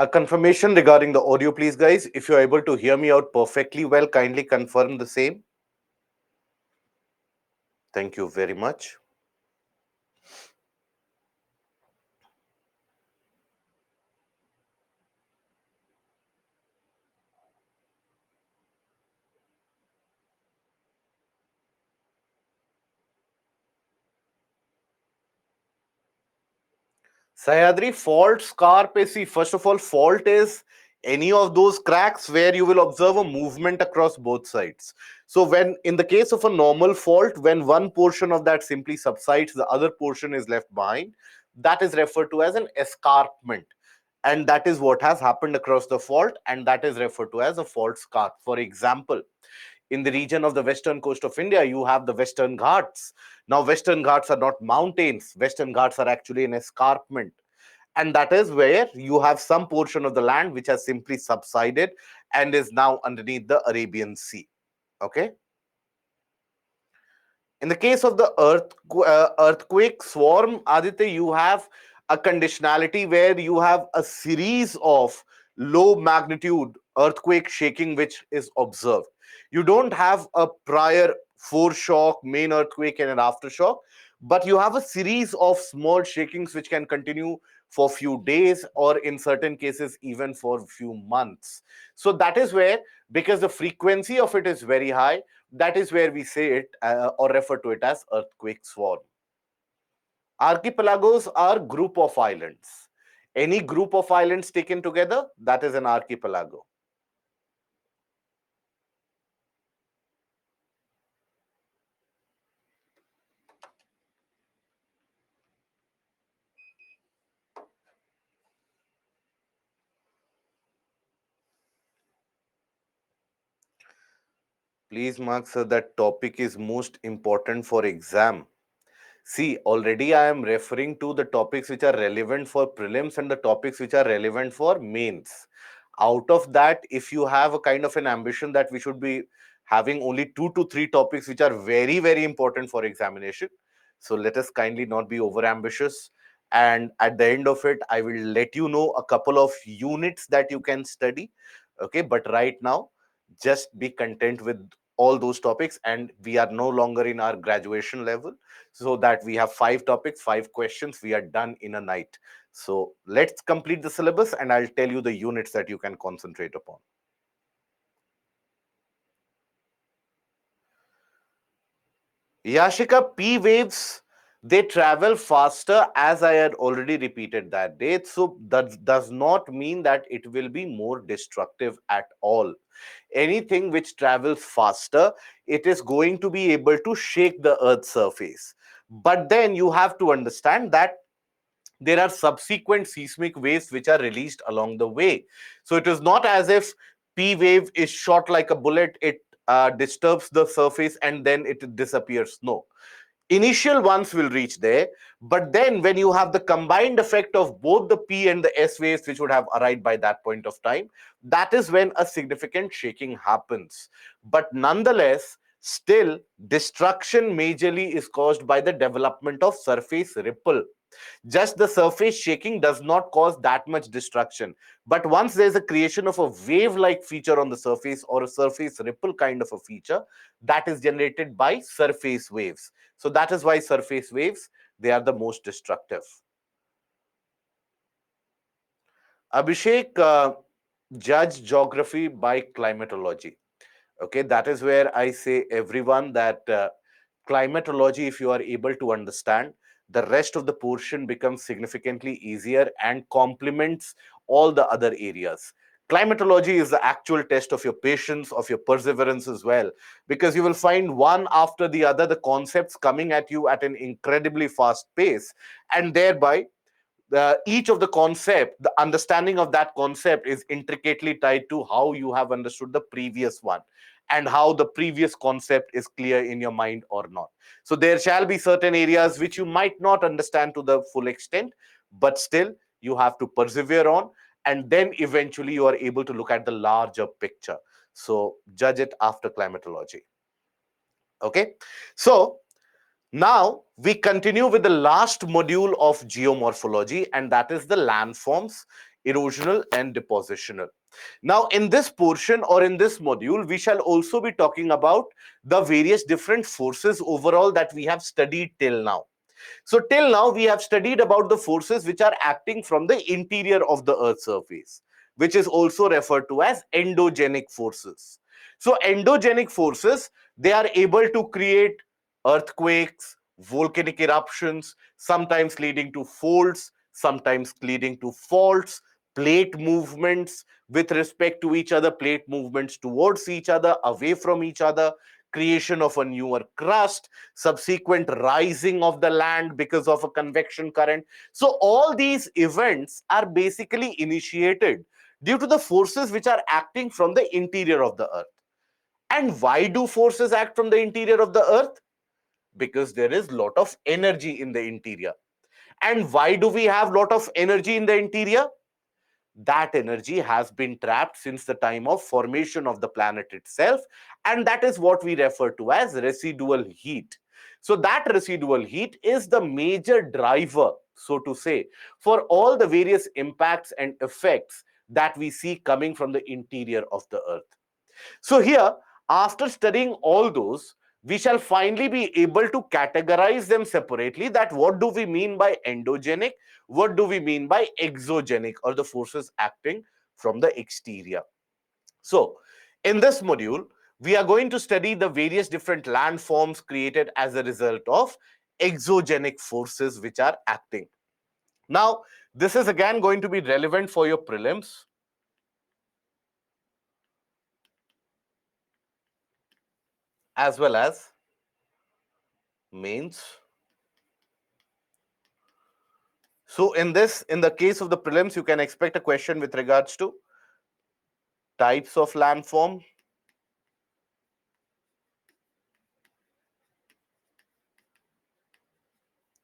A confirmation regarding the audio, please, guys. If you're able to hear me out perfectly well, kindly confirm the same. Thank you very much. Sayadri, fault scar pe see, first of all, fault is any of those cracks where you will observe a movement across both sides. So when in the case of a normal fault, when one portion of that simply subsides, the other portion is left behind, that is referred to as an escarpment. And that is what has happened across the fault, and that is referred to as a fault scar. For example, in the region of the western coast of India, you have the Western Ghats. Now, Western Ghats are not mountains, Western Ghats are actually an escarpment. And that is where you have some portion of the land which has simply subsided and is now underneath the Arabian Sea. Okay. In the case of the earthquake swarm, Aditya, you have a conditionality where you have a series of low magnitude earthquake shaking which is observed. You don't have a prior foreshock, main earthquake, and an aftershock, but you have a series of small shakings which can continue for few days or in certain cases even for few months. So that is where, because the frequency of it is very high, that is where we say it or refer to it as earthquake swarm. Archipelagos are group of islands. Any group of islands taken together, that is an archipelago. Please mark, sir, that topic is most important for exam. See, already I am referring to the topics which are relevant for prelims and the topics which are relevant for mains. Out of that, if you have a kind of an ambition that we should be having only 2 to 3 topics which are very, very important for examination, so let us kindly not be over ambitious. And at the end of it, I will let you know a couple of units that you can study. Okay, but right now, just be content with all those topics, and we are no longer in our graduation level, so that we have 5 topics, 5 questions, we are done in a night. So let's complete the syllabus and I'll tell you the units that you can concentrate upon. Yashika, P waves, they travel faster, as I had already repeated that day. So that does not mean that it will be more destructive at all. Anything which travels faster, it is going to be able to shake the Earth's surface. But then you have to understand that there are subsequent seismic waves which are released along the way. So it is not as if P wave is shot like a bullet, it disturbs the surface and then it disappears. No. Initial ones will reach there, but then when you have the combined effect of both the P and the S waves, which would have arrived by that point of time, that is when a significant shaking happens. But nonetheless, still, destruction majorly is caused by the development of surface ripple. Just the surface shaking does not cause that much destruction. But once there's a creation of a wave-like feature on the surface or a surface ripple kind of a feature, that is generated by surface waves. So that is why surface waves, they are the most destructive. Abhishek, judge geography by climatology. Okay, that is where I say everyone that climatology, if you are able to understand, the rest of the portion becomes significantly easier and complements all the other areas. Climatology is the actual test of your patience, of your perseverance as well, because you will find one after the other the concepts coming at you at an incredibly fast pace, and thereby each of the concept, the understanding of that concept is intricately tied to how you have understood the previous one and how the previous concept is clear in your mind or not. So there shall be certain areas which you might not understand to the full extent, but still you have to persevere on, and then eventually you are able to look at the larger picture. So judge it after climatology. Okay, so now we continue with the last module of geomorphology, and that is the landforms. erosional and depositional. Now, in this portion or in this module, we shall also be talking about the various different forces overall that we have studied till now. So till now, we have studied about the forces which are acting from the interior of the Earth's surface, which is also referred to as endogenic forces. So endogenic forces, they are able to create earthquakes, volcanic eruptions, sometimes leading to faults, sometimes leading to faults, plate movements with respect to each other, plate movements towards each other, away from each other, creation of a newer crust, subsequent rising of the land because of a convection current. So all these events are basically initiated due to the forces which are acting from the interior of the earth. And why do forces act from the interior of the earth? Because there is lot of energy in the interior. And why do we have lot of energy in the interior? That energy has been trapped since the time of formation of the planet itself, and that is what we refer to as residual heat. So that residual heat is the major driver, so to say, for all the various impacts and effects that we see coming from the interior of the earth. So here, after studying all those, we shall finally be able to categorize them separately, that what do we mean by endogenic, what do we mean by exogenic, or the forces acting from the exterior. So in this module, we are going to study the various different landforms created as a result of exogenic forces which are acting. Now, this is again going to be relevant for your prelims as well as mains. So in the case of the prelims, you can expect a question with regards to types of landform,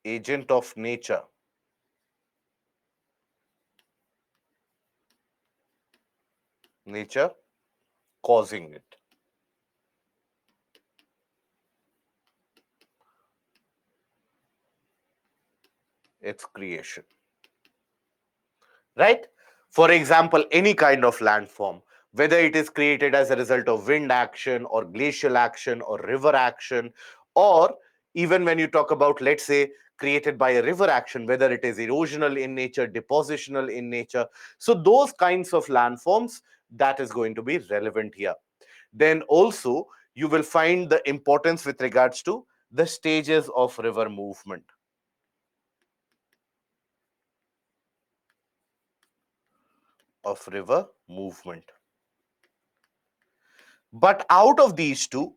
agent of nature, nature causing it, its creation, right? For example, any kind of landform, whether it is created as a result of wind action or glacial action or river action, or even when you talk about, let's say, created by a river action, whether it is erosional in nature, depositional in nature. So those kinds of landforms, that is going to be relevant here. Then also you will find the importance with regards to the stages of river movement. Of river movement. But out of these two,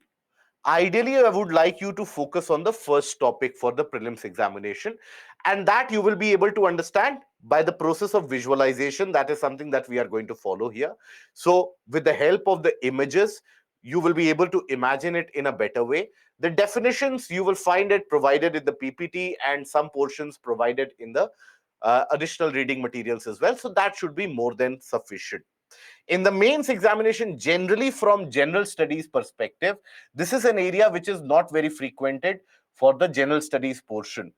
ideally, I would like you to focus on the first topic for the prelims examination, and that you will be able to understand by the process of visualization. That is something that we are going to follow here. So, with the help of the images, you will be able to imagine it in a better way. The definitions, you will find it provided in the PPT and some portions provided in the additional reading materials as well. So, that should be more than sufficient. In the mains examination, generally from general studies perspective, this is an area which is not very frequented for the general studies portion,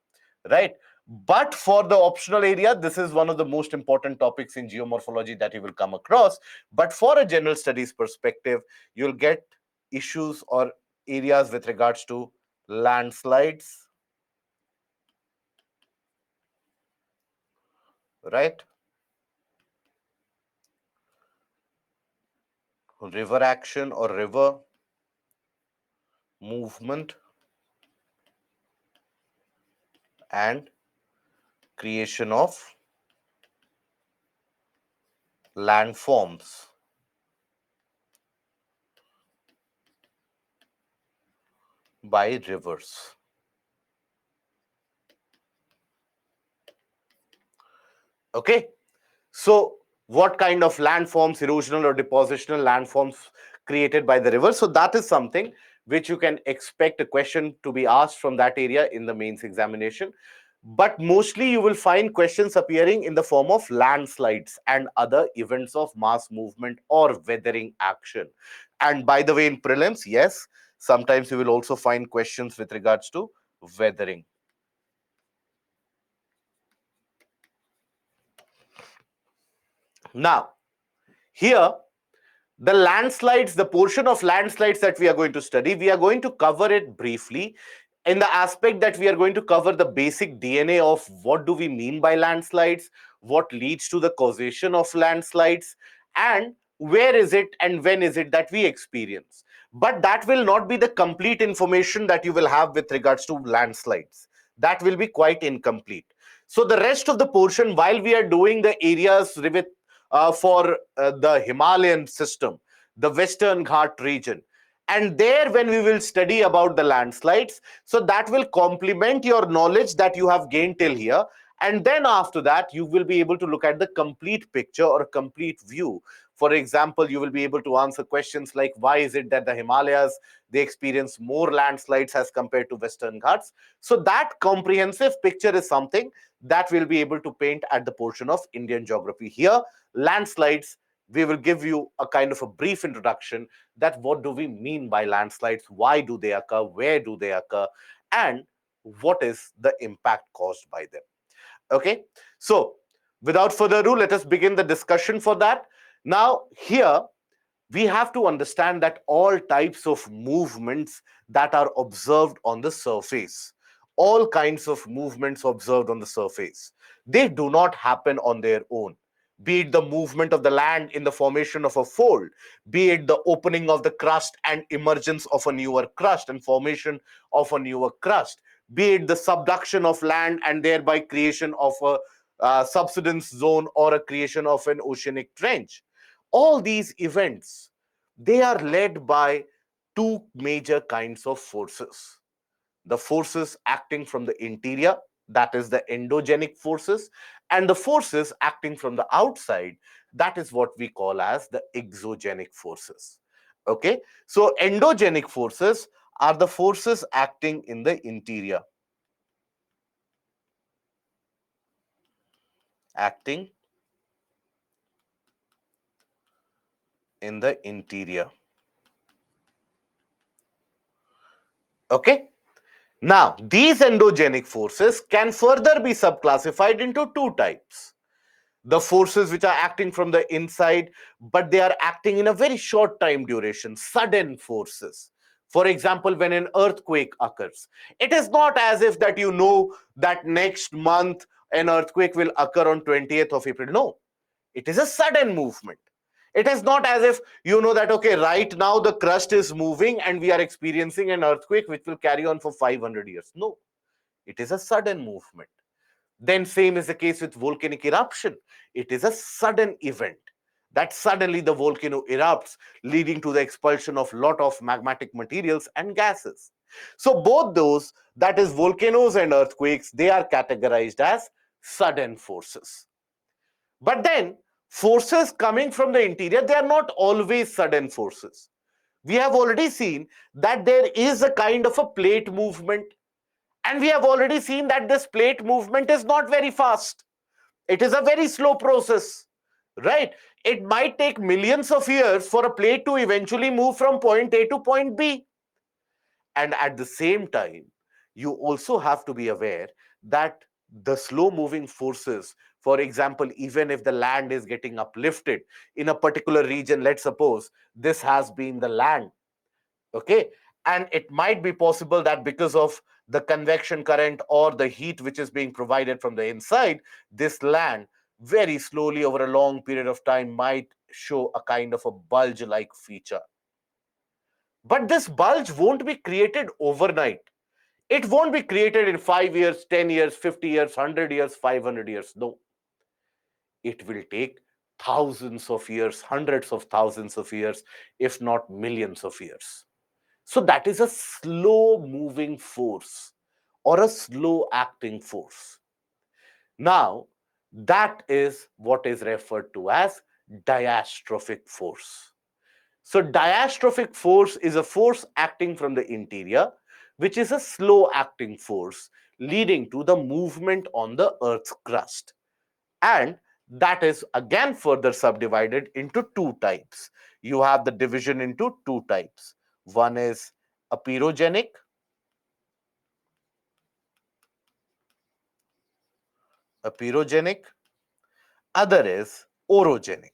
right? But for the optional area, this is one of the most important topics in geomorphology that you will come across. But for a general studies perspective, you'll get issues or areas with regards to landslides, right? River action or river movement, and creation of landforms by rivers. Okay, so what kind of landforms, erosional or depositional landforms created by the river? So that is something which you can expect a question to be asked from that area in the mains examination. But mostly you will find questions appearing in the form of landslides and other events of mass movement or weathering action. And by the way, in prelims, yes, sometimes you will also find questions with regards to weathering. Now, here, the landslides, the portion of landslides that we are going to study, we are going to cover it briefly in the aspect that we are going to cover the basic DNA of what do we mean by landslides, what leads to the causation of landslides, and where is it and when is it that we experience. But that will not be the complete information that you will have with regards to landslides. That will be quite incomplete. So the rest of the portion, while we are doing the areas with for the Himalayan system, the Western Ghat region. And there, when we will study about the landslides, so that will complement your knowledge that you have gained till here. And then after that, you will be able to look at the complete picture or complete view. For example, you will be able to answer questions like why is it that the Himalayas they experience more landslides as compared to Western Ghats? So that comprehensive picture is something that we'll be able to paint at the portion of Indian geography. Here, landslides, we will give you a kind of a brief introduction that what do we mean by landslides, why do they occur, where do they occur, and what is the impact caused by them. Okay, so without further ado, let us begin the discussion for that. Now, here we have to understand that all types of movements that are observed on the surface, all kinds of movements observed on the surface, they do not happen on their own. Be it the movement of the land in the formation of a fold, be it the opening of the crust and emergence of a newer crust and formation of a newer crust, be it the subduction of land and thereby creation of a subsidence zone or a creation of an oceanic trench. All these events, they are led by two major kinds of forces: the forces acting from the interior, that is the endogenic forces, and the forces acting from the outside, that is what we call as the exogenic forces. Okay, so endogenic forces are the forces acting in the interior, acting in the interior. Okay, now these endogenic forces can further be subclassified into two types: the forces which are acting from the inside, but they are acting in a very short time duration, sudden forces. For example, when an earthquake occurs, it is not as if that you know that next month an earthquake will occur on 20th of April. No, it is a sudden movement. It is not as if you know that, okay, right now the crust is moving and we are experiencing an earthquake which will carry on for 500 years. No, it is a sudden movement. Then same is the case with volcanic eruption. It is a sudden event that suddenly the volcano erupts, leading to the expulsion of lot of magmatic materials and gases. So both those, that is volcanoes and earthquakes, they are categorized as sudden forces. But then forces coming from the interior, they are not always sudden forces. We have already seen that there is a kind of a plate movement, and we have already seen that this plate movement is not very fast. It is a very slow process, right? It might take millions of years for a plate to eventually move from point A to point B. And at the same time, you also have to be aware that the slow moving forces, for example, even if the land is getting uplifted in a particular region, let's suppose this has been the land, okay, and it might be possible that because of the convection current or the heat which is being provided from the inside, this land very slowly over a long period of time might show a kind of a bulge like feature. But this bulge won't be created overnight. It won't be created in 5 years, 10 years, 50 years, 100 years, 500 years. No, it will take thousands of years, hundreds of thousands of years, if not millions of years. So that is a slow moving force or a slow acting force. Now, that is what is referred to as diastrophic force. So, diastrophic force is a force acting from the interior, which is a slow acting force leading to the movement on the Earth's crust. And that is again further subdivided into two types. You have the division into two types. One is aperogenic, aperogenic, other is Orogenic.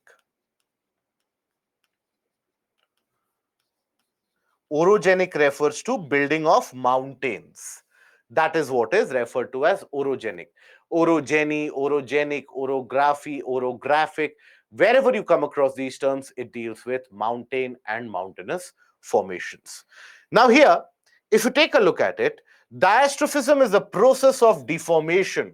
Orogenic refers to building of mountains. That is what is referred to as orogenic. Orogeny, orogenic, orography, orographic. Wherever you come across these terms, it deals with mountain and mountainous formations. Now, here, if you take a look at it, diastrophism is the process of deformation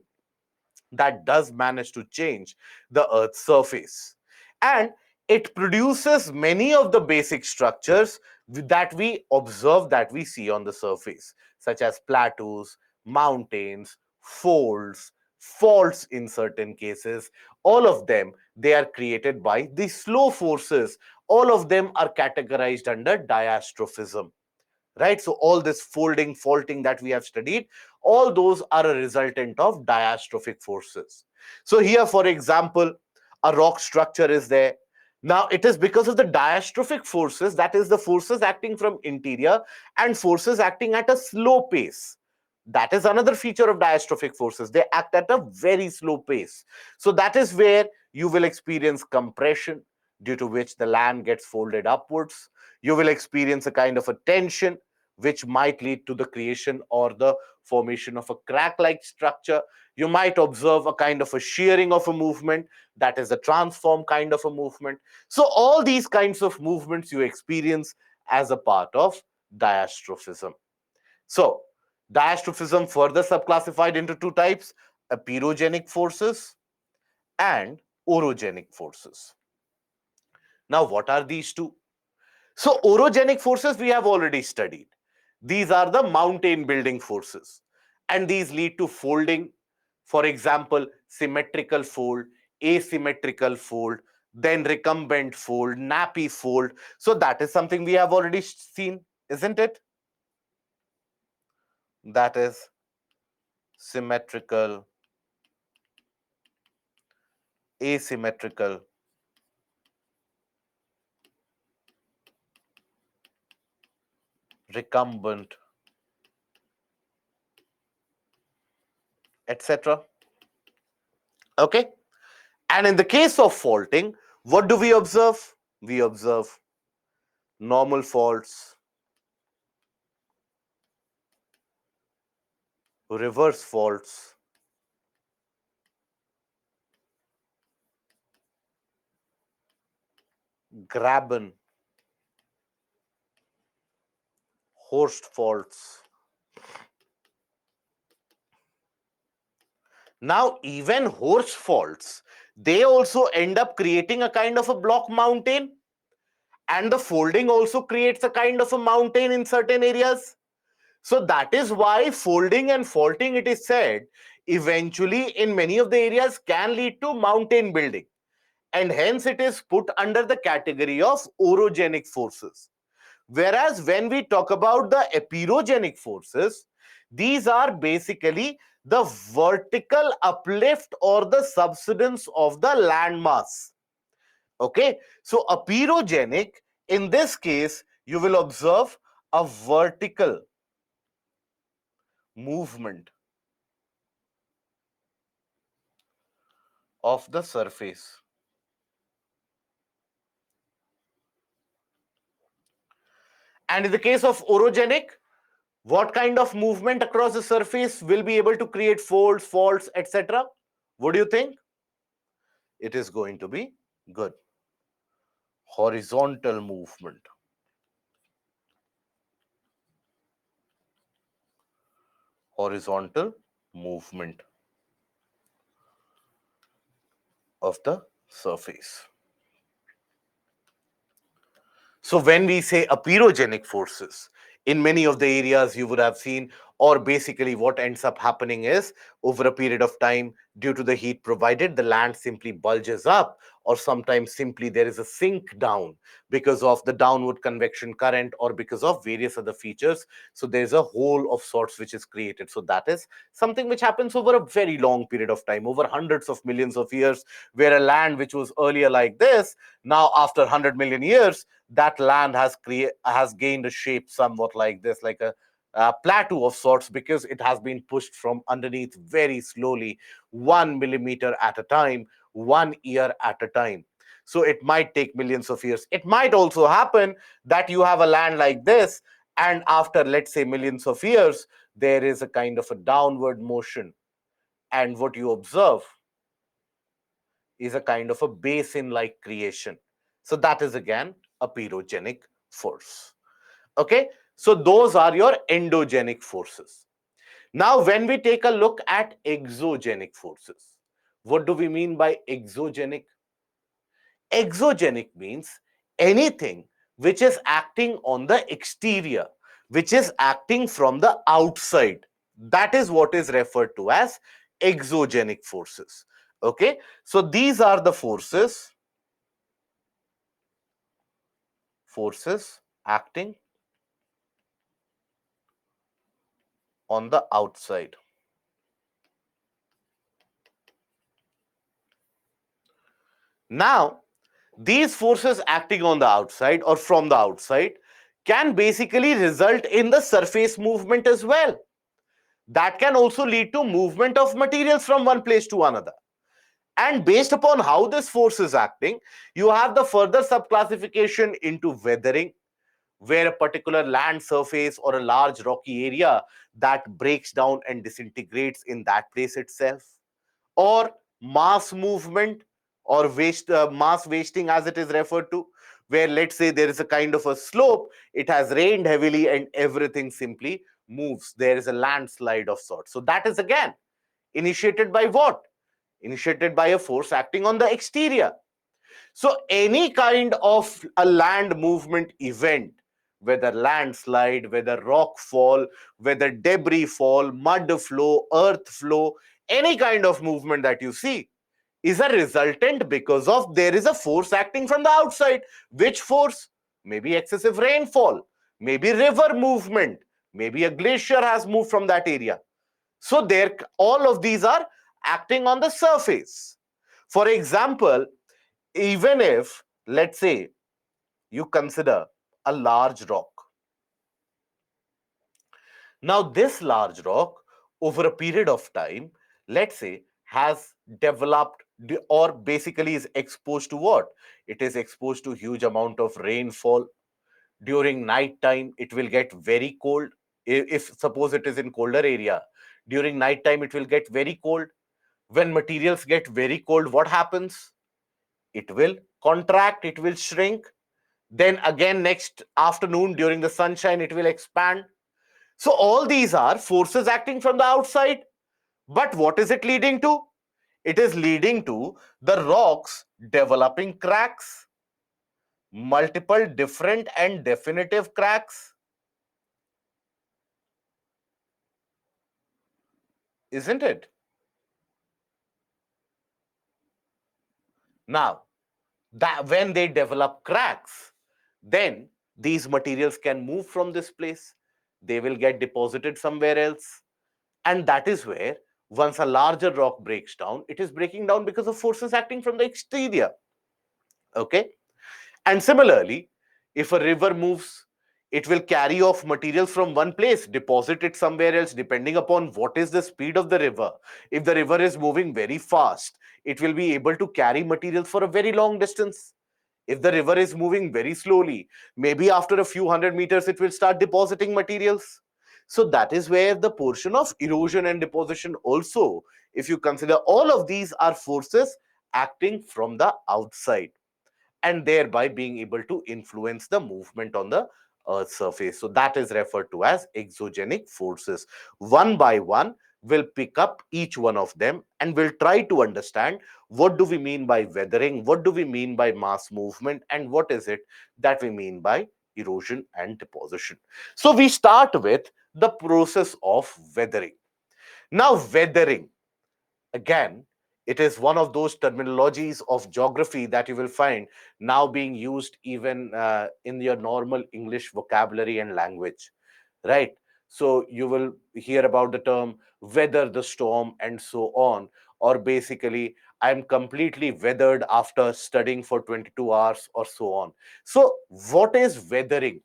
that does manage to change the Earth's surface. And it produces many of the basic structures that we observe, that we see on the surface, such as plateaus, mountains, folds, faults in certain cases. All of them, they are created by the slow forces. All of them are categorized under diastrophism, right? So all this folding, faulting that we have studied, all those are a resultant of diastrophic forces. So here, for example, a rock structure is there. Now it is because of the diastrophic forces, that is the forces acting from interior and forces acting at a slow pace. That is another feature of diastrophic forces. They act at a very slow pace. So that is where you will experience compression, due to which the land gets folded upwards. You will experience a kind of a tension, which might lead to the creation or the formation of a crack-like structure. You might observe a kind of a shearing of a movement, that is a transform kind of a movement. So all these kinds of movements you experience as a part of diastrophism. So diastrophism further subclassified into two types: aperogenic forces and orogenic forces. Now, what are these two? So orogenic forces we have already studied. These are the mountain building forces, and these lead to folding. For example, symmetrical fold, asymmetrical fold, then recumbent fold, nappy fold. So that is something we have already seen, isn't it? That is symmetrical, asymmetrical, recumbent, etc. Okay. And in the case of faulting, what do we observe? We observe normal faults, reverse faults, graben, Horst faults. Now, even Horst faults, they also end up creating a kind of a block mountain, and the folding also creates a kind of a mountain in certain areas. So that is why folding and faulting, it is said, eventually in many of the areas can lead to mountain building, and hence it is put under the category of orogenic forces. Whereas when we talk about the aperogenic forces, these are basically the vertical uplift or the subsidence of the landmass. Okay, so aperogenic, in this case, you will observe a vertical movement of the surface. And in the case of orogenic, what kind of movement across the surface will be able to create folds, faults, etc.? What do you think? It is going to be good. Horizontal movement. Horizontal movement of the surface. So when we say aperogenic forces, in many of the areas you would have seen, or basically what ends up happening is, over a period of time, due to the heat provided, the land simply bulges up, or sometimes simply there is a sink down because of the downward convection current or because of various other features. So there's a hole of sorts which is created. So that is something which happens over a very long period of time, over hundreds of millions of years, where a land which was earlier like this, now after 100 million years, that land has gained a shape somewhat like this, like a plateau of sorts, because it has been pushed from underneath very slowly, 1 millimeter at a time, 1 year at a time. So it might take millions of years. It might also happen that you have a land like this, and after, let's say, millions of years, there is a kind of a downward motion. And what you observe is a kind of a basin like creation. So that is again a pyrogenic force. Okay, so those are your endogenic forces. Now, when we take a look at exogenic forces, what do we mean by exogenic? Exogenic means anything which is acting on the exterior, which is acting from the outside. That is what is referred to as exogenic forces. Okay, so these are the forces acting on the outside. Now, these forces acting on the outside or from the outside can basically result in the surface movement as well. That can also lead to movement of materials from one place to another. And based upon how this force is acting, you have the further subclassification into weathering, where a particular land surface or a large rocky area that breaks down and disintegrates in that place itself, or mass movement, or mass wasting as it is referred to, where, let's say, there is a kind of a slope, it has rained heavily and everything simply moves, there is a landslide of sorts. So that is again initiated by what? Initiated by a force acting on the exterior. So any kind of a land movement event, whether landslide, whether rock fall, whether debris fall, mud flow, earth flow, any kind of movement that you see is a resultant because of there is a force acting from the outside. Which force? Maybe excessive rainfall, maybe river movement, maybe a glacier has moved from that area. So there, all of these are acting on the surface. For example, even if, let's say, you consider a large rock. Now, this large rock, over a period of time, let's say, has developed or basically is exposed to what? It is exposed to huge amount of rainfall. During night time, it will get very cold. If suppose it is in colder area, during night time, it will get very cold. When materials get very cold, what happens? It will contract, it will shrink. Then again, next afternoon during the sunshine, it will expand. So all these are forces acting from the outside. But what is it leading to? It is leading to the rocks developing cracks, multiple different and definitive cracks, isn't it? Now, that when they develop cracks, then these materials can move from this place. They will get deposited somewhere else. And that is where, once a larger rock breaks down, it is breaking down because of forces acting from the exterior. Okay. And similarly, if a river moves, it will carry off materials from one place, deposit it somewhere else, depending upon what is the speed of the river. If the river is moving very fast, it will be able to carry materials for a very long distance. If the river is moving very slowly, maybe after a few hundred meters, it will start depositing materials. So that is where the portion of erosion and deposition also, if you consider, all of these are forces acting from the outside and thereby being able to influence the movement on the Earth's surface. So that is referred to as exogenic forces. One by one, we'll pick up each one of them and we'll try to understand what do we mean by weathering, what do we mean by mass movement, and what is it that we mean by erosion and deposition. So we start with the process of weathering. Now, weathering, again, it is one of those terminologies of geography that you will find now being used even in your normal English vocabulary and language, right? So you will hear about the term weather the storm and so on, or basically, I'm completely weathered after studying for 22 hours or so on. So, what is weathering?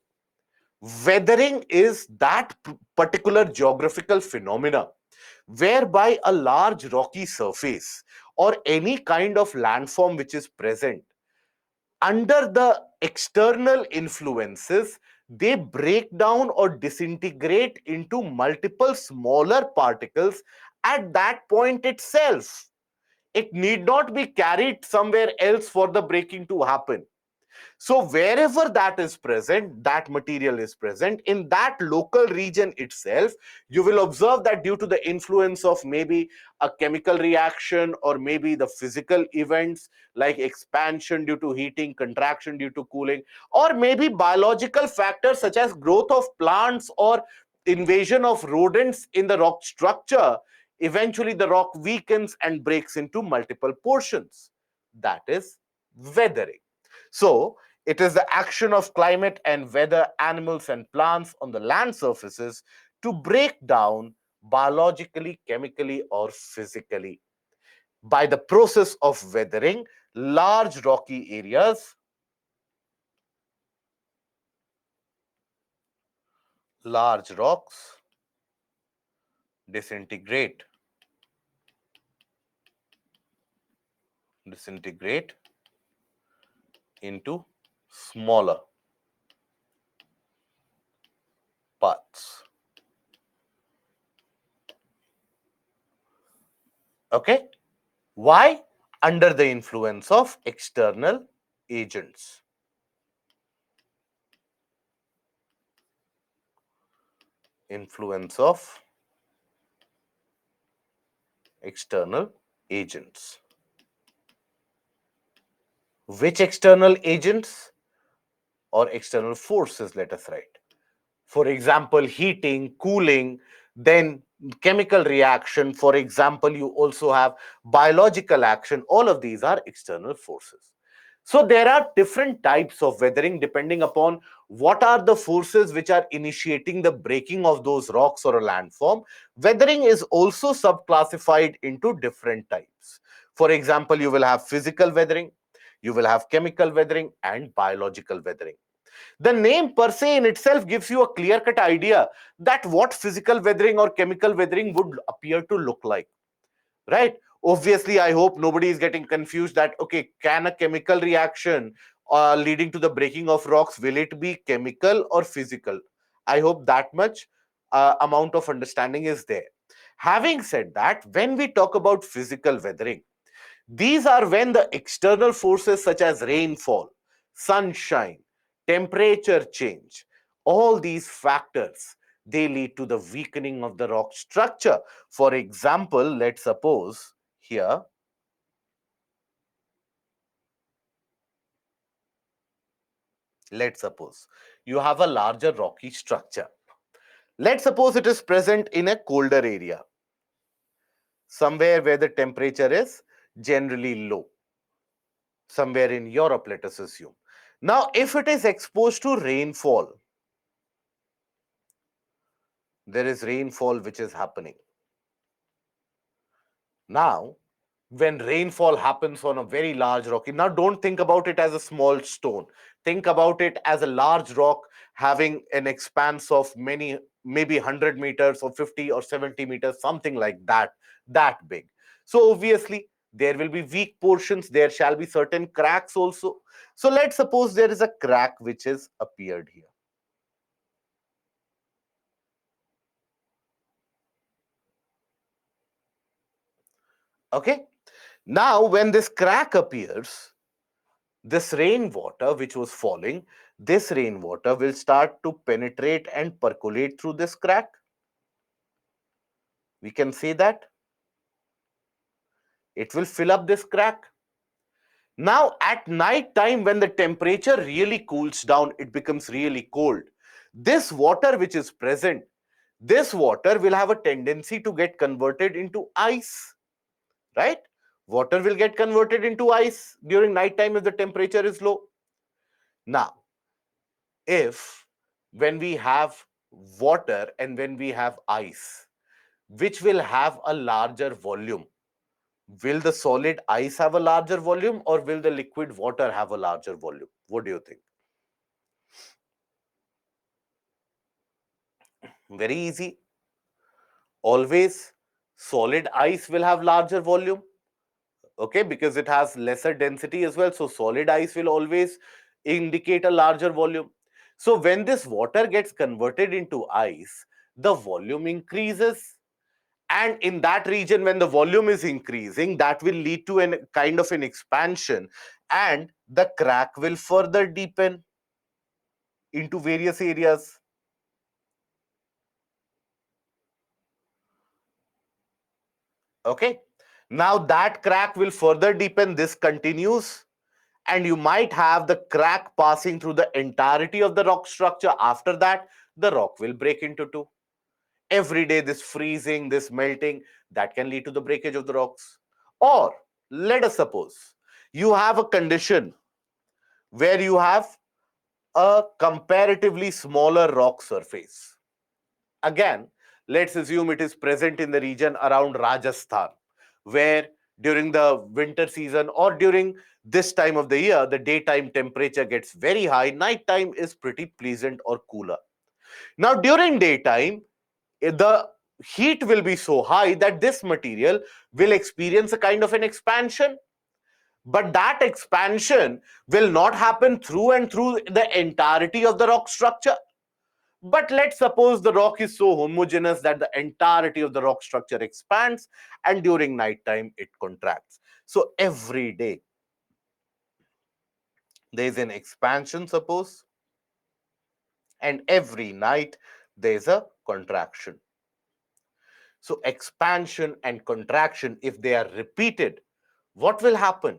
Weathering is that particular geographical phenomena whereby a large rocky surface or any kind of landform which is present under the external influences, they break down or disintegrate into multiple smaller particles at that point itself. It need not be carried somewhere else for the breaking to happen. So wherever that is present, that material is present in that local region itself, you will observe that due to the influence of maybe a chemical reaction or maybe the physical events like expansion due to heating, contraction due to cooling, or maybe biological factors such as growth of plants or invasion of rodents in the rock structure, eventually the rock weakens and breaks into multiple portions. That is weathering. So, it is the action of climate and weather, animals and plants on the land surfaces to break down biologically, chemically, or physically. By the process of weathering, large rocky areas, large rocks disintegrate, disintegrate into smaller parts. Okay? Why? Under the influence of external agents. Influence of external agents. Which external agents or external forces, let us write? For example, heating, cooling, then chemical reaction. For example, you also have biological action. All of these are external forces. So there are different types of weathering depending upon what are the forces which are initiating the breaking of those rocks or a landform. Weathering is also subclassified into different types. For example, you will have physical weathering, you will have chemical weathering and biological weathering. The name per se in itself gives you a clear cut idea that what physical weathering or chemical weathering would appear to look like, right? Obviously, I hope nobody is getting confused that, okay, can a chemical reaction leading to the breaking of rocks, will it be chemical or physical? I hope that much amount of understanding is there. Having said that, when we talk about physical weathering, these are when the external forces such as rainfall, sunshine, temperature change, all these factors, they lead to the weakening of the rock structure. For example, let's suppose here, let's suppose you have a larger rocky structure. Let's suppose it is present in a colder area, somewhere where the temperature is generally low, somewhere in Europe, let us assume. Now, if it is exposed to rainfall, there is rainfall which is happening. Now, when rainfall happens on a very large rock, now don't think about it as a small stone. Think about it as a large rock having an expanse of many, maybe 100 meters or 50 or 70 meters, something like that, that big. So obviously, there will be weak portions. There shall be certain cracks also. So let's suppose there is a crack which has appeared here. Okay. Now, when this crack appears, this rainwater which was falling, this rainwater will start to penetrate and percolate through this crack. We can say that it will fill up this crack. Now, at night time, when the temperature really cools down, it becomes really cold. This water which is present, this water will have a tendency to get converted into ice, right? Water will get converted into ice during night time if the temperature is low. Now, if when we have water and when we have ice, which will have a larger volume? Will the solid ice have a larger volume or will the liquid water have a larger volume? What do you think? Very easy. Always Solid ice will have larger volume, okay, because it has lesser density as well. So solid ice will always indicate a larger volume. So when this water gets converted into ice, the volume increases. And in that region, when the volume is increasing, that will lead to a kind of an expansion, and the crack will further deepen into various areas. Okay. Now that crack will further deepen, this continues, and you might have the crack passing through the entirety of the rock structure. After that, the rock will break into two. Every day, this freezing, this melting, that can lead to the breakage of the rocks. Or let us suppose you have a condition where you have a comparatively smaller rock surface. Again, let's assume it is present in the region around Rajasthan, where during the winter season or during this time of the year, the daytime temperature gets very high, nighttime is pretty pleasant or cooler. Now, during daytime, the heat will be so high that this material will experience a kind of an expansion. But that expansion will not happen through and through the entirety of the rock structure. But let's suppose the rock is so homogeneous that the entirety of the rock structure expands, and during nighttime it contracts. So every day there is an expansion, suppose, and every night there is a contraction. So expansion and contraction, if they are repeated, what will happen?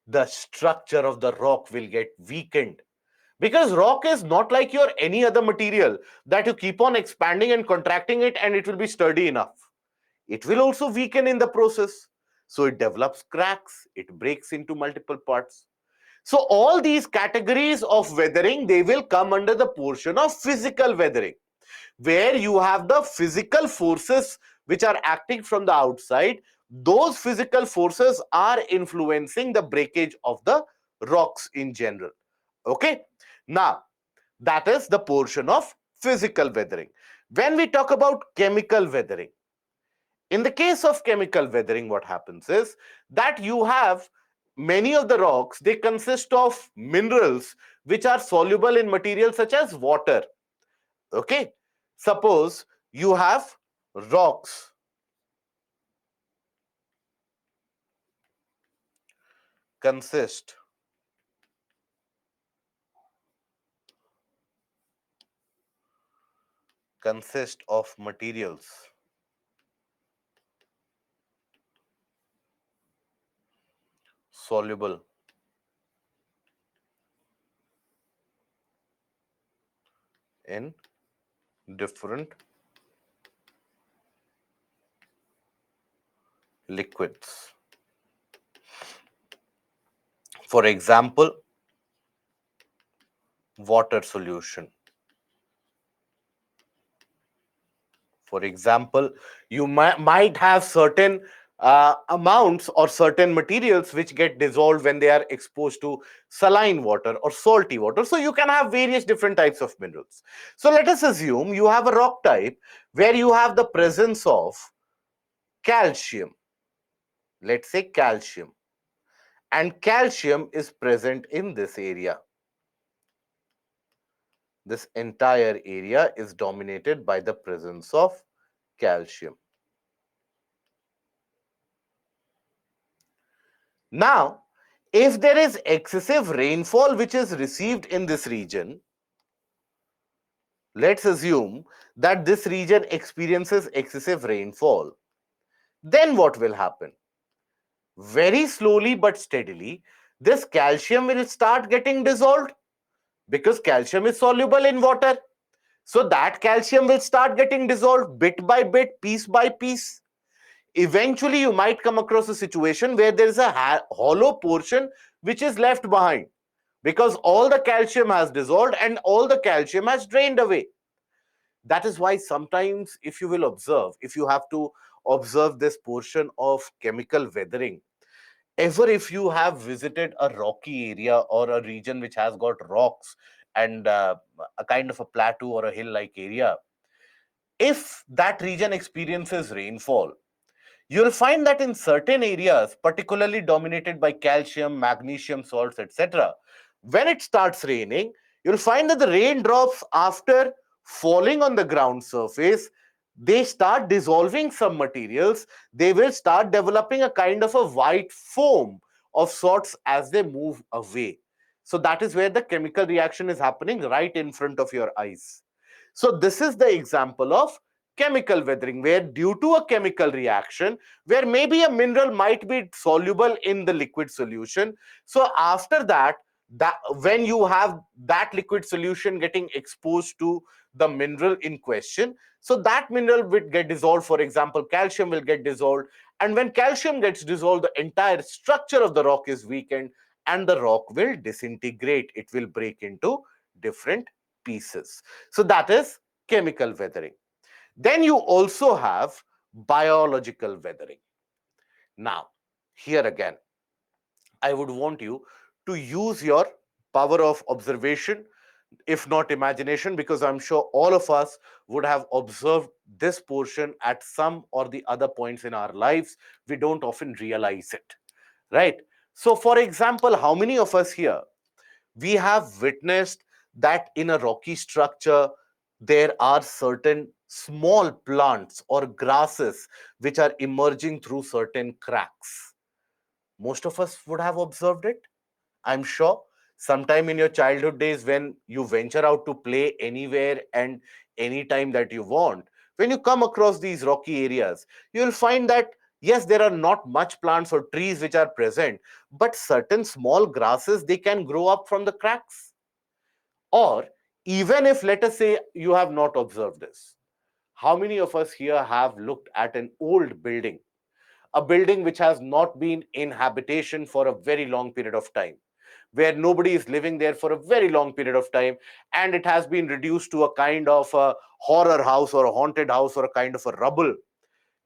The structure of the rock will get weakened. Because rock is not like your any other material that you keep on expanding and contracting it and it will be sturdy enough. It will also weaken in the process. So it develops cracks, it breaks into multiple parts. So all these categories of weathering, they will come under the portion of physical weathering, where you have the physical forces which are acting from the outside. Those physical forces are influencing the breakage of the rocks in general. Okay. Now, that is the portion of physical weathering. When we talk about chemical weathering, in the case of chemical weathering, what happens is that you have many of the rocks, they consist of minerals which are soluble in materials such as water. Okay. Suppose you have rocks consist of materials soluble in different liquids. For example, water solution. For example, you might have certain amounts or certain materials which get dissolved when they are exposed to saline water or salty water. So you can have various different types of minerals. So let us assume you have a rock type where you have the presence of calcium. Let's say calcium. And calcium is present in this area. This entire area is dominated by the presence of calcium. Now, if there is excessive rainfall which is received in this region, let's assume that this region experiences excessive rainfall, then what will happen? Very slowly but steadily, this calcium will start getting dissolved because calcium is soluble in water. So that calcium will start getting dissolved bit by bit, piece by piece. Eventually, you might come across a situation where there is a hollow portion which is left behind because all the calcium has dissolved and all the calcium has drained away. That is why sometimes, if you will observe, if you have to observe this portion of chemical weathering, ever if you have visited a rocky area or a region which has got rocks and a kind of a plateau or a hill like area, if that region experiences rainfall, you'll find that in certain areas, particularly dominated by calcium, magnesium salts, etc., when it starts raining, you'll find that the raindrops, after falling on the ground surface, they start dissolving some materials. They will start developing a kind of a white foam of sorts as they move away. So that is where the chemical reaction is happening right in front of your eyes. So this is the example of chemical weathering, where due to a chemical reaction, where maybe a mineral might be soluble in the liquid solution. So after that, when you have that liquid solution getting exposed to the mineral in question, so that mineral will get dissolved. For example, calcium will get dissolved. And when calcium gets dissolved, the entire structure of the rock is weakened and the rock will disintegrate. It will break into different pieces. So that is chemical weathering. Then you also have biological weathering. Now, here again, I would want you to use your power of observation, if not imagination, because I'm sure all of us would have observed this portion at some or the other points in our lives. We don't often realize it, right? So, for example, how many of us here we have witnessed that in a rocky structure there are certain small plants or grasses which are emerging through certain cracks? Most of us would have observed it, I'm sure. Sometime in your childhood days, when you venture out to play anywhere and anytime that you want, when you come across these rocky areas, you'll find that yes, there are not much plants or trees which are present, but certain small grasses, they can grow up from the cracks. Or even if, let us say, you have not observed this, how many of us here have looked at an old building, a building which has not been in habitation for a very long period of time, where nobody is living there for a very long period of time, and it has been reduced to a kind of a horror house or a haunted house or a kind of a rubble?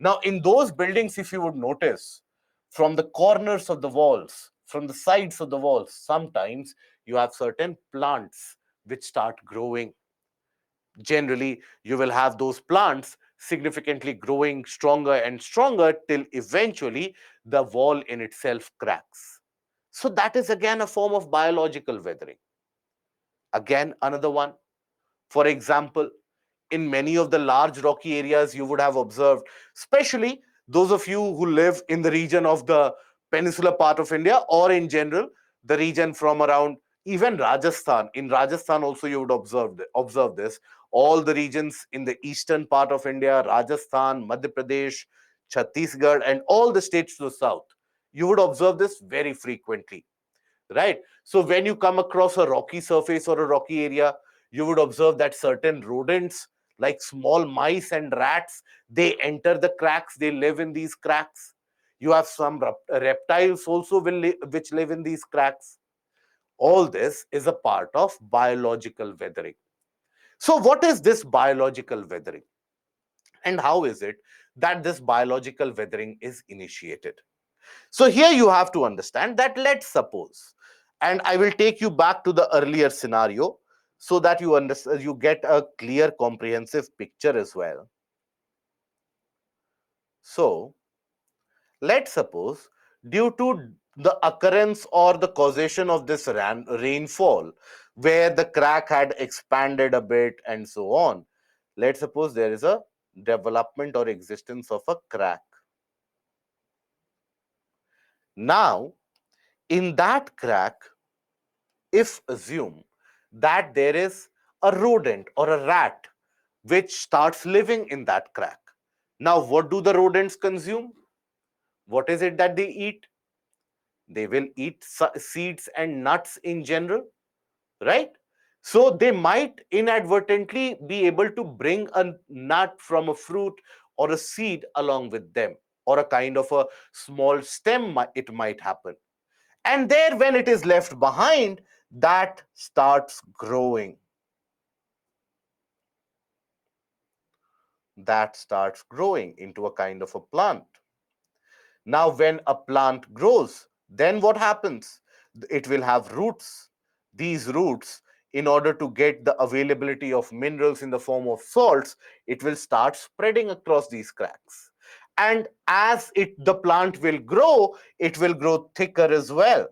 Now, in those buildings, if you would notice, from the corners of the walls, from the sides of the walls, sometimes you have certain plants which start growing. Generally, you will have those plants significantly growing stronger and stronger till eventually the wall in itself cracks. So, that is again a form of biological weathering. Again, another one. For example, in many of the large rocky areas, you would have observed, especially those of you who live in the region of the peninsular part of India, or in general, the region from around even Rajasthan. In Rajasthan, also, you would observe this. All the regions in the eastern part of India, Rajasthan, Madhya Pradesh, Chhattisgarh, and all the states to the south, you would observe this very frequently, right? So when you come across a rocky surface or a rocky area, you would observe that certain rodents, like small mice and rats, they enter the cracks, they live in these cracks. You have some reptiles also which live in these cracks. All this is a part of biological weathering. So what is this biological weathering, and how is it that this biological weathering is initiated? So here you have to understand that, let's suppose, and I will take you back to the earlier scenario so that you understand, you get a clear, comprehensive picture as well. So let's suppose, due to the occurrence or the causation of this rainfall, where the crack had expanded a bit and so on, let's suppose there is a development or existence of a crack. Now, in that crack, if assume that there is a rodent or a rat which starts living in that crack. Now, what do the rodents consume? What is it that they eat? They will eat seeds and nuts in general, right? So they might inadvertently be able to bring a nut from a fruit or a seed along with them, or a kind of a small stem, it might happen. And there, when it is left behind, that starts growing. That starts growing into a kind of a plant. Now, when a plant grows, then what happens? It will have roots. These roots in order to get the availability of minerals in the form of salts, it will start spreading across these cracks. And as the plant will grow, it will grow thicker as well,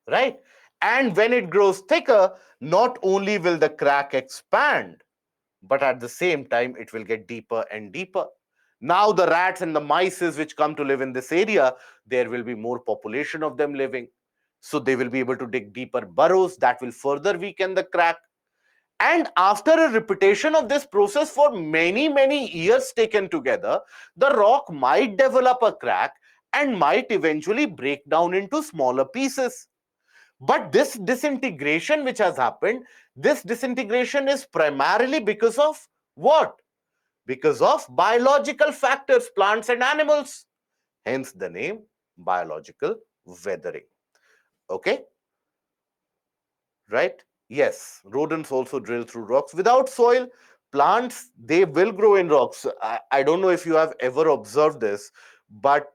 right? And when it grows thicker, not only will the crack expand, but at the same time, it will get deeper and deeper. Now, the rats and the mice which come to live in this area, there will be more population of them living. So they will be able to dig deeper burrows that will further weaken the crack. And after a repetition of this process for many, many years taken together, the rock might develop a crack and might eventually break down into smaller pieces. But this disintegration which has happened, this disintegration is primarily because of what? Because of biological factors, plants and animals. Hence the name biological weathering. Okay, right? Yes, rodents also drill through rocks. Without soil, plants, they will grow in rocks. I don't know if you have ever observed this, but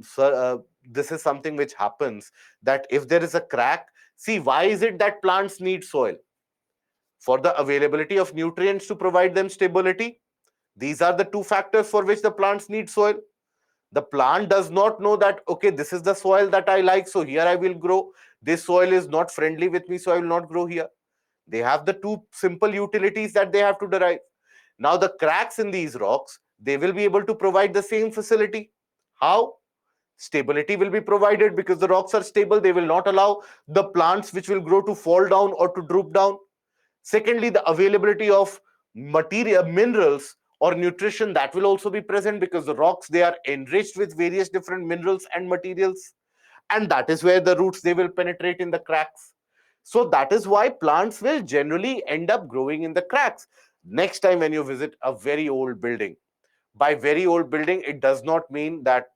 sir, this is something which happens, that if there is a crack, see, why is it that plants need soil? For the availability of nutrients to provide them stability. These are the two factors for which the plants need soil. The plant does not know that, okay, this is the soil that I like, so here I will grow. This soil is not friendly with me, so I will not grow here. They have the two simple utilities that they have to derive. Now, the cracks in these rocks, they will be able to provide the same facility. How? Stability will be provided because the rocks are stable. They will not allow the plants which will grow to fall down or to droop down. Secondly, the availability of material, minerals or nutrition, that will also be present because the rocks, they are enriched with various different minerals and materials. And that is where the roots, they will penetrate in the cracks. So that is why plants will generally end up growing in the cracks. Next time when you visit a very old building, by very old building, it does not mean that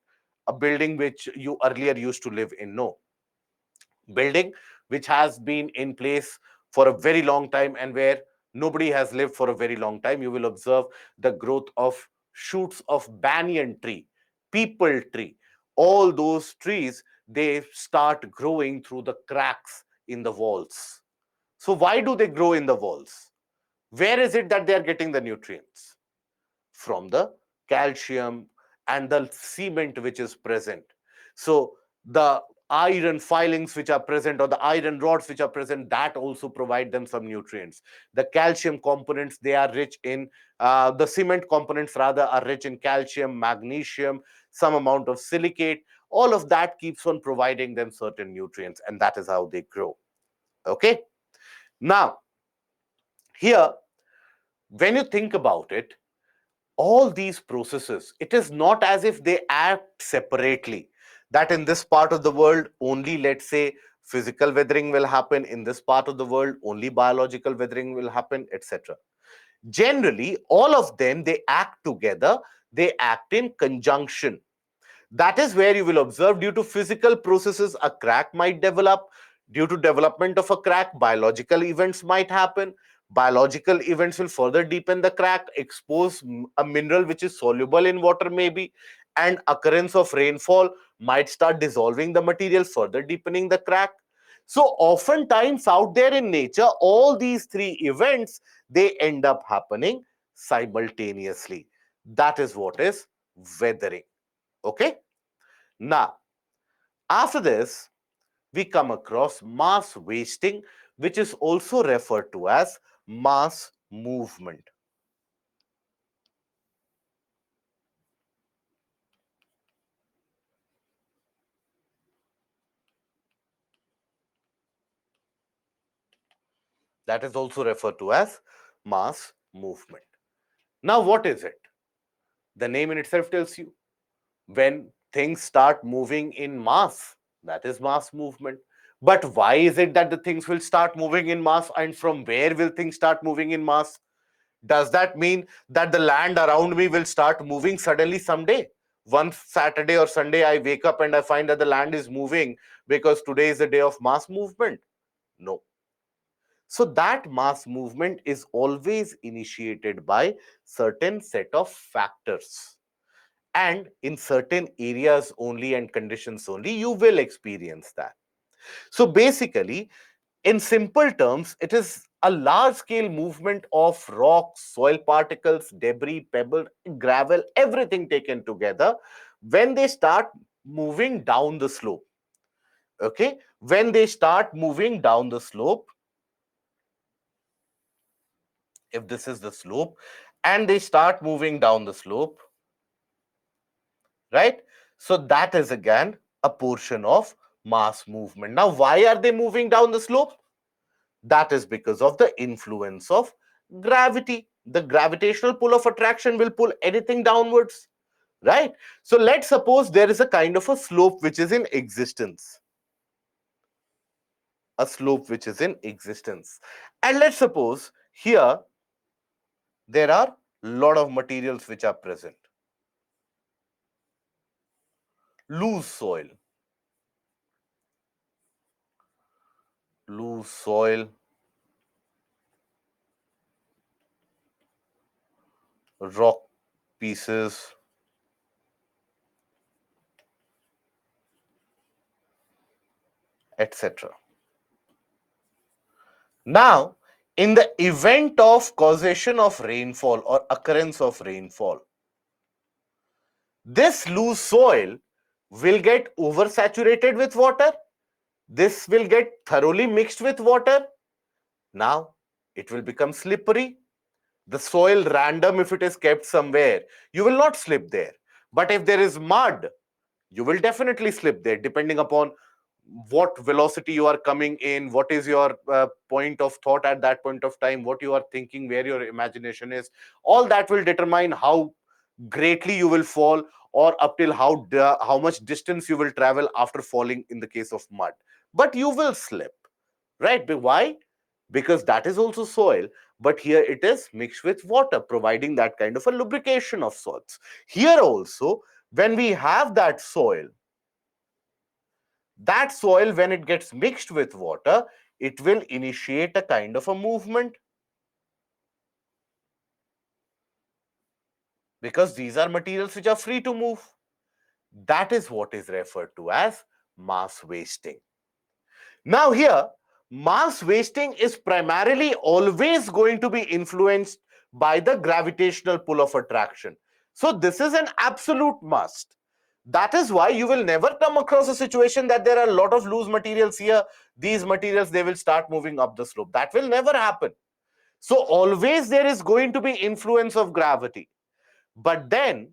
a building which you earlier used to live in. No, building which has been in place for a very long time and where nobody has lived for a very long time, you will observe the growth of shoots of banyan tree, peepal tree. All those trees, they start growing through the cracks in the walls. So why do they grow in the walls? Where is it that they are getting the nutrients? From the calcium and the cement which is present. So the iron filings which are present, or the iron rods which are present, that also provide them some nutrients. The calcium components, they are rich in, the cement components rather, are rich in calcium, magnesium, some amount of silicate. All of that keeps on providing them certain nutrients, and that is how they grow. Okay. Now, here, when you think about it, all these processes, it is not as if they act separately, that in this part of the world only, let's say, physical weathering will happen, in this part of the world only biological weathering will happen, etc. Generally, all of them, they act together, they act in conjunction. That is where you will observe, due to physical processes, a crack might develop. Due to development of a crack, biological events might happen. Biological events will further deepen the crack, expose a mineral which is soluble in water, maybe, and occurrence of rainfall might start dissolving the material, further deepening the crack. So, oftentimes out there in nature, all these three events, they end up happening simultaneously. That is what is weathering. Okay. Now, after this, we come across mass wasting, which is also referred to as mass movement. That is also referred to as mass movement. Now, what is it? The name in itself tells you, when things start moving in mass, that is mass movement. But why is it that the things will start moving in mass, and from where will things start moving in mass? Does that mean that the land around me will start moving suddenly someday? One Saturday or Sunday, I wake up and I find that the land is moving because today is the day of mass movement? No. So that mass movement is always initiated by certain set of factors. And in certain areas only and conditions only, you will experience that. So basically, in simple terms, it is a large scale movement of rocks, soil particles, debris, pebble, gravel, everything taken together when they start moving down the slope. Okay, when they start moving down the slope, if this is the slope, and they start moving down the slope, right? So that is again a portion of mass movement. Now, why are they moving down the slope? That is because of the influence of gravity. The gravitational pull of attraction will pull anything downwards, right? So let's suppose there is a kind of a slope which is in existence. A slope which is in existence. And let's suppose here there are a lot of materials which are present. Loose soil. Loose soil, rock pieces, etc. Now, in the event of causation of rainfall or occurrence of rainfall, this loose soil will get oversaturated with water. This will get thoroughly mixed with water. Now, it will become slippery. The soil random, if it is kept somewhere, you will not slip there. But if there is mud, you will definitely slip there, depending upon what velocity you are coming in, what is your point of thought at that point of time, what you are thinking, where your imagination is. All that will determine how greatly you will fall, or up till how much distance you will travel after falling in the case of mud. But you will slip, right? But why? Because that is also soil, but here it is mixed with water, providing that kind of a lubrication of sorts. Here also, when we have that soil, when it gets mixed with water, it will initiate a kind of a movement, because these are materials which are free to move. That is what is referred to as mass wasting. Now here, mass wasting is primarily always going to be influenced by the gravitational pull of attraction. So this is an absolute must. That is why you will never come across a situation that there are a lot of loose materials here. These materials, they will start moving up the slope. That will never happen. So always there is going to be influence of gravity. But then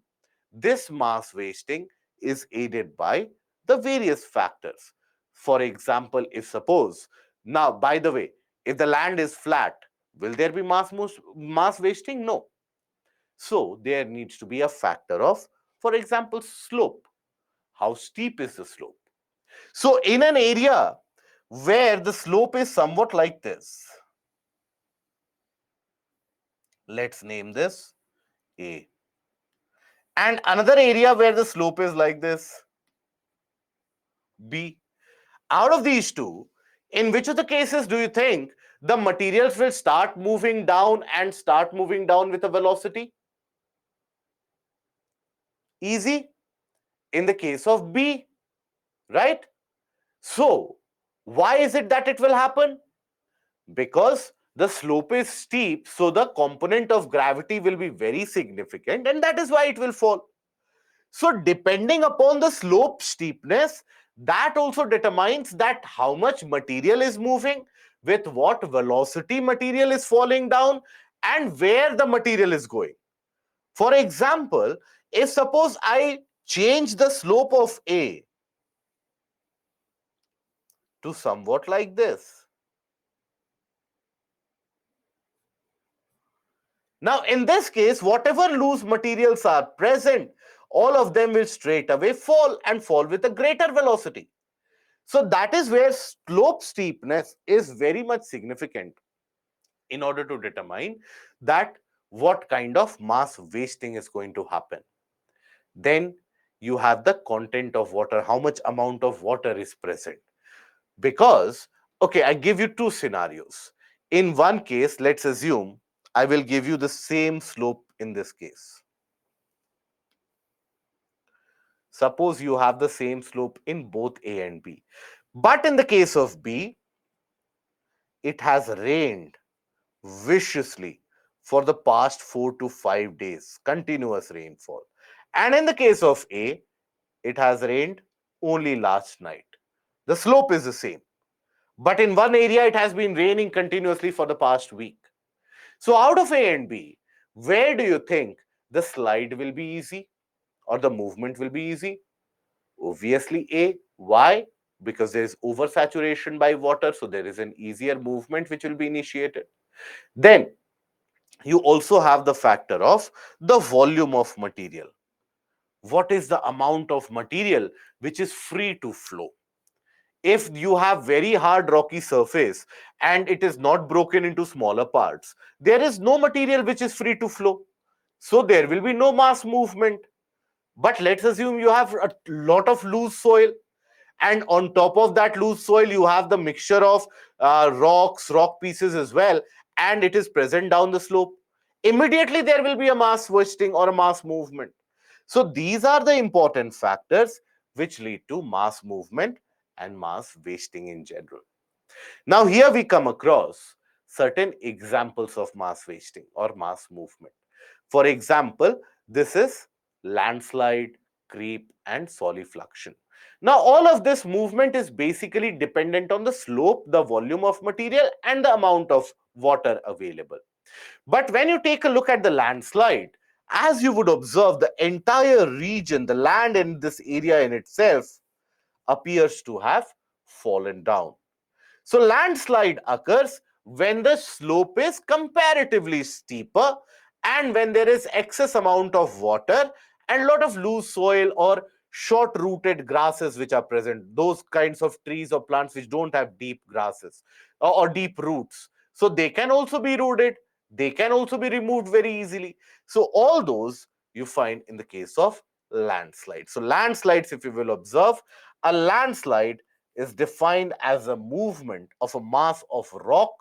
this mass wasting is aided by the various factors. For example, if suppose, now by the way, if the land is flat, will there be mass wasting? No. So there needs to be a factor of, for example, slope. How steep is the slope? So in an area where the slope is somewhat like this, let's name this A. And another area where the slope is like this, B. Out of these two, in which of the cases do you think the materials will start moving down and start moving down with a velocity? Easy. In the case of B, right? So, why is it that it will happen? Because the slope is steep, so the component of gravity will be very significant, and that is why it will fall. So depending upon the slope steepness, that also determines that how much material is moving, with what velocity material is falling down, and where the material is going. For example, if suppose I change the slope of A to somewhat like this. Now, in this case, whatever loose materials are present, all of them will straight away fall, and fall with a greater velocity. So that is where slope steepness is very much significant in order to determine that what kind of mass wasting is going to happen. Then you have the content of water, how much amount of water is present. Because, okay, I give you two scenarios. In one case, let's assume I will give you the same slope in this case. Suppose you have the same slope in both A and B. But in the case of B, it has rained viciously for the past 4 to 5 days, continuous rainfall. And in the case of A, it has rained only last night. The slope is the same. But in one area, it has been raining continuously for the past week. So, out of A and B, where do you think the slide will be easy or the movement will be easy? Obviously, A. Why? Because there is oversaturation by water, so there is an easier movement which will be initiated. Then, you also have the factor of the volume of material. What is the amount of material which is free to flow? If you have very hard rocky surface and it is not broken into smaller parts, there is no material which is free to flow. So there will be no mass movement. But let's assume you have a lot of loose soil, and on top of that loose soil you have the mixture of rock pieces as well, and it is present down the slope. Immediately there will be a mass wasting or a mass movement. So these are the important factors which lead to mass movement and mass wasting in general. Now here we come across certain examples of mass wasting or mass movement. For example, this is landslide, creep, and solifluction. Now, all of this movement is basically dependent on the slope, the volume of material, and the amount of water available. But when you take a look at the landslide, as you would observe, the entire region, the land in this area in itself, appears to have fallen down. So landslide occurs when the slope is comparatively steeper and when there is excess amount of water and lot of loose soil or short rooted grasses which are present, those kinds of trees or plants which don't have deep grasses or deep roots. So they can also be rooted, they can also be removed very easily. So all those you find in the case of landslides. So landslides, if you will observe, a landslide is defined as a movement of a mass of rock,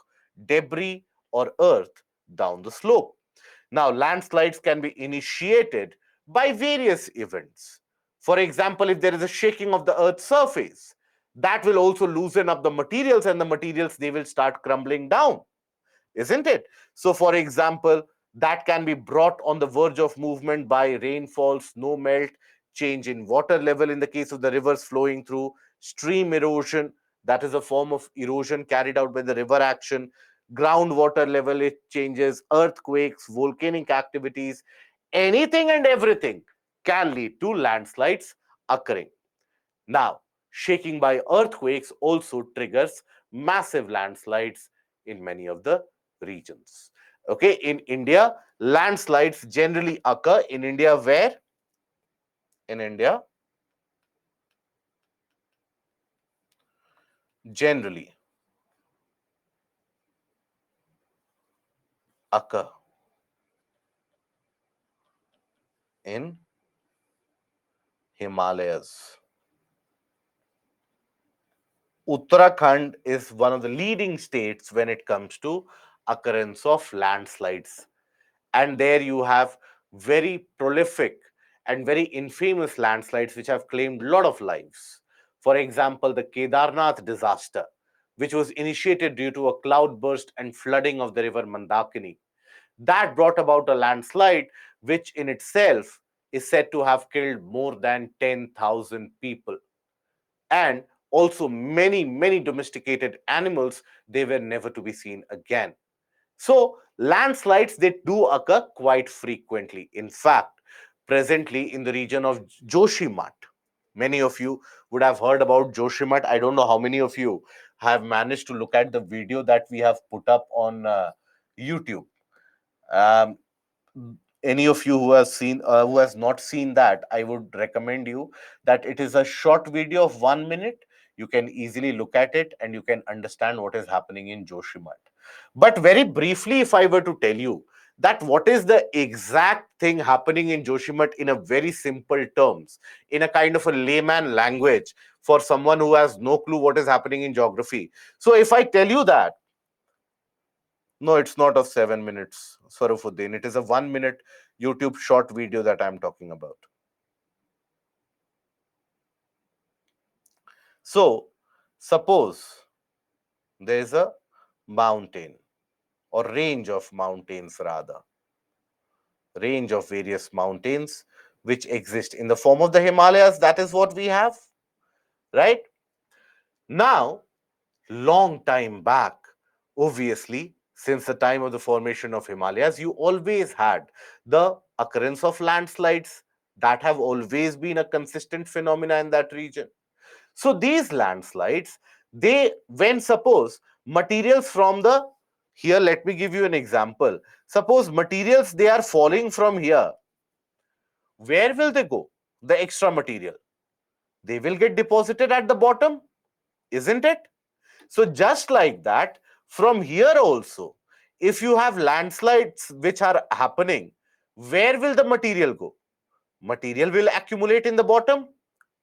debris, or earth down the slope. Now, landslides can be initiated by various events. For example, if there is a shaking of the earth's surface, that will also loosen up the materials, and the materials they will start crumbling down, isn't it? So, for example, that can be brought on the verge of movement by rainfall, snow melt, change in water level in the case of the rivers flowing through, stream erosion, that is a form of erosion carried out by the river action, groundwater level it changes, earthquakes, volcanic activities, anything and everything can lead to landslides occurring. Now, shaking by earthquakes also triggers massive landslides in many of the regions. Okay, in India, landslides generally occur in India where? In India, generally occur in Himalayas. Uttarakhand is one of the leading states when it comes to occurrence of landslides. And there you have very prolific and very infamous landslides which have claimed a lot of lives. For example, the Kedarnath disaster, which was initiated due to a cloudburst and flooding of the river Mandakini, that brought about a landslide which in itself is said to have killed more than 10,000 people. And also many domesticated animals, they were never to be seen again. So landslides, they do occur quite frequently. In fact, presently in the region of Joshimath, many of you would have heard about Joshimath. I don't know how many of you have managed to look at the video that we have put up on YouTube. Um, any of you who has not seen that, I would recommend you that it is a short video of 1 minute. You can easily look at it and you can understand what is happening in Joshimath. But very briefly, if I were to tell you that what is the exact thing happening in Joshimath in a very simple terms, in a kind of a layman language for someone who has no clue what is happening in geography. So if I tell you that, no, it's not of 7 minutes, Swarufuddin. It is a 1 minute YouTube short video that I'm talking about. So suppose there is a mountain or range of mountains, rather, range of various mountains which exist in the form of the Himalayas. That is what we have, right? Now, long time back, obviously, since the time of the formation of Himalayas, you always had the occurrence of landslides that have always been a consistent phenomena in that region. So these landslides, they, when suppose materials from the, here let me give you an example. Suppose materials, they are falling from here. Where will they go? The extra material. They will get deposited at the bottom, isn't it? So just like that, from here also, if you have landslides which are happening, where will the material go? Material will accumulate in the bottom,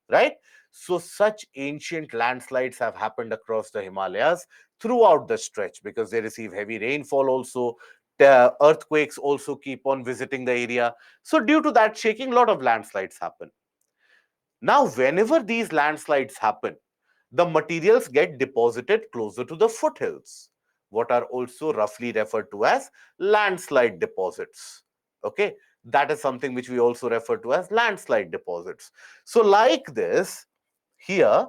right? So such ancient landslides have happened across the Himalayas throughout the stretch because they receive heavy rainfall also. The earthquakes also keep on visiting the area. So due to that shaking, a lot of landslides happen. Now, whenever these landslides happen, the materials get deposited closer to the foothills, what are also roughly referred to as landslide deposits. Okay, that is something which we also refer to as landslide deposits. So, like this, here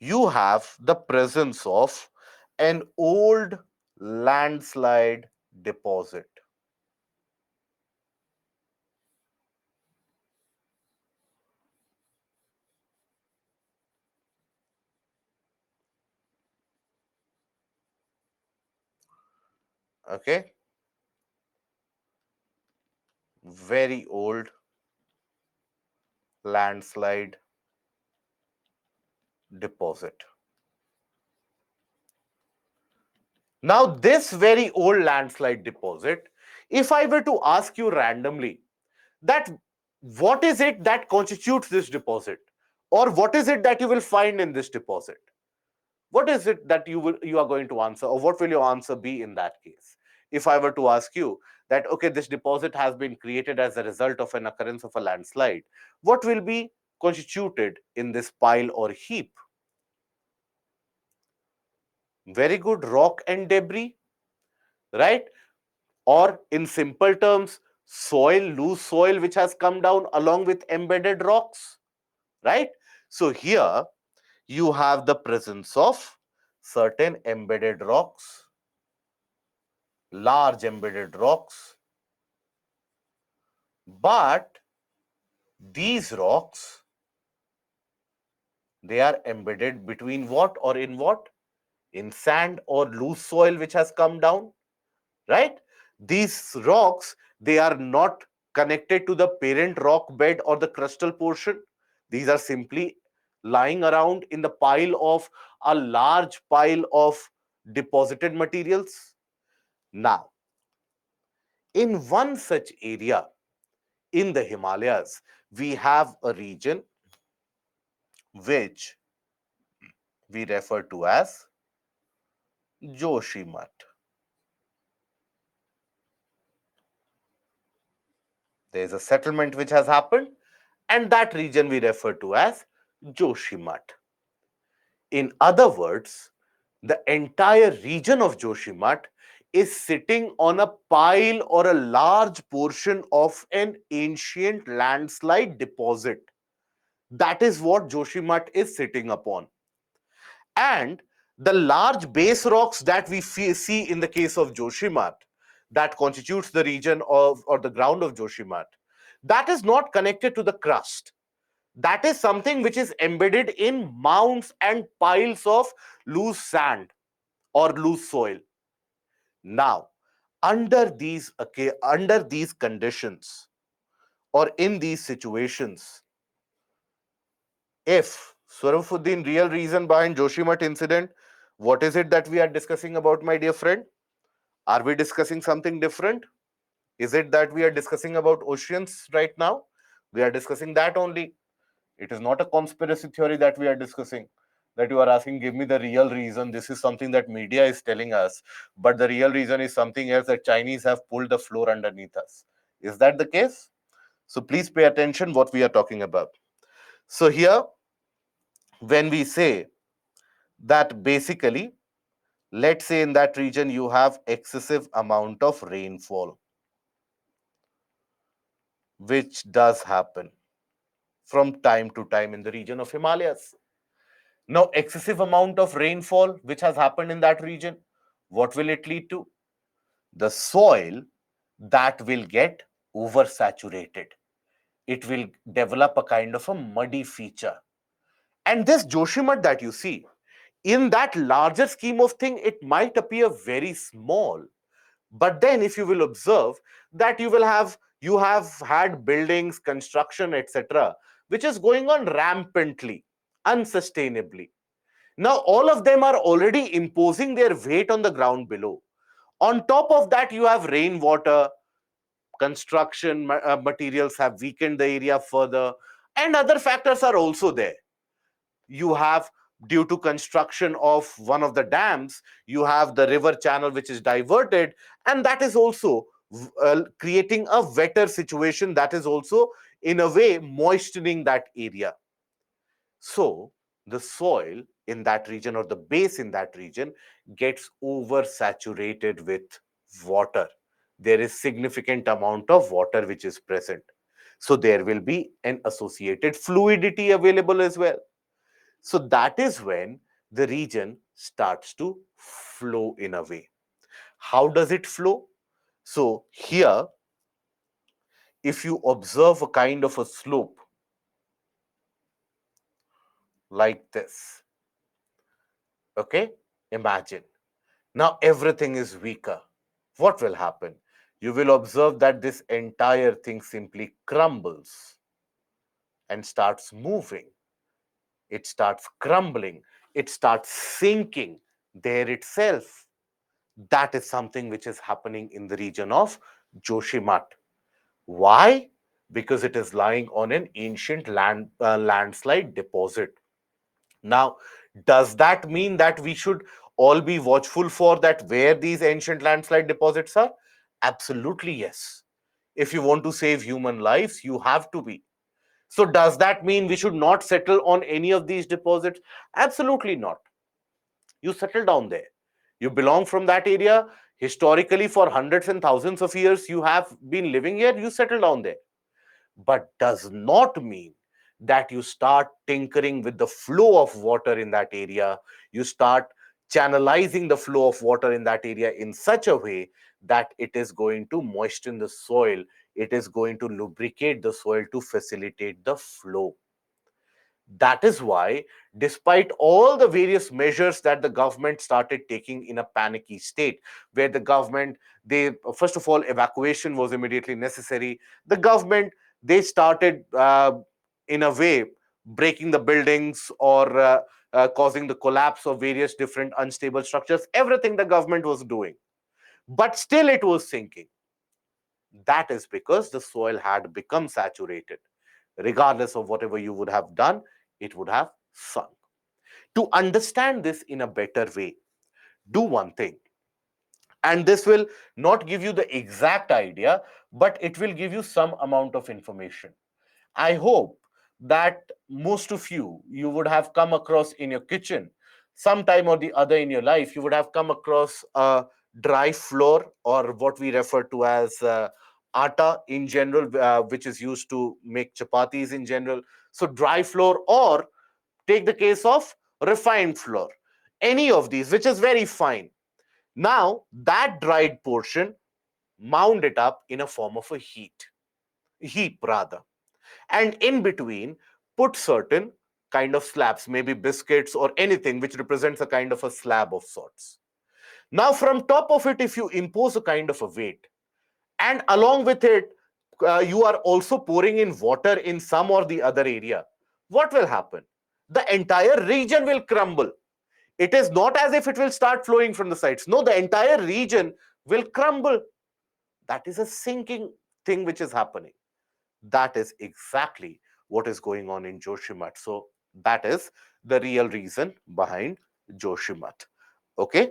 you have the presence of an old landslide deposit. Okay, very old landslide deposit. Now, this very old landslide deposit, if I were to ask you randomly that what is it that constitutes this deposit, or what is it that you will find in this deposit, what is it that you are going to answer, or what will your answer be in that case? If I were to ask you that, okay, this deposit has been created as a result of an occurrence of a landslide, what will be constituted in this pile or heap? Very good, rock and debris, right? Or in simple terms, soil, loose soil which has come down along with embedded rocks, right? So here you have the presence of certain embedded rocks, large embedded rocks, but these rocks, they are embedded between what or in what? In sand or loose soil which has come down, right? These rocks, they are not connected to the parent rock bed or the crustal portion. These are simply lying around in the pile of a large pile of deposited materials. Now, in one such area in the Himalayas, we have a region which we refer to as Joshimath. There is a settlement which has happened, and that region we refer to as Joshimath. In other words, the entire region of Joshimath is sitting on a pile or a large portion of an ancient landslide deposit. That is what Joshimath is sitting upon. And the large base rocks that we see in the case of Joshimath, that constitutes the region of or the ground of Joshimath, that is not connected to the crust. That is something which is embedded in mounds and piles of loose sand or loose soil. Now, under these conditions or in these situations, if Swarufuddin, real reason behind Joshimath incident, what is it that we are discussing about, my dear friend? Are we discussing something different? Is it that we are discussing about oceans right now? We are discussing that only. It is not a conspiracy theory that we are discussing. That you are asking, give me the real reason. This is something that media is telling us, but the real reason is something else, that Chinese have pulled the floor underneath us. Is that the case? So please pay attention what we are talking about. So here, when we say that basically, let's say in that region you have excessive amount of rainfall, which does happen from time to time in the region of Himalayas. Now, excessive amount of rainfall which has happened in that region, what will it lead to? The soil that will get oversaturated. It will develop a kind of a muddy feature. And this Joshimath that you see, in that larger scheme of thing, it might appear very small. But then if you will observe that you have had buildings, construction, etc., which is going on rampantly, unsustainably. Now, all of them are already imposing their weight on the ground below. On top of that, you have rainwater, construction materials have weakened the area further, and other factors are also there. You have, due to construction of one of the dams, you have the river channel which is diverted, and that is also creating a wetter situation, that is also in a way moistening that area. So the soil in that region or the base in that region gets oversaturated with water. There is significant amount of water which is present. So there will be an associated fluidity available as well. So that is when the region starts to flow in a way. How does it flow? So here, if you observe a kind of a slope like this, okay, imagine. Now everything is weaker. What will happen? You will observe that this entire thing simply crumbles and starts moving. It starts crumbling. It starts sinking there itself. That is something which is happening in the region of Joshimath. Why? Because it is lying on an ancient landslide deposit. Now, does that mean that we should all be watchful for that where these ancient landslide deposits are? Absolutely, yes. If you want to save human lives, you have to be. So, does that mean we should not settle on any of these deposits? Absolutely not. You settle down there. You belong from that area. Historically, for hundreds and thousands of years, you have been living here. You settle down there, but does not mean that you start tinkering with the flow of water in that area. You start channelizing the flow of water in that area in such a way that it is going to moisten the soil, it is going to lubricate the soil to facilitate the flow. That is why, despite all the various measures that the government started taking in a panicky state, where the government, they, first of all, evacuation was immediately necessary. The government, they started, in a way, breaking the buildings or causing the collapse of various different unstable structures. Everything the government was doing, but still it was sinking. That is because the soil had become saturated. Regardless of whatever you would have done, it would have sunk. To understand this in a better way, do one thing. And this will not give you the exact idea, but it will give you some amount of information. I hope that most of you would have come across in your kitchen, sometime or the other in your life, you would have come across a dry flour, or what we refer to as atta in general, which is used to make chapatis in general. So, dry flour, or take the case of refined flour, any of these, which is very fine. Now, that dried portion, mound it up in a form of a heap rather, and in between put certain kind of slabs, maybe biscuits or anything which represents a kind of a slab of sorts. Now from top of it, if you impose a kind of a weight, and along with it, you are also pouring in water in some or the other area, what will happen? The entire region will crumble. It is not as if it will start flowing from the sides. No, the entire region will crumble. That is a sinking thing which is happening. That is exactly what is going on in Joshimath. So that is the real reason behind Joshimath. Okay.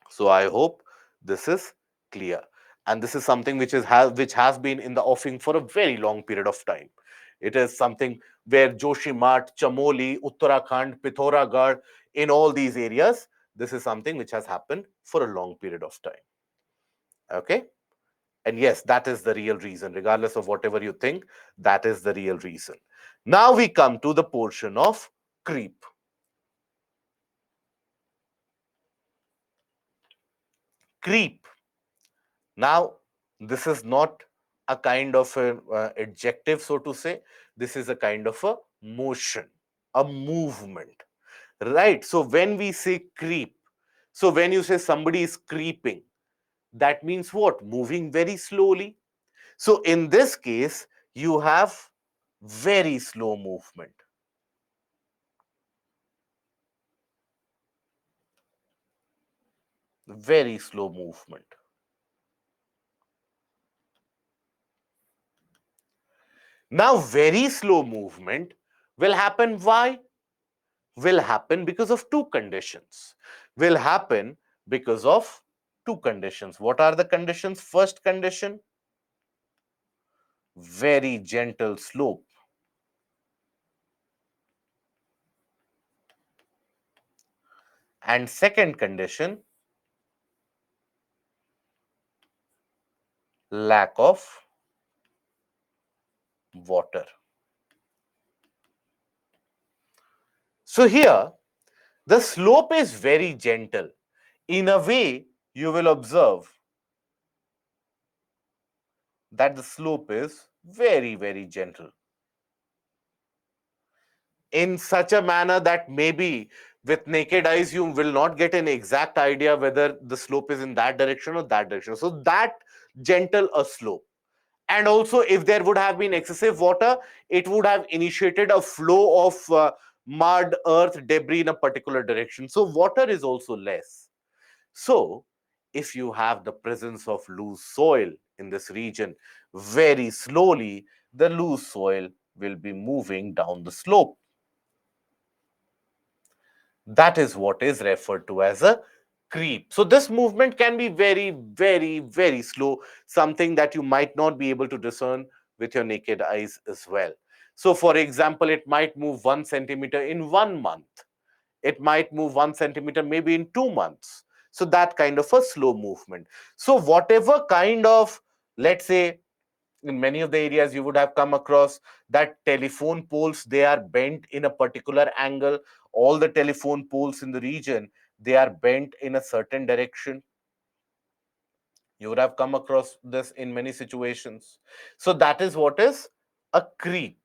So I hope this is clear. And this is something which has been in the offing for a very long period of time. It is something where Joshimath, Chamoli, Uttarakhand, Pithoragarh, in all these areas, this is something which has happened for a long period of time. Okay. And yes, that is the real reason. Regardless of whatever you think, that is the real reason. Now we come to the portion of creep. Creep. Now, this is not a kind of an adjective, so to say. This is a kind of a motion, a movement, right? So when we say creep, so when you say somebody is creeping, that means what? Moving very slowly. So in this case, you have very slow movement. Very slow movement. Now, very slow movement will happen. Why? Will happen because of two conditions. Will happen because of two conditions. What are the conditions? First condition, very gentle slope. And second condition, lack of water. So here, the slope is very gentle. In a way, you will observe that the slope is very, very gentle. In such a manner that maybe with naked eyes you will not get an exact idea whether the slope is in that direction or that direction. So that gentle a slope. And also, if there would have been excessive water, it would have initiated a flow of mud, earth, debris in a particular direction. So water is also less. So if you have the presence of loose soil in this region, very slowly the loose soil will be moving down the slope. That is what is referred to as a creep. So this movement can be very, very, very slow, something that you might not be able to discern with your naked eyes as well. So for example, it might move 1 centimeter in 1 month. It might move 1 centimeter maybe in 2 months. So that kind of a slow movement. So whatever kind of, let's say, in many of the areas you would have come across that telephone poles, they are bent in a particular angle. All the telephone poles in the region, they are bent in a certain direction. You would have come across this in many situations. So that is what is a creep,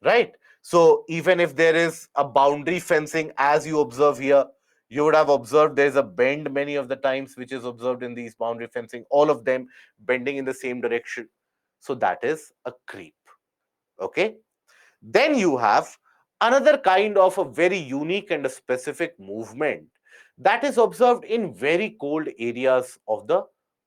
right? So even if there is a boundary fencing, as you observe here, you would have observed there's a bend many of the times which is observed in these boundary fencing, all of them bending in the same direction. So that is a creep. Okay. Then you have another kind of a very unique and a specific movement that is observed in very cold areas of the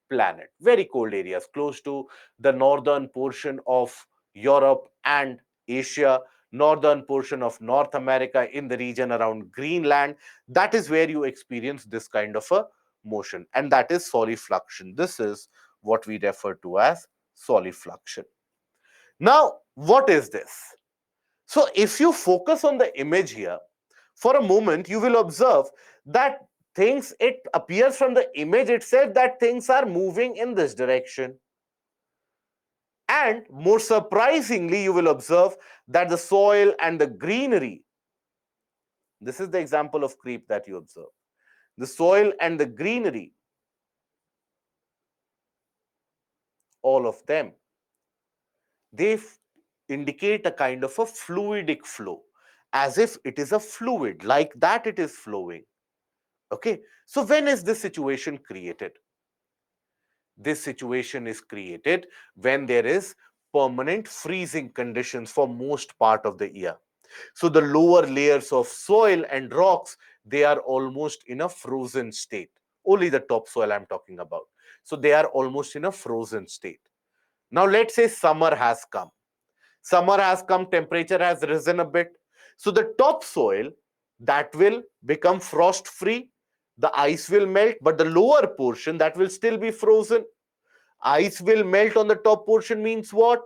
planet, very cold areas close to the northern portion of Europe and Asia, northern portion of North America, in the region around Greenland. That is where you experience this kind of a motion, and that is solifluction. This is what we refer to as solifluction. Now, what is this? So if you focus on the image here, for a moment, you will observe that it appears from the image itself that things are moving in this direction. And more surprisingly, you will observe that the soil and the greenery, this is the example of creep that you observe. The soil and the greenery, all of them, they indicate a kind of a fluidic flow, as if it is a fluid, like that it is flowing. Okay, so when is this situation created? This situation is created when there is permanent freezing conditions for most part of the year. So the lower layers of soil and rocks, they are almost in a frozen state. Only the topsoil I'm talking about. So they are almost in a frozen state. Now let's say summer has come. Summer has come, temperature has risen a bit. So the topsoil, that will become frost free. The ice will melt, but the lower portion, that will still be frozen. Ice will melt on the top portion means what?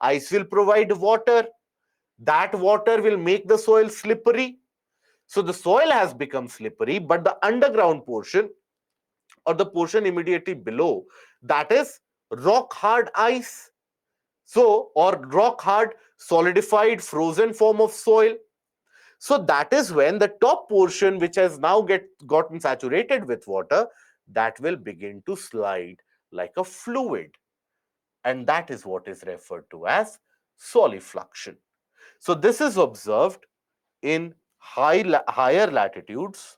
Ice will provide water. That water will make the soil slippery. So the soil has become slippery, but the underground portion or the portion immediately below, that is rock hard ice. So, or rock hard solidified frozen form of soil. So that is when the top portion, which has now gotten saturated with water, that will begin to slide like a fluid. And that is what is referred to as solifluction. So this is observed in higher latitudes,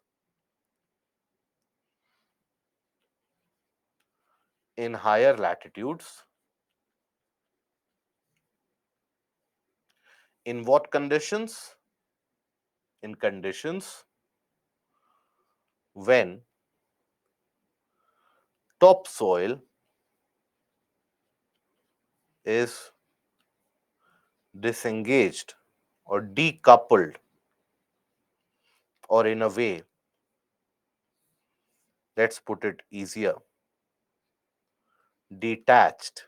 in higher latitudes. In what conditions? In conditions when topsoil is disengaged or decoupled, or in a way, let's put it easier, detached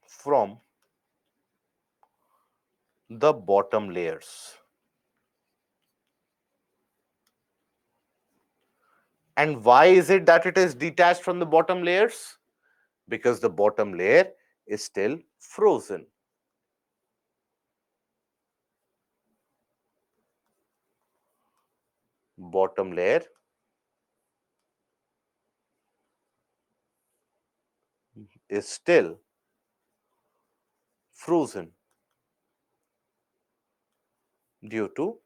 from the bottom layers. And why is it that it is detached from the bottom layers? Because the bottom layer is still frozen. Bottom layer is still frozen due to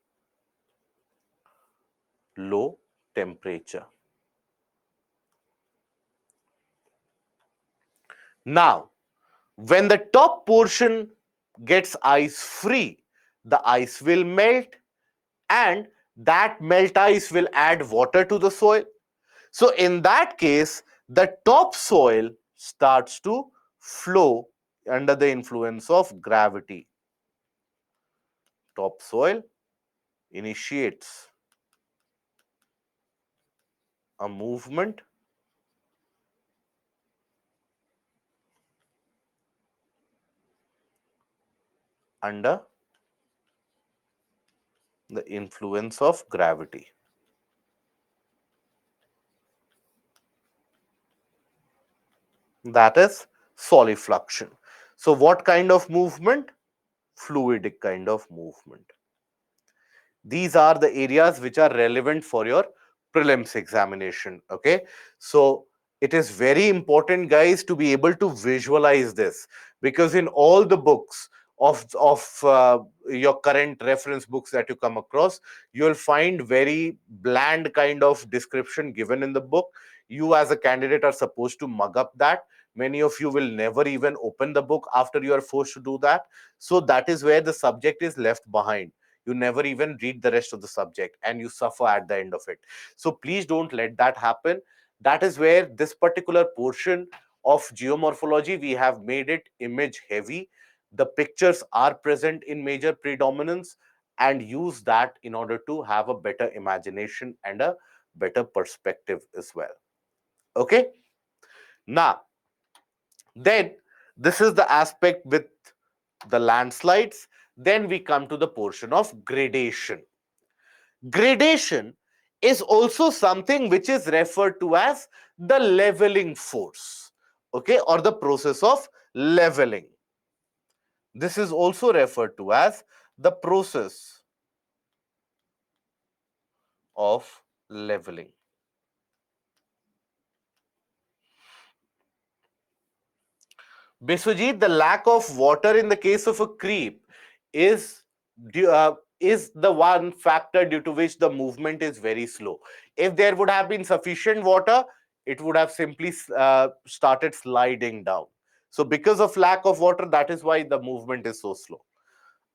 low temperature. Now, when the top portion gets ice free, the ice will melt, and that melt ice will add water to the soil. So in that case, the topsoil starts to flow under the influence of gravity. Topsoil initiates a movement under the influence of gravity. That is solifluction. So what kind of movement? Fluidic kind of movement. These are the areas which are relevant for your prelims examination. Okay, so it is very important, guys, to be able to visualize this, because in all the books of your current reference books that you come across, you will find very bland kind of description given in the book. You as a candidate are supposed to mug up that. Many of you will never even open the book after you are forced to do that. So that is where the subject is left behind. You never even read the rest of the subject and you suffer at the end of it. So please don't let that happen. That is where this particular portion of geomorphology, we have made it image heavy. The pictures are present in major predominance, and use that in order to have a better imagination and a better perspective as well. Okay, now then this is the aspect with the landslides. Then we come to the portion of gradation. Gradation is also something which is referred to as the leveling force, okay, or the process of leveling. This is also referred to as the process of leveling. Biswajit, the lack of water in the case of a creep is is the one factor due to which the movement is very slow. If there would have been sufficient water, it would have simply started sliding down. So because of lack of water, that is why the movement is so slow.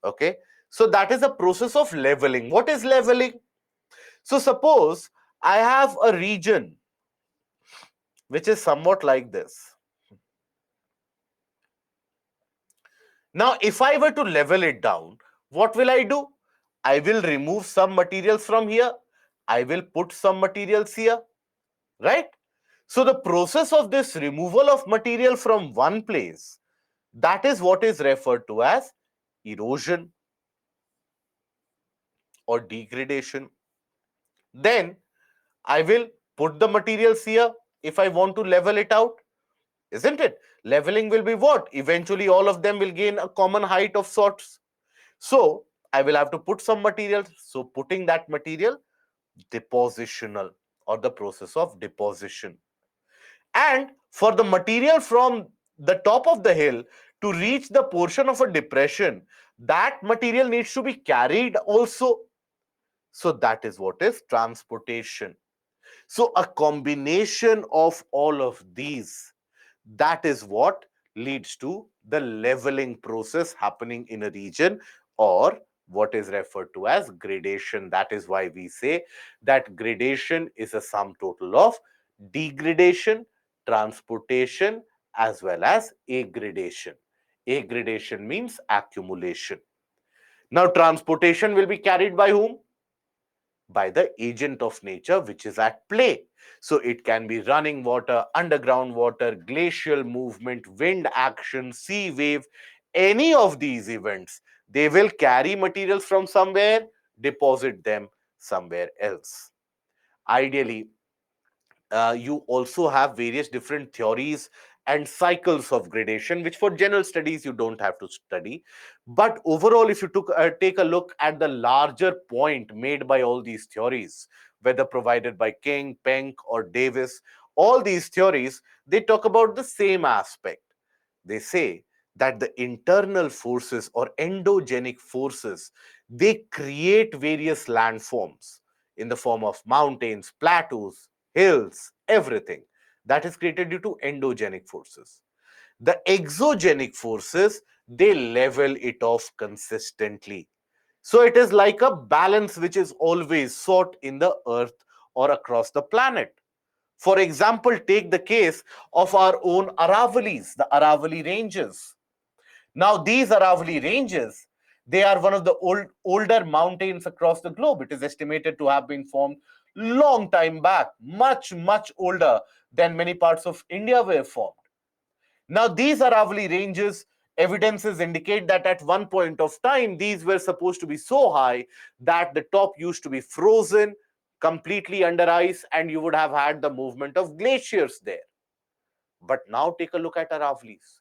Okay, so that is a process of leveling. What is leveling? So suppose I have a region which is somewhat like this. Now, if I were to level it down, what will I do? I will remove some materials from here. I will put some materials here, right? So the process of this removal of material from one place That is what is referred to as erosion or degradation. Then I will put the materials here if I want to level it out, isn't it? Leveling will be what? Eventually, all of them will gain a common height of sorts. So I will have to put some material. So putting that material, depositional or the process of deposition. And for the material from the top of the hill to reach the portion of a depression, that material needs to be carried also. So that is what is transportation. So a combination of all of these, that is what leads to the leveling process happening in a region, or what is referred to as gradation. That is why we say that gradation is a sum total of degradation, transportation, as well as aggradation. Aggradation means accumulation. Now, transportation will be carried by whom? By the agent of nature which is at play. So it can be running water, underground water, glacial movement, wind action, sea wave, any of these events. They will carry materials from somewhere, deposit them somewhere else. Ideally, you also have various different theories and cycles of gradation, which for general studies you don't have to study. But overall, if you take a look at the larger point made by all these theories, whether provided by King, Penck, or Davis, all these theories, they talk about the same aspect. They say that the internal forces or endogenic forces, they create various landforms in the form of mountains, plateaus, hills, everything that is created due to endogenic forces. The exogenic forces, they level it off consistently. So it is like a balance which is always sought in the earth or across the planet. For example, take the case of our own Aravalis, the Aravali ranges. Now, these Aravali ranges, they are one of the older mountains across the globe. It is estimated to have been formed long time back, much, much older than many parts of India were formed. Now, these Aravali ranges, evidences indicate that at one point of time, these were supposed to be so high that the top used to be frozen completely under ice, and you would have had the movement of glaciers there. But now take a look at Aravalis.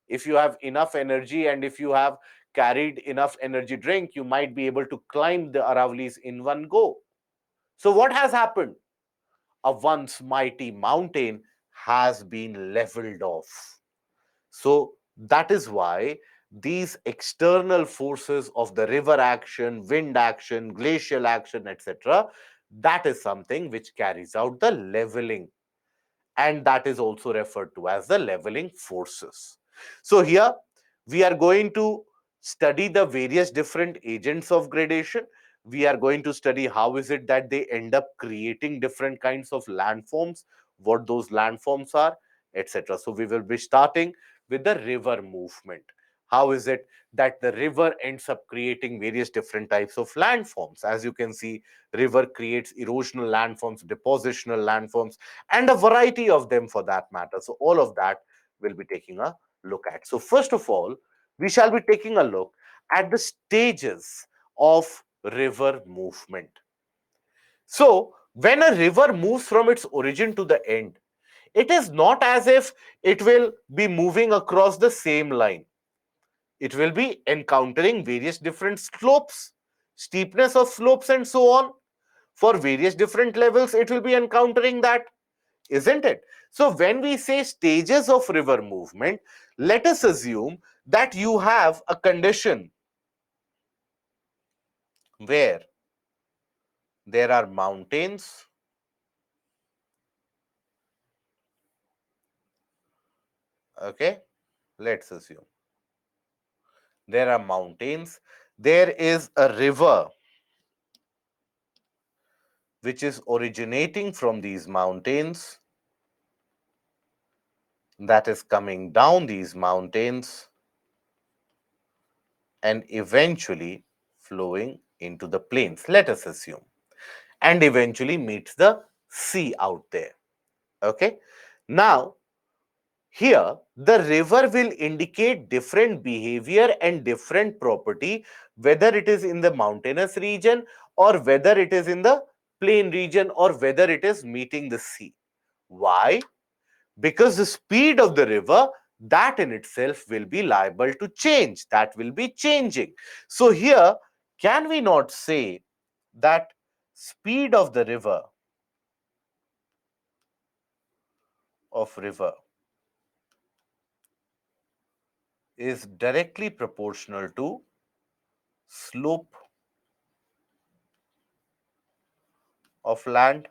If you have enough energy and if you have carried enough energy drink, you might be able to climb the Aravalis in one go. So what has happened? A once mighty mountain has been leveled off. So that is why these external forces of the river action, wind action, glacial action, etc., that is something which carries out the leveling, and that is also referred to as the leveling forces. So here we are going to study the various different agents of gradation. We are going to study how is it that they end up creating different kinds of landforms, what those landforms are, etc. So we will be starting with the river movement. How is it that the river ends up creating various different types of landforms? As you can see, river creates erosional landforms, depositional landforms, and a variety of them for that matter. So all of that we'll be taking a look at. So first of all, we shall be taking a look at the stages of river movement. So when a river moves from its origin to the end, it is not as if it will be moving across the same line. It will be encountering various different slopes, steepness of slopes, and so on. For various different levels, it will be encountering that, isn't it? So when we say stages of river movement, let us assume that you have a condition where there are mountains, okay? Let's assume there are mountains, there is a river which is originating from these mountains, that is coming down these mountains and eventually flowing into the plains, let us assume, and eventually meets the sea out there. Okay. Now, Here, the river will indicate different behavior and different property, whether it is in the mountainous region or whether it is in the plain region or whether it is meeting the sea. Why? Because the speed of the river, that in itself will be liable to change, that will be changing. So here, can we not say that speed of the river is directly proportional to slope of land?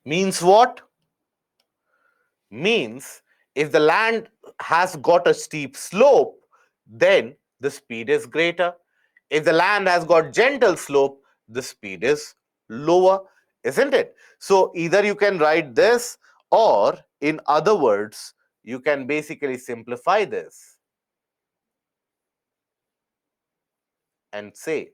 Means what? Means if the land has got a steep slope, then the speed is greater. If the land has got gentle slope, the speed is lower, isn't it? So either you can write this, or in other words, you can basically simplify this and say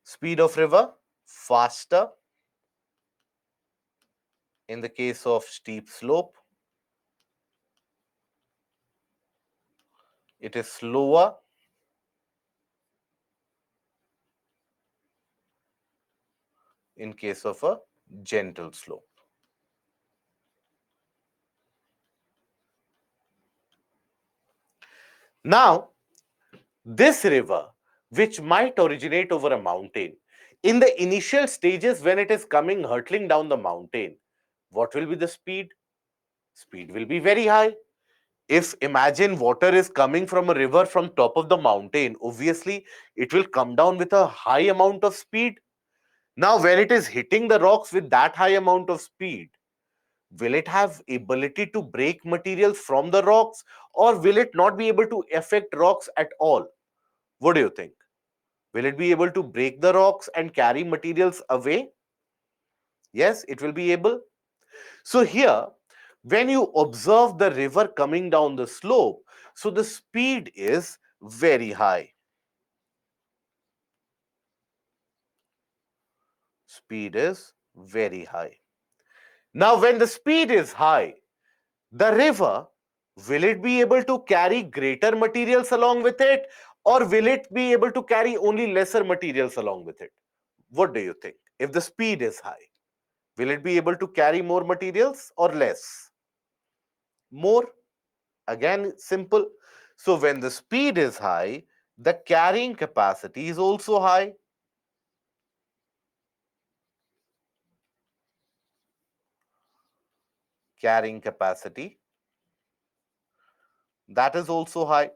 speed of river faster in the case of steep slope, it is slower in case of a gentle slope. Now, this river, which might originate over a mountain, in the initial stages when it is coming hurtling down the mountain, what will be the speed? Speed will be very high. If imagine water is coming from a river from top of the mountain, obviously it will come down with a high amount of speed. Now, when it is hitting the rocks with that high amount of speed, will it have ability to break materials from the rocks, or will it not be able to affect rocks at all? What do you think? Will it be able to break the rocks and carry materials away? Yes, it will be able. So here, when you observe the river coming down the slope, so the speed is very high. Speed is very high. Now, when the speed is high, the river, will it be able to carry greater materials along with it, or will it be able to carry only lesser materials along with it? What do you think? If the speed is high, will it be able to carry more materials or less? More. Again, simple. So when the speed is high, the carrying capacity is also high. Carrying capacity, that is also high.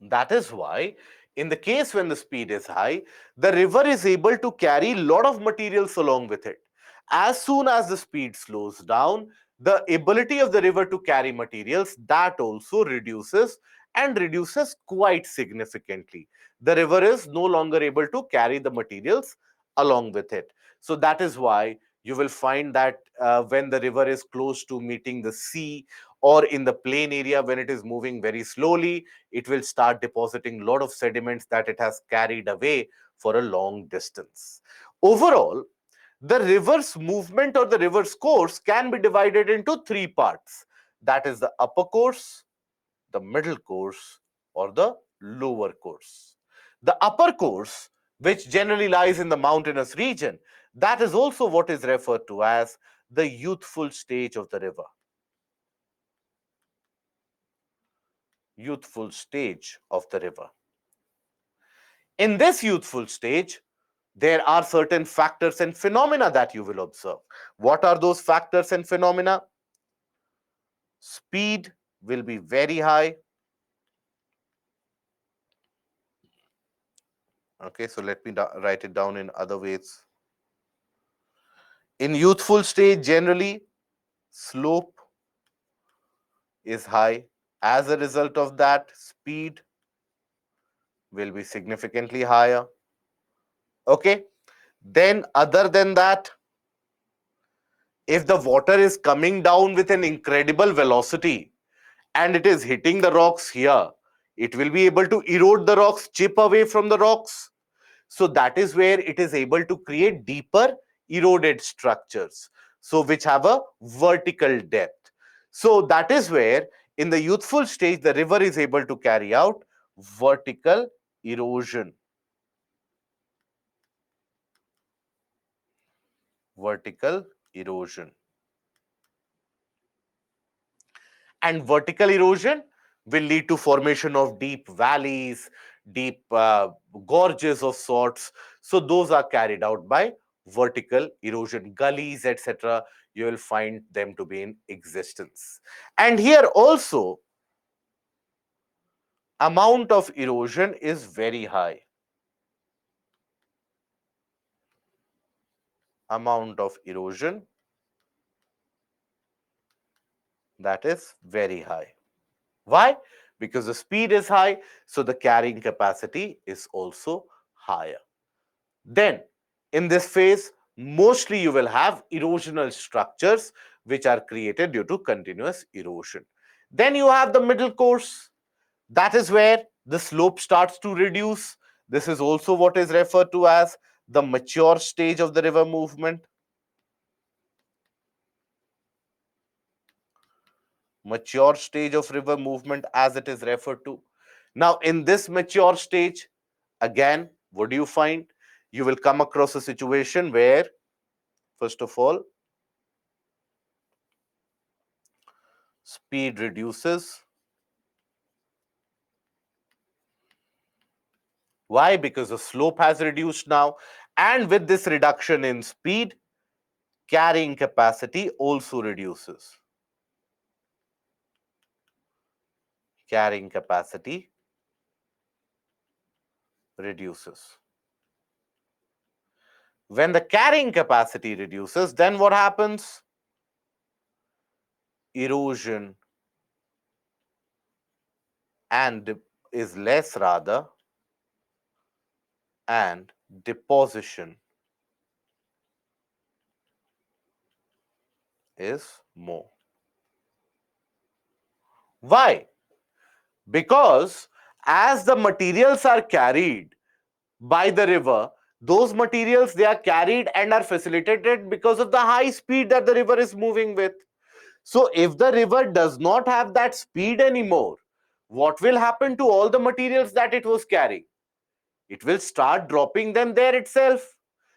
That is why, in the case when the speed is high, the river is able to carry a lot of materials along with it. As soon as the speed slows down, the ability of the river to carry materials, that also reduces, and reduces quite significantly. The river is no longer able to carry the materials along with it. So that is why you will find that when the river is close to meeting the sea, or in the plain area when it is moving very slowly, it will start depositing a lot of sediments that it has carried away for a long distance. Overall, the river's movement or the river's course can be divided into three parts. That is the upper course, the middle course, or the lower course. The upper course, which generally lies in the mountainous region, that is also what is referred to as the youthful stage of the river. Youthful stage of the river. In this youthful stage, there are certain factors and phenomena that you will observe. What are those factors and phenomena? Speed will be very high. Okay, so let me write it down in other ways. In youthful stage, generally, slope is high. As a result of that, speed will be significantly higher. Okay, then other than that, if the water is coming down with an incredible velocity and it is hitting the rocks here, it will be able to erode the rocks, chip away from the rocks. So that is where it is able to create deeper eroded structures, so which have a vertical depth. So that is where in the youthful stage the river is able to carry out vertical erosion. Vertical erosion. And vertical erosion will lead to formation of deep valleys, deep gorges of sorts. So those are carried out by vertical erosion. Gullies, etc., you will find them to be in existence. And here also amount of erosion is very high. Amount of erosion, that is very high. Why? Because the speed is high, so the carrying capacity is also higher. Then, in this phase, mostly you will have erosional structures which are created due to continuous erosion. Then you have the middle course. That is where the slope starts to reduce. This is also what is referred to as the mature stage of the river movement. Mature stage of river movement, as it is referred to. Now, in this mature stage, again, what do you find? You will come across a situation where, first of all, speed reduces. Why? Because the slope has reduced now. And with this reduction in speed, carrying capacity also reduces. Carrying capacity reduces. When the carrying capacity reduces, then what happens? Erosion and is less rather, and deposition is more. Why? Because as the materials are carried by the river, those materials, they are carried and are facilitated because of the high speed that the river is moving with. So if the river does not have that speed anymore, what will happen to all the materials that it was carrying? It will start dropping them there itself.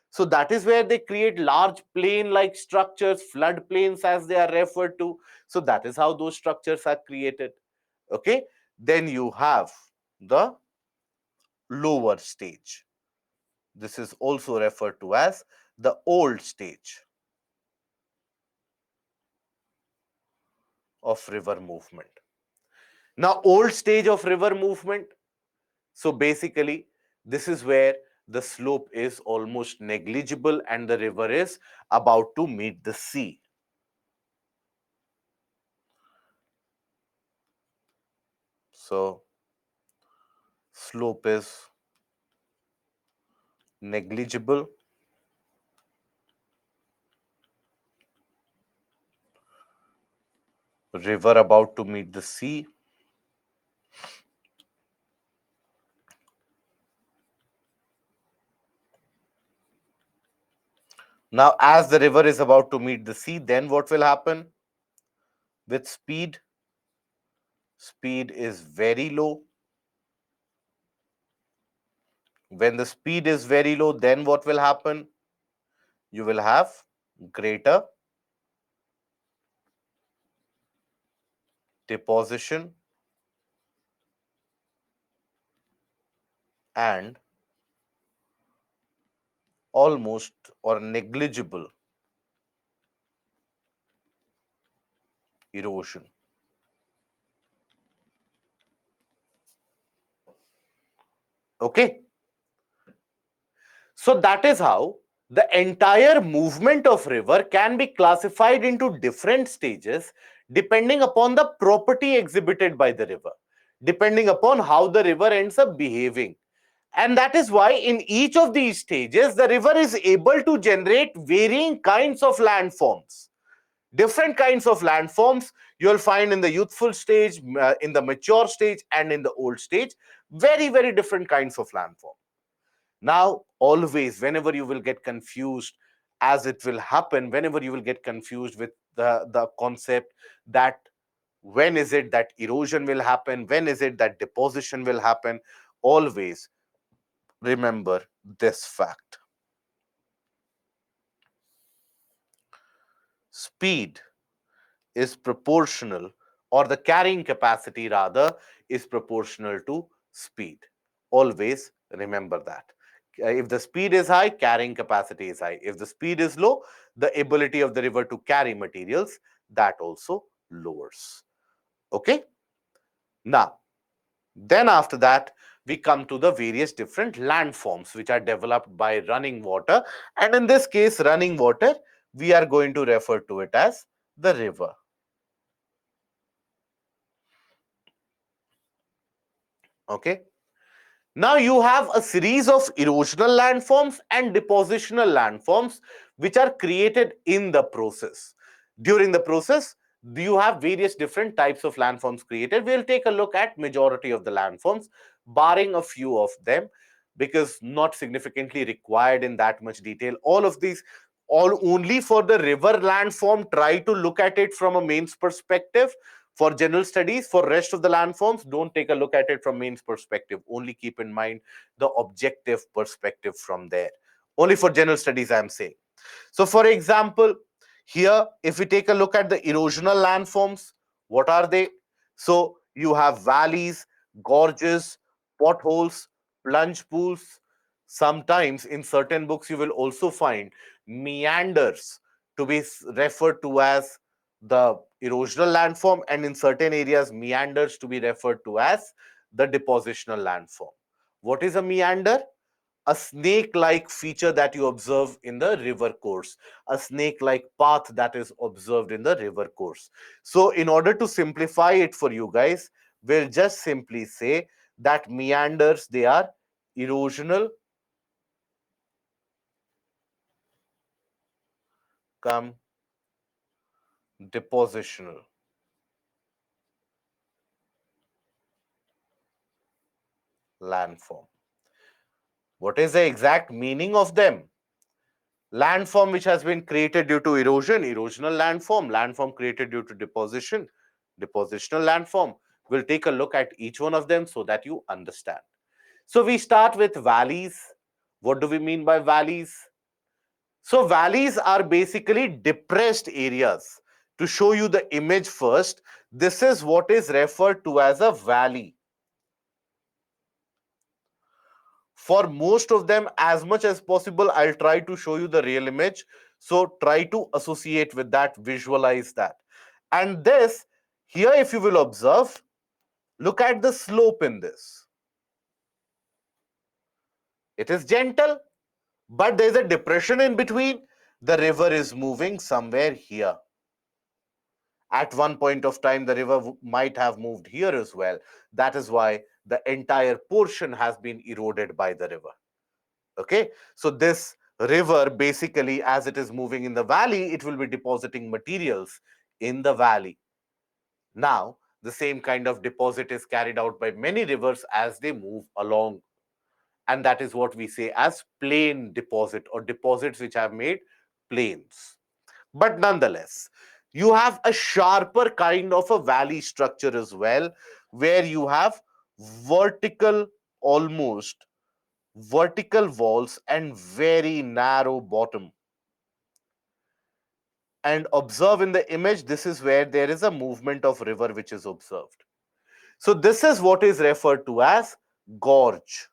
So that is where they create large plain-like structures, floodplains as they are referred to. So that is how those structures are created. Okay. Then you have the lower stage. This is also referred to as the old stage of river movement. Now, old stage of river movement. So basically, this is where the slope is almost negligible and the river is about to meet the sea. So slope is negligible. River about to meet the sea. Now, as the river is about to meet the sea, then what will happen with speed? Speed is very low. When the speed is very low, then what will happen? You will have greater deposition and almost or negligible erosion. Okay. So that is how the entire movement of river can be classified into different stages depending upon the property exhibited by the river, depending upon how the river ends up behaving. And that is why in each of these stages, the river is able to generate varying kinds of landforms. Different kinds of landforms you'll find in the youthful stage, in the mature stage, and in the old stage. Very, very different kinds of landform. Now, always, whenever you will get confused, as it will happen, whenever you will get confused with the concept that when is it that erosion will happen, when is it that deposition will happen, always remember this fact. Speed is proportional, or the carrying capacity rather, is proportional to speed. Always remember that. If the speed is high, carrying capacity is high. If the speed is low, the ability of the river to carry materials, that also lowers. Okay? Now, then after that, we come to the various different landforms which are developed by running water. And in this case, running water, we are going to refer to it as the river. Okay. Now you have a series of erosional landforms and depositional landforms which are created in the process. During the process, you have various different types of landforms created. We'll take a look at majority of the landforms, barring a few of them, because not significantly required in that much detail. All of these, all only for the river landform, try to look at it from a mains perspective. For general studies, for rest of the landforms, don't take a look at it from mains perspective. Only keep in mind the objective perspective from there. Only for general studies, I'm saying. So, for example, here, if we take a look at the erosional landforms, what are they? So, you have valleys, gorges, potholes, plunge pools. Sometimes in certain books, you will also find meanders to be referred to as the erosional landform, and in certain areas, meanders to be referred to as the depositional landform. What is a meander? A snake-like feature that you observe in the river course, a snake-like path that is observed in the river course. So in order to simplify it for you guys, we'll just simply say that meanders, they are erosional come depositional landform. What is the exact meaning of them? Landform which has been created due to erosion, erosional landform. Landform created due to deposition, depositional landform. We'll take a look at each one of them so that you understand. So we start with valleys. What do we mean by valleys? So valleys are basically depressed areas. To show you the image first, this is what is referred to as a valley. For most of them, as much as possible, I'll try to show you the real image. So try to associate with that, visualize that. And this, here if you will observe, look at the slope in this. It is gentle, but there's a depression in between. The river is moving somewhere here. At one point of time, the river might have moved here as well. That is why the entire portion has been eroded by the river. Okay, so this river basically, as it is moving in the valley, it will be depositing materials in the valley. Now, the same kind of deposit is carried out by many rivers as they move along. And that is what we say as plain deposit, or deposits which have made plains. But nonetheless, you have a sharper kind of a valley structure as well, where you have vertical, almost vertical walls and very narrow bottom. And observe in the image, this is where there is a movement of river which is observed. So this is what is referred to as gorge.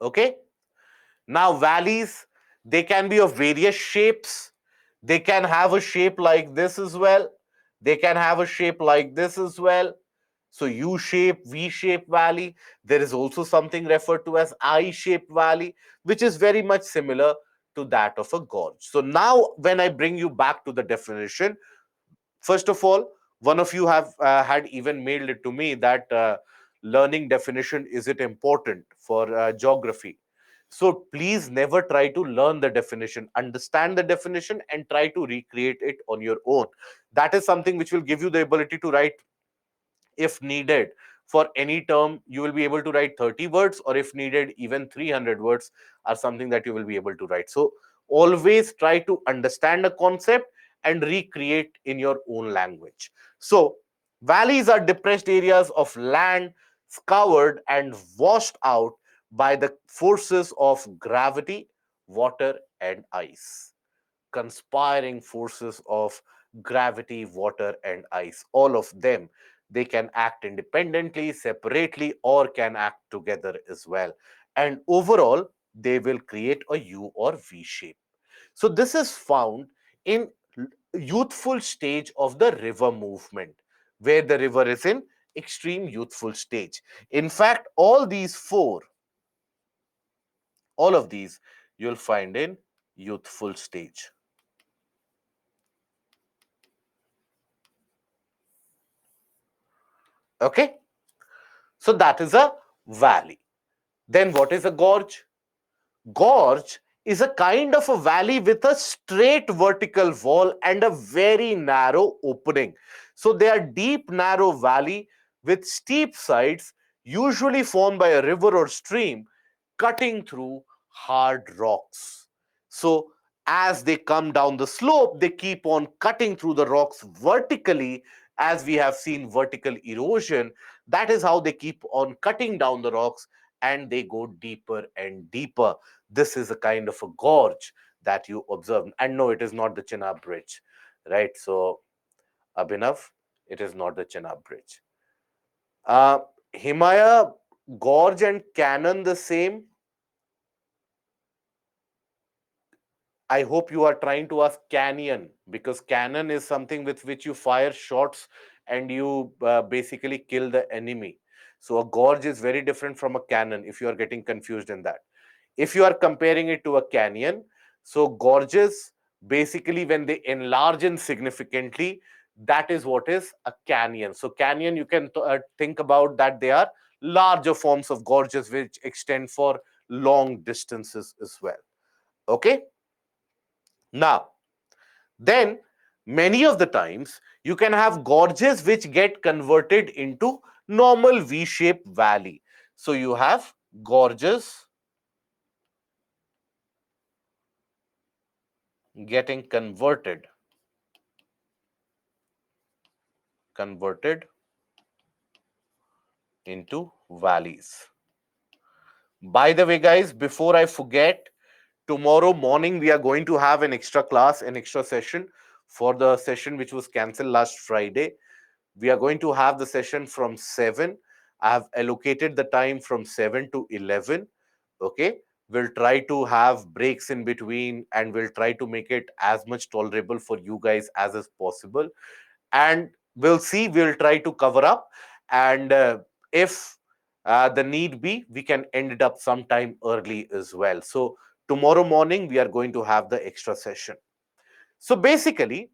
Okay. Now valleys, they can be of various shapes. They can have a shape like this as well. They can have a shape like this as well. So U shape, V shape valley. There is also something referred to as I shaped valley, which is very much similar to that of a gorge. So now when I bring you back to the definition, first of all, one of you have had even mailed it to me that learning definition, is it important for geography? So please never try to learn the definition. Understand the definition and try to recreate it on your own. That is something which will give you the ability to write If needed, for any term you will be able to write 30 words, or if needed even 300 words are something that you will be able to write. So always try to understand a concept and recreate in your own language. So valleys are depressed areas of land scoured and washed out by the forces of gravity, water and ice. Conspiring forces of gravity, water, and ice. All of them, they can act independently, separately, or can act together as well. And overall, they will create a U or V shape. So this is found in youthful stage of the river movement, where the river is in extreme youthful stage. In fact, all of these, you'll find in youthful stage. Okay. So that is a valley. Then what is a gorge? Gorge is a kind of a valley with a straight vertical wall and a very narrow opening. So they are deep, narrow valley with steep sides, usually formed by a river or stream cutting through hard rocks. So as they come down the slope, they keep on cutting through the rocks vertically, as we have seen vertical erosion. That is how they keep on cutting down the rocks, and they go deeper and deeper. This is a kind of a gorge that you observe. And no, it is not the Chenab Bridge, right? So, Abhinav, it is not the Chenab Bridge. Uh, Himaya, gorge and cannon the same? I hope you are trying to ask canyon, because cannon is something with which you fire shots and you basically kill the enemy. So a gorge is very different from a cannon if you are getting confused in that. If you are comparing it to a canyon, so gorges basically when they enlarge in significantly, that is what is a canyon. So canyon, you can think about that they are larger forms of gorges which extend for long distances as well. Okay. Now, then many of the times you can have gorges which get converted into normal V-shaped valley. So you have gorges getting converted into valleys. By the way, guys, before I forget, tomorrow morning we are going to have an extra class, an extra session for the session which was cancelled last Friday. We are going to have the session from 7. I have allocated the time from 7 to 11. Okay. We'll try to have breaks in between, and we'll try to make it as much tolerable for you guys as is possible. And we'll see, we'll try to cover up. And if the need be, we can end it up sometime early as well. So tomorrow morning we are going to have the extra session. So basically,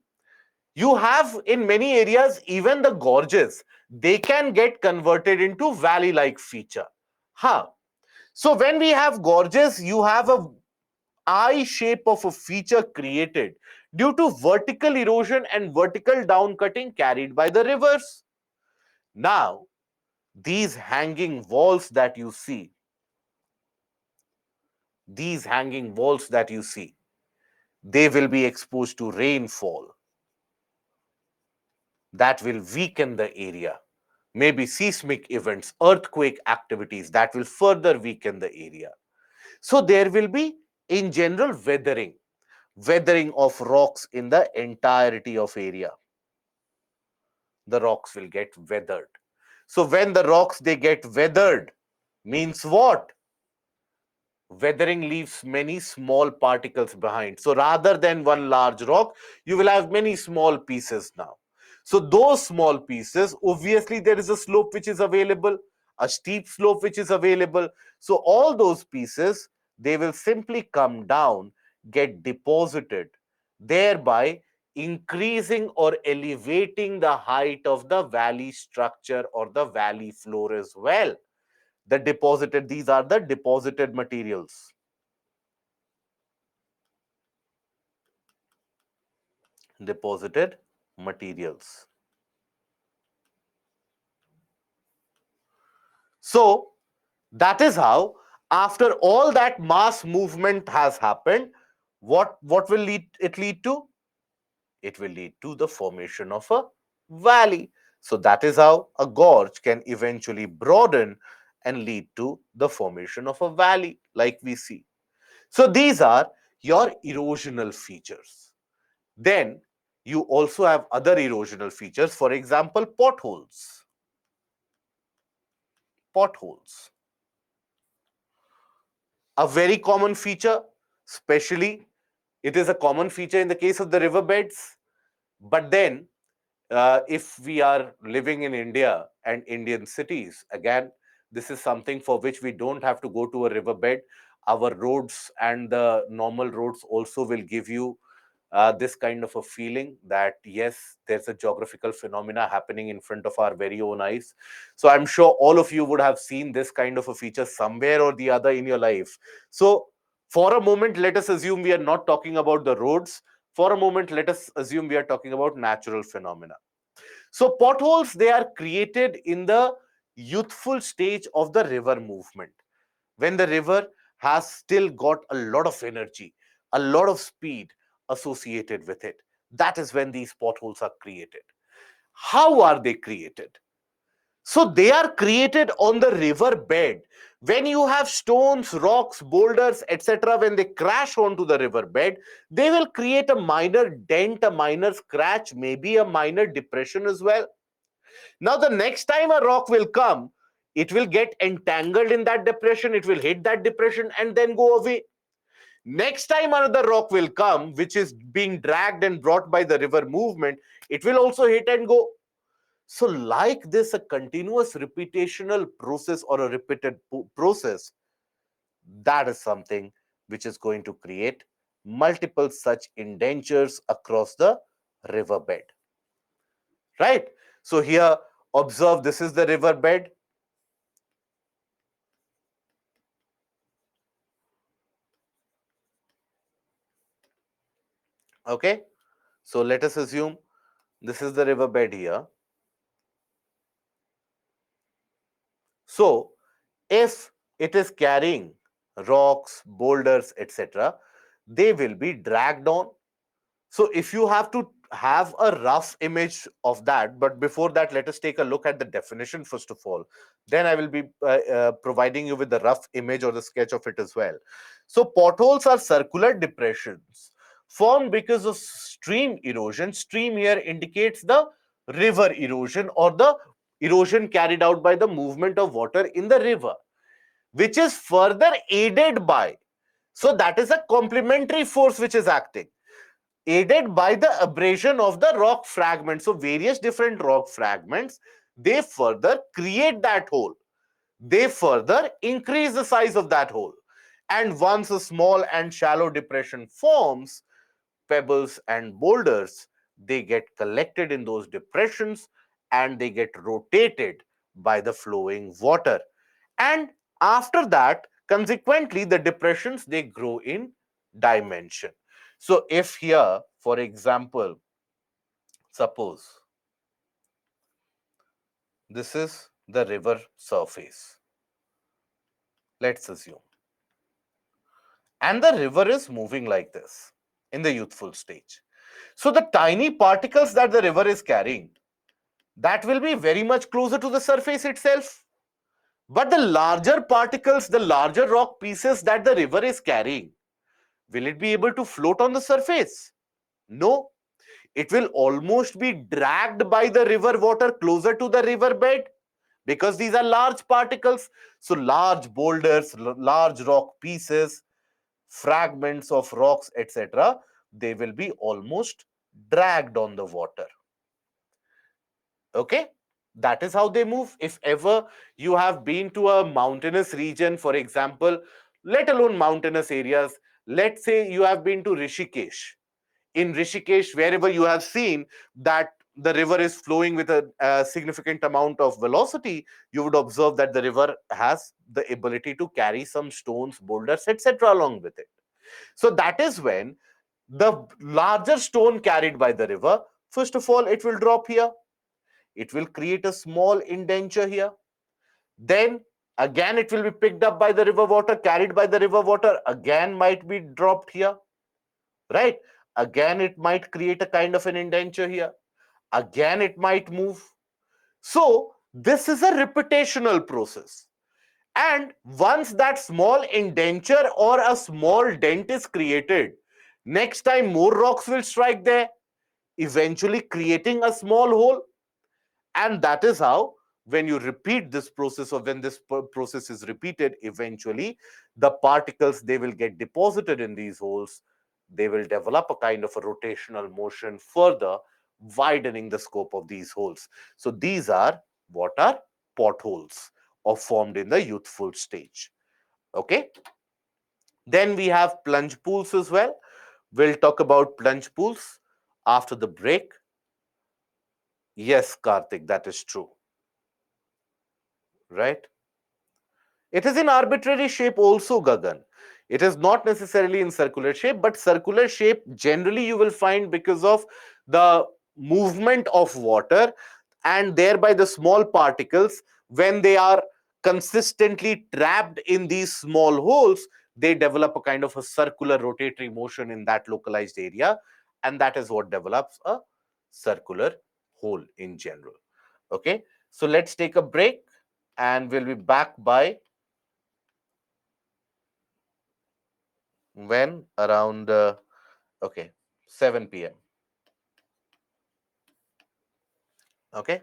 you have in many areas, even the gorges, they can get converted into valley like feature. Huh. So when we have gorges, you have a eye shape of a feature created due to vertical erosion and vertical downcutting carried by the rivers. Now, these hanging walls that you see, these hanging walls that you see, they will be exposed to rainfall that will weaken the area. Maybe seismic events, earthquake activities that will further weaken the area. So there will be, in general, weathering of rocks in the entirety of area. The rocks will get weathered. So when the rocks they get weathered, means what? Weathering leaves many small particles behind. So rather than one large rock, you will have many small pieces now. So those small pieces, obviously there is a slope which is available, a steep slope which is available. So all those pieces, they will simply come down, get deposited, thereby increasing or elevating the height of the valley structure or the valley floor as well. These are the deposited materials. Deposited materials. So that is how, after all that mass movement has happened, what will lead to? It will lead to the formation of a valley. So that is how a gorge can eventually broaden and lead to the formation of a valley, like we see. So these are your erosional features. Then you also have other erosional features, for example, potholes. Potholes, a very common feature, especially it is a common feature in the case of the riverbeds. But then, if we are living in India and Indian cities, again, this is something for which we don't have to go to a riverbed. Our roads and the normal roads also will give you this kind of a feeling that yes, there's a geographical phenomena happening in front of our very own eyes. So I'm sure all of you would have seen this kind of a feature somewhere or the other in your life. So for a moment, let us assume we are not talking about the roads. For a moment, let us assume we are talking about natural phenomena. So potholes, they are created in the youthful stage of the river movement, when the river has still got a lot of energy, a lot of speed associated with it. That is when these potholes are created. How are they created? So they are created on the river bed. When you have stones, rocks, boulders, etc., when they crash onto the river bed, they will create a minor dent, a minor scratch, maybe a minor depression as well. Now, the next time a rock will come, it will get entangled in that depression, it will hit that depression and then go away. Next time another rock will come, which is being dragged and brought by the river movement, it will also hit and go. So, like this, a continuous reputational process or a repeated process, that is something which is going to create multiple such indentures across the riverbed. Right? So, here, observe, this is the riverbed. Okay, so let us assume this is the riverbed here. So if it is carrying rocks, boulders, etc., they will be dragged on. So if you have to have a rough image of that, but before that, let us take a look at the definition first of all. Then I will be providing you with the rough image or the sketch of it as well. So potholes are circular depressions formed because of stream erosion. Stream here indicates the river erosion or the erosion carried out by the movement of water in the river, which is further aided by, so that is a complementary force which is acting, aided by the abrasion of the rock fragments. So various different rock fragments, they further create that hole. They further increase the size of that hole. And once a small and shallow depression forms, pebbles and boulders, they get collected in those depressions and they get rotated by the flowing water. And after that, consequently, the depressions, they grow in dimension. So if here, for example, suppose this is the river surface, let's assume, and the river is moving like this in the youthful stage. So the tiny particles that the river is carrying, that will be very much closer to the surface itself. But the larger particles, the larger rock pieces that the river is carrying, will it be able to float on the surface? No, it will almost be dragged by the river water closer to the river bed, because these are large particles. So large boulders, large rock pieces, fragments of rocks, etc., they will be almost dragged on the water. Okay, that is how they move. If ever you have been to a mountainous region, for example, let alone mountainous areas, let's say you have been to Rishikesh. In Rishikesh, wherever you have seen that the river is flowing with a significant amount of velocity, you would observe that the river has the ability to carry some stones, boulders, etc., along with it. So that is when the larger stone carried by the river, first of all, it will drop here. It will create a small indenture here. Then Again, it will be picked up by the river water, carried by the river water, again might be dropped here, right? Again, it might create a kind of an indenture here. Again, it might move. So, this is a reputational process. And once that small indenture or a small dent is created, next time more rocks will strike there, eventually creating a small hole. And that is how, when you repeat this process, or when this process is repeated, eventually the particles, they will get deposited in these holes. They will develop a kind of a rotational motion, further widening the scope of these holes. So these are what are potholes, or formed in the youthful stage. Okay. Then we have plunge pools as well. We'll talk about plunge pools after the break. Yes, Karthik, that is true, right? It is in arbitrary shape also, Gagan. It is not necessarily in circular shape, but circular shape generally you will find because of the movement of water, and thereby the small particles, when they are consistently trapped in these small holes, they develop a kind of a circular rotatory motion in that localized area, and that is what develops a circular hole in general. Okay, so let's take a break and we'll be back by when? Around okay, 7 p.m. Okay.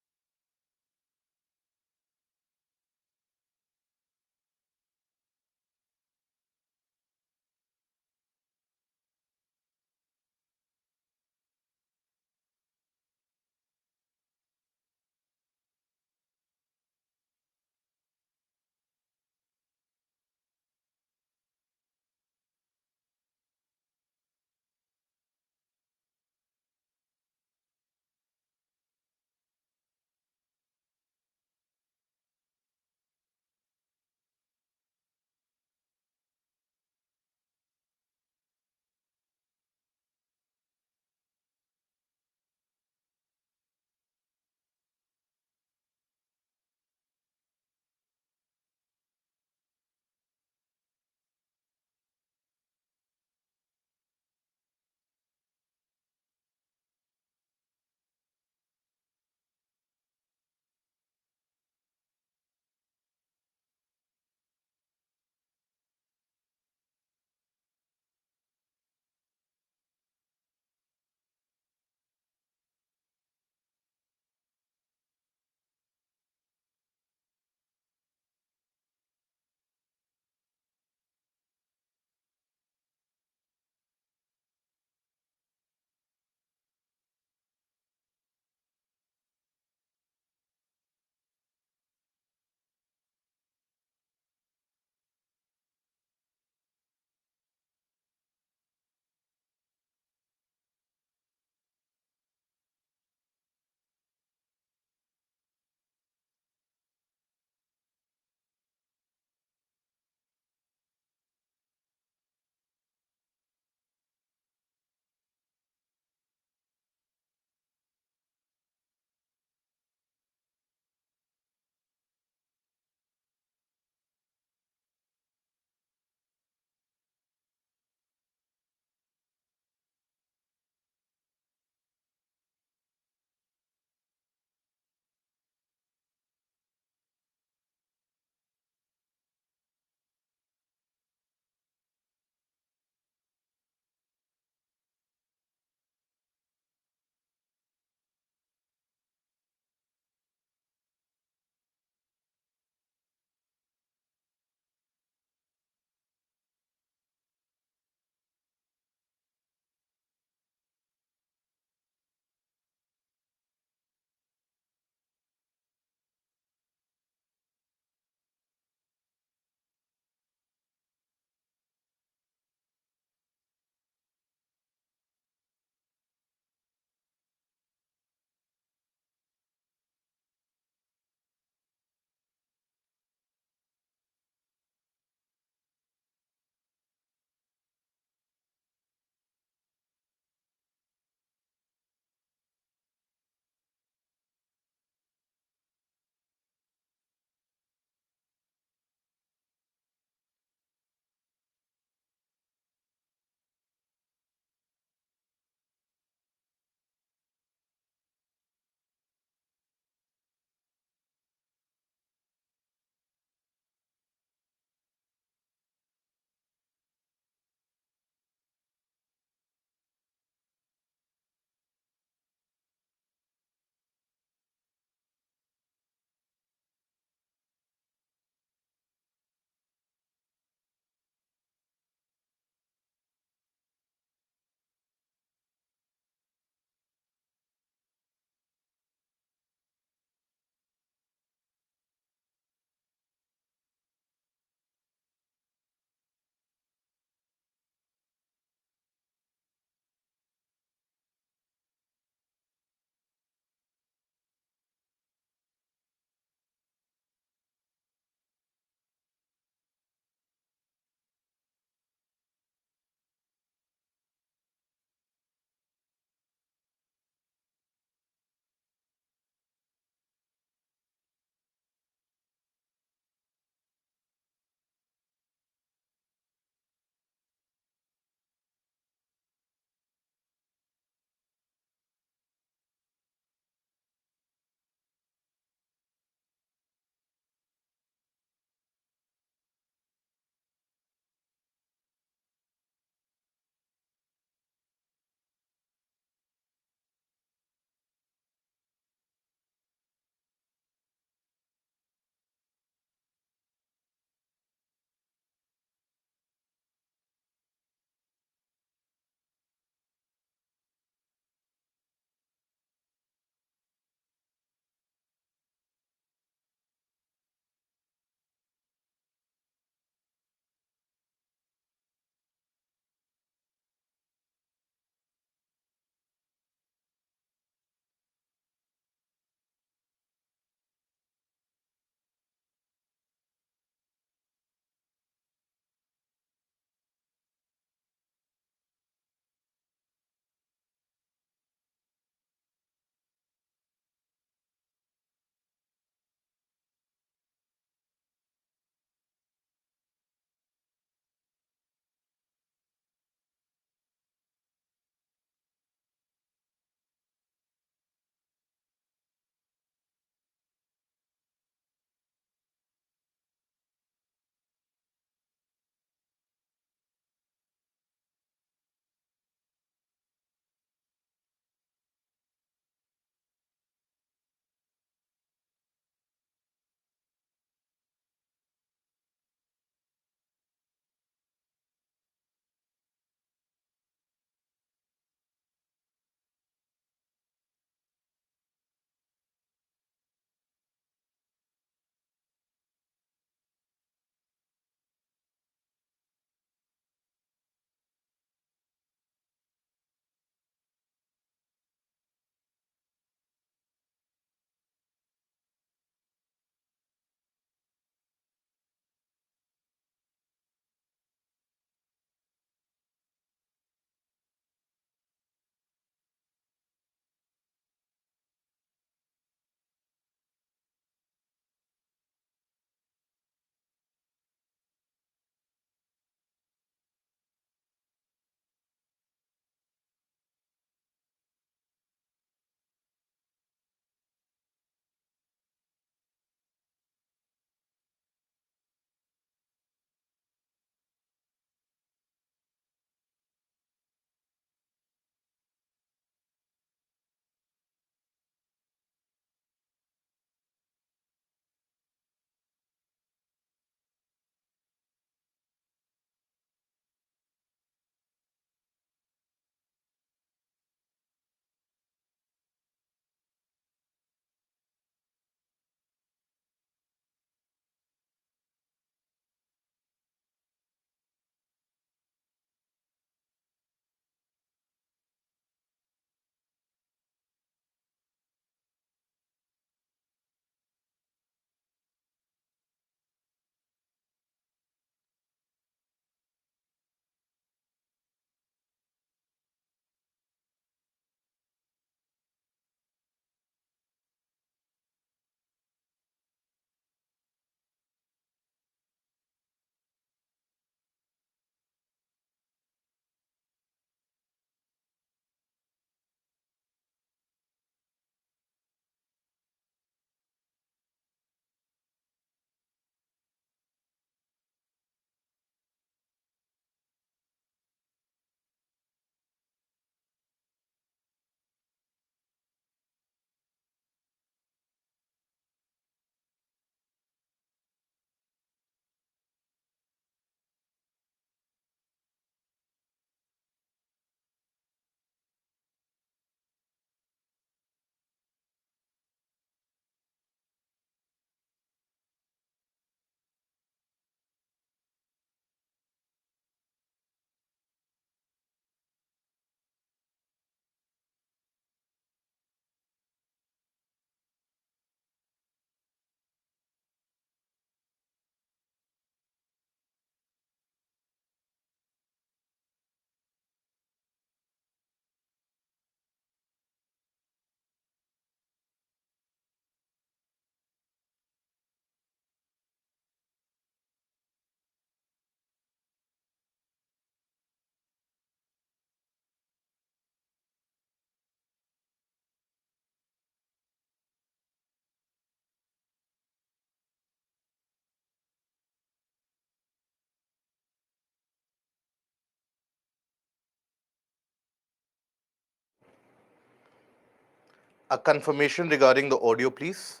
A confirmation regarding the audio, please.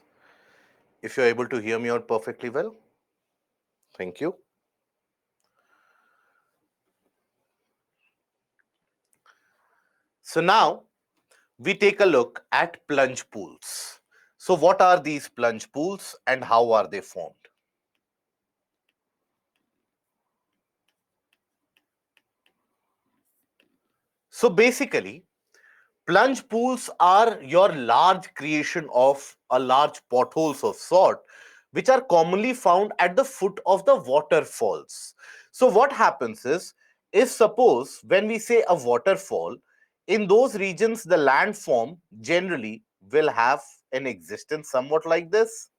If you're able to hear me out perfectly well. Thank you. So now we take a look at plunge pools. So what are these plunge pools and how are they formed? So basically, plunge pools are your large creation of a large potholes of sort, which are commonly found at the foot of the waterfalls. So what happens is, if suppose when we say a waterfall, in those regions the landform generally will have an existence somewhat like this.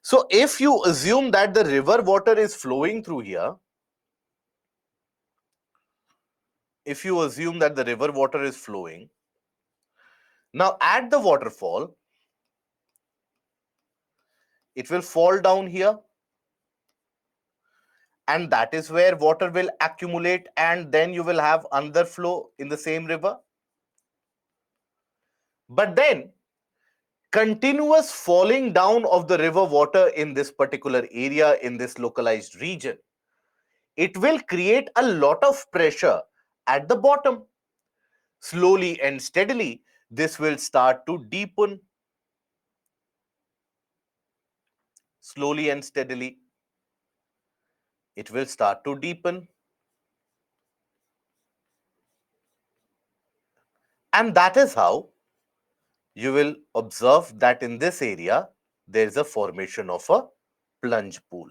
So if you assume that the river water is flowing through here, if you assume that the river water is flowing, now at the waterfall, it will fall down here, and that is where water will accumulate, and then you will have underflow in the same river. But then continuous falling down of the river water in this particular area, in this localized region, it will create a lot of pressure at the bottom. Slowly and steadily, this will start to deepen. Slowly and steadily, it will start to deepen. And that is how you will observe that in this area, there is a formation of a plunge pool.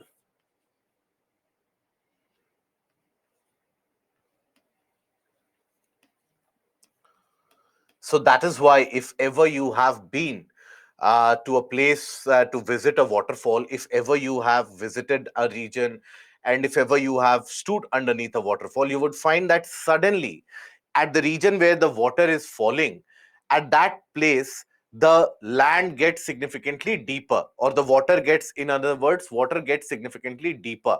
So that is why if ever you have been to a place to visit a waterfall, if ever you have visited a region, and if ever you have stood underneath a waterfall, you would find that suddenly at the region where the water is falling, at that place, the land gets significantly deeper, or the water gets, in other words, water gets significantly deeper.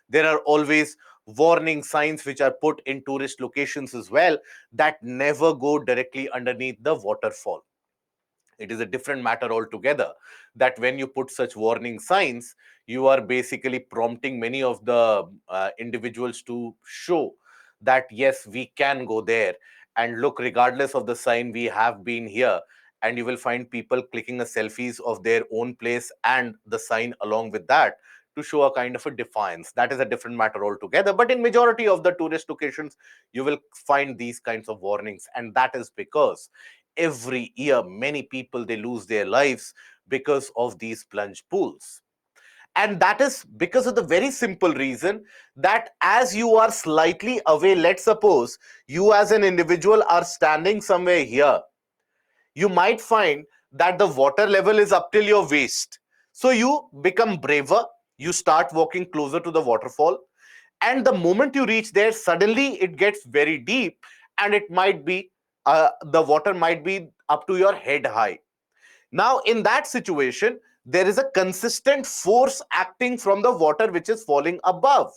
There are always warning signs which are put in tourist locations as well, that never go directly underneath the waterfall. It is a different matter altogether, that when you put such warning signs, you are basically prompting many of the individuals to show that yes, we can go there, and look, regardless of the sign, we have been here. And you will find people clicking a selfies of their own place and the sign along with that, to show a kind of a defiance. That is a different matter altogether, but in majority of the tourist locations, you will find these kinds of warnings, and that is because every year many people, they lose their lives because of these plunge pools. And that is because of the very simple reason that as you are slightly away, let's suppose you as an individual are standing somewhere here, you might find that the water level is up till your waist. So you become braver, you start walking closer to the waterfall, and the moment you reach there, suddenly it gets very deep, and it might be the water might be up to your head high. Now in that situation, there is a consistent force acting from the water which is falling above,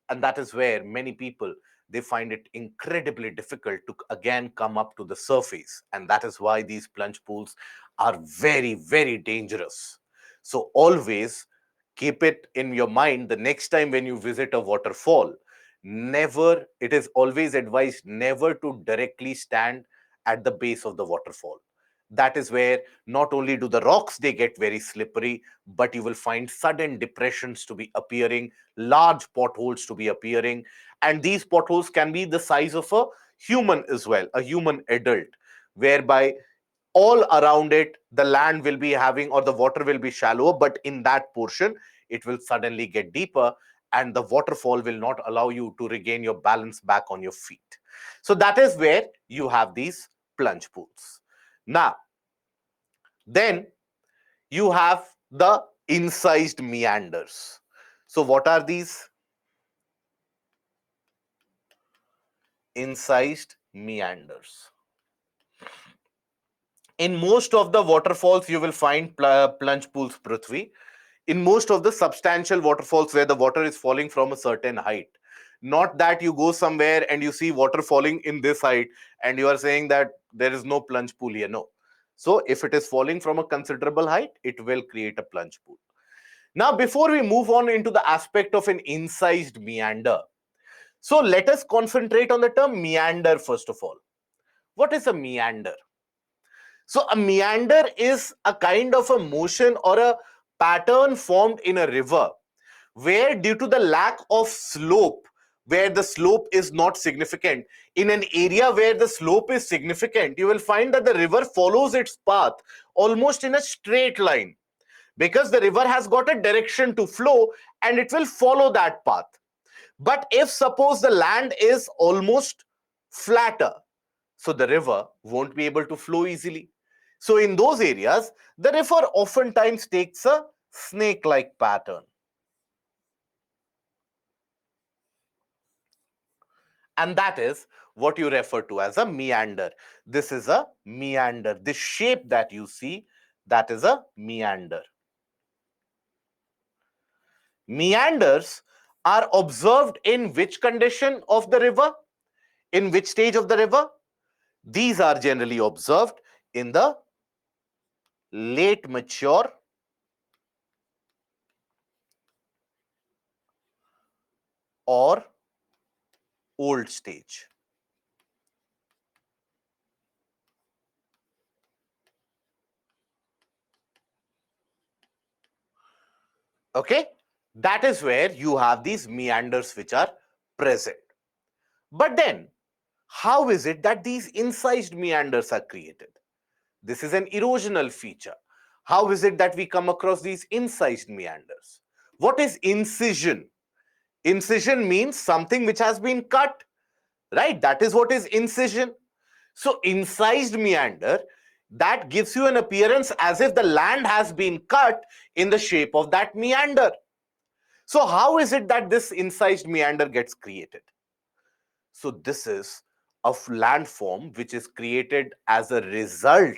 and that is where many people, they find it incredibly difficult to again come up to the surface, and that is why these plunge pools are very, very dangerous. So always keep it in your mind, the next time when you visit a waterfall, never, it is always advised never to directly stand at the base of the waterfall. That is where not only do the rocks, they get very slippery, but you will find sudden depressions to be appearing, large potholes to be appearing, and these potholes can be the size of a human as well, a human adult, whereby all around it the land will be having, or the water will be shallower, but in that portion it will suddenly get deeper, and the waterfall will not allow you to regain your balance back on your feet. So that is where you have these plunge pools. Now then you have the incised meanders. So what are these incised meanders? In most of the waterfalls, you will find plunge pools, Prithvi. In most of the substantial waterfalls where the water is falling from a certain height. Not that you go somewhere and you see water falling in this height and you are saying that there is no plunge pool here. No. So if it is falling from a considerable height, it will create a plunge pool. Now, before we move on into the aspect of an incised meander, so let us concentrate on the term meander first of all. What is a meander? So a meander is a kind of a motion or a pattern formed in a river where, due to the lack of slope, where the slope is not significant, in an area where the slope is significant, you will find that the river follows its path almost in a straight line, because the river has got a direction to flow and it will follow that path. But if suppose the land is almost flatter, so the river won't be able to flow easily. So in those areas, the river oftentimes takes a snake-like pattern. And that is what you refer to as a meander. This is a meander. This shape that you see, that is a meander. Meanders are observed in which condition of the river? In which stage of the river? These are generally observed in the late mature or old stage. Okay, that is where you have these meanders which are present. But then, how is it that these incised meanders are created? This is an erosional feature. How is it that we come across these incised meanders? What is incision? Incision means something which has been cut, right? That is what is incision. So incised meander, that gives you an appearance as if the land has been cut in the shape of that meander. So how is it that this incised meander gets created? So this is a landform which is created as a result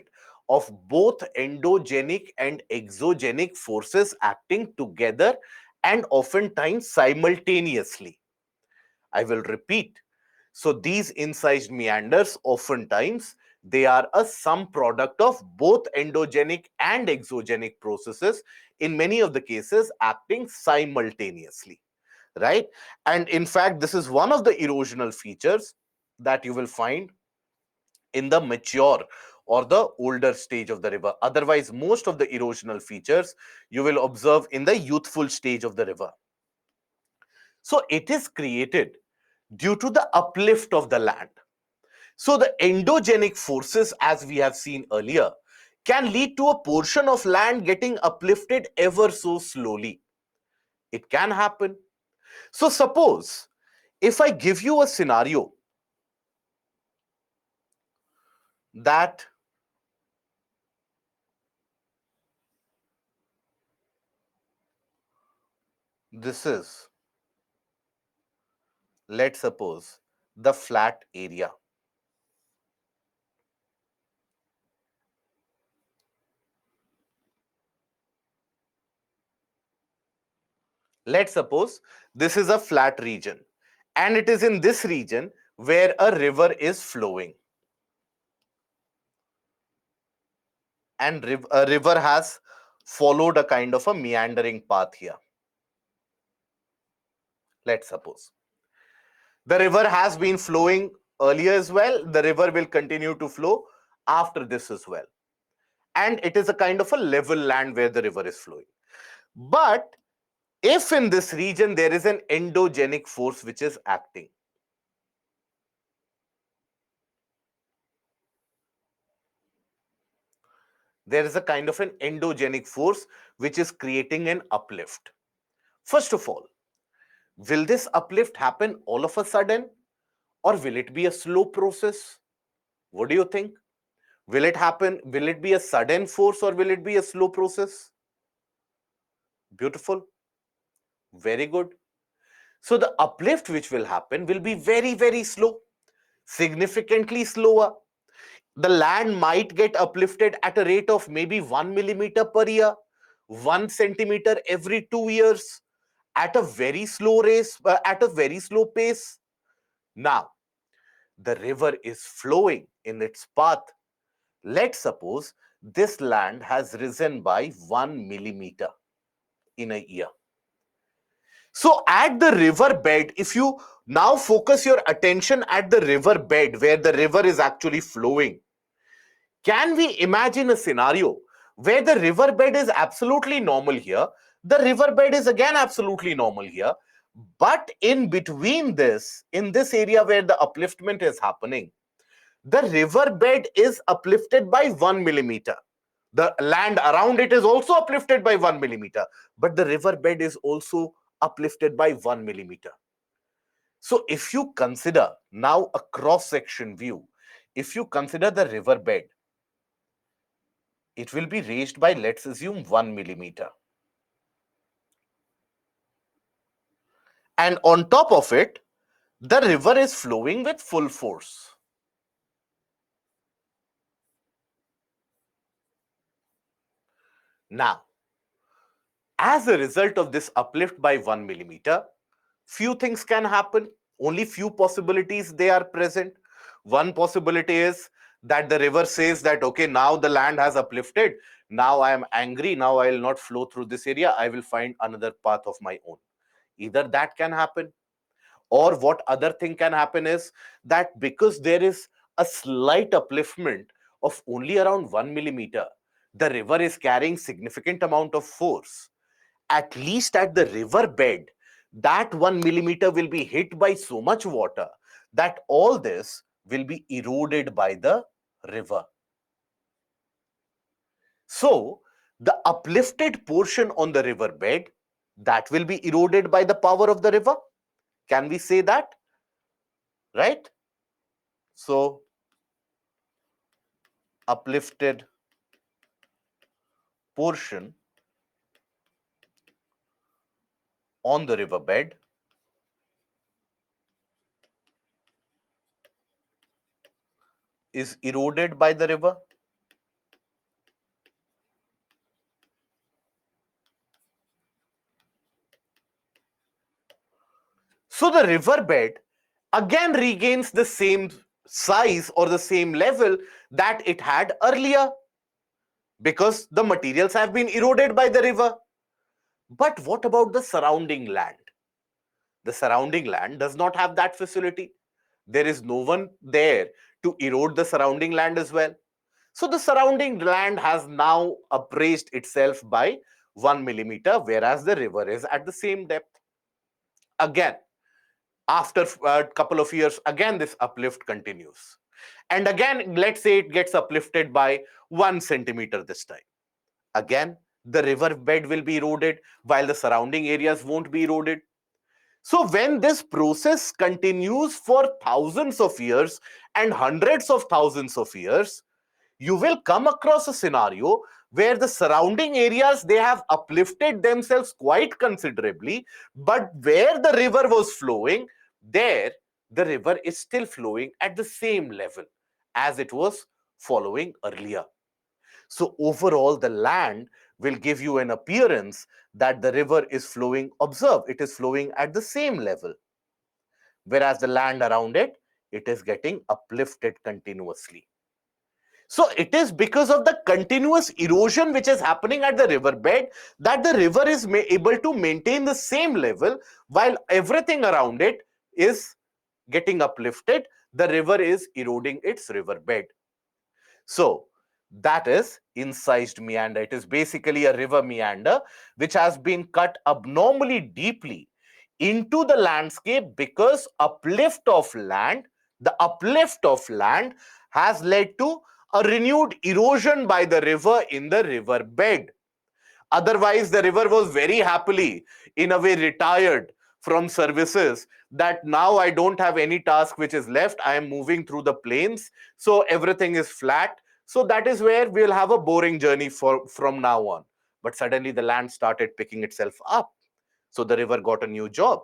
of both endogenic and exogenic forces acting together and oftentimes simultaneously. I will repeat. So these incised meanders, oftentimes, they are a sum product of both endogenic and exogenic processes, in many of the cases acting simultaneously, right? And in fact, this is one of the erosional features that you will find in the mature or the older stage of the river. Otherwise, most of the erosional features you will observe in the youthful stage of the river. So it is created due to the uplift of the land. So the endogenic forces, as we have seen earlier, can lead to a portion of land getting uplifted ever so slowly. It can happen. So suppose if I give you a scenario that this is, let's suppose, the flat area. Let's suppose this is a flat region, and it is in this region where a river is flowing. And a river has followed a kind of a meandering path here. Let's suppose the river has been flowing earlier as well. The river will continue to flow after this as well. And it is a kind of a level land where the river is flowing. But if in this region there is an endogenic force which is acting, there is a kind of an endogenic force which is creating an uplift. First of all, will this uplift happen all of a sudden, or will it be a slow process? What do you think? Will it happen? Will it be a sudden force or will it be a slow process? Beautiful. Very good. So the uplift which will happen will be very, very slow, significantly slower. The land might get uplifted at a rate of maybe 1 millimeter per year, 1 centimeter every 2 years, at a very slow at a very slow pace. Now, the river is flowing in its path. Let's suppose this land has risen by 1 millimeter in a year. So at the river bed, if you now focus your attention at the river bed where the river is actually flowing, can we imagine a scenario where the river bed is absolutely normal here, the river bed is again absolutely normal here, but in between this, in this area where the upliftment is happening, the river bed is uplifted by 1 millimeter. The land around it is also uplifted by 1 millimeter, but the river bed is also uplifted by 1 millimeter. So if you consider now a cross section view, if you consider the river bed, it will be raised by, let's assume, 1 millimeter. And on top of it, the river is flowing with full force. Now, as a result of this uplift by 1 millimeter, few things can happen. Only few possibilities they are present. One possibility is that the river says that, okay, now the land has uplifted. Now I am angry. Now I will not flow through this area. I will find another path of my own. Either that can happen, or what other thing can happen is that because there is a slight upliftment of only around 1 millimeter, the river is carrying significant amount of force. At least at the river bed, that 1 millimeter will be hit by so much water that all this will be eroded by the river. So the uplifted portion on the river bed, that will be eroded by the power of the river. Can we say that? Right? So uplifted portion on the river bed is eroded by the river. So the river bed again regains the same size or the same level that it had earlier because the materials have been eroded by the river. But what about the surrounding land? The surrounding land does not have that facility. There is no one there to erode the surrounding land as well. So the surrounding land has now upraised itself by 1 millimeter, whereas the river is at the same depth. Again, after a couple of years, again this uplift continues. And again, let's say it gets uplifted by 1 centimeter this time. Again, the river bed will be eroded while the surrounding areas won't be eroded. So when this process continues for thousands of years and hundreds of thousands of years, you will come across a scenario where the surrounding areas, they have uplifted themselves quite considerably, but where the river was flowing, there the river is still flowing at the same level as it was following earlier. So overall, the land will give you an appearance that the river is flowing, observe, it is flowing at the same level, whereas the land around it, it is getting uplifted continuously. So it is because of the continuous erosion which is happening at the river bed that the river is able to maintain the same level while everything around it is getting uplifted. The river is eroding its river bed. So that is incised meander. It is basically a river meander which has been cut abnormally deeply into the landscape because the uplift of land has led to a renewed erosion by the river in the river bed. Otherwise, the river was very happily, in a way, retired from services that now I don't have any task which is left. I am moving through the plains. So everything is flat. So that is where we'll have a boring journey from now on. But suddenly the land started picking itself up. So the river got a new job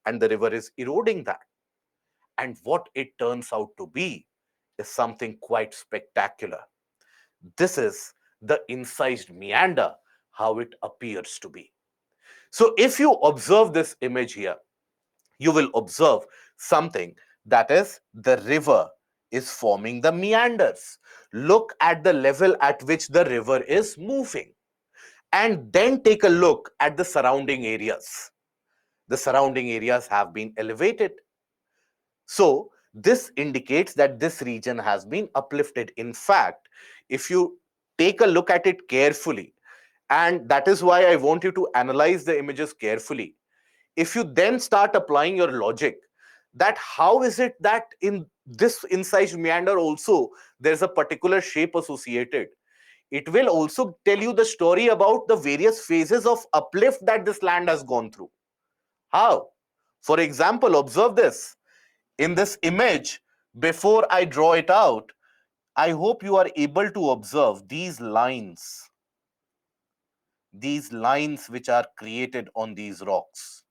and the river is eroding that. And what it turns out to be is something quite spectacular. This is the incised meander, how it appears to be. So if you observe this image here, you will observe something, that is the river is forming the meanders. Look at the level at which the river is moving, and then take a look at the surrounding areas. The surrounding areas have been elevated. So, this indicates that this region has been uplifted. In fact, if you take a look at it carefully, and that is why I want you to analyze the images carefully. If you then start applying your logic, that how is it that in this incised meander also there's a particular shape associated, it will also tell you the story about the various phases of uplift that this land has gone through. How? For example, observe this. In this image, before I draw it out, I hope you are able to observe these lines which are created on these rocks.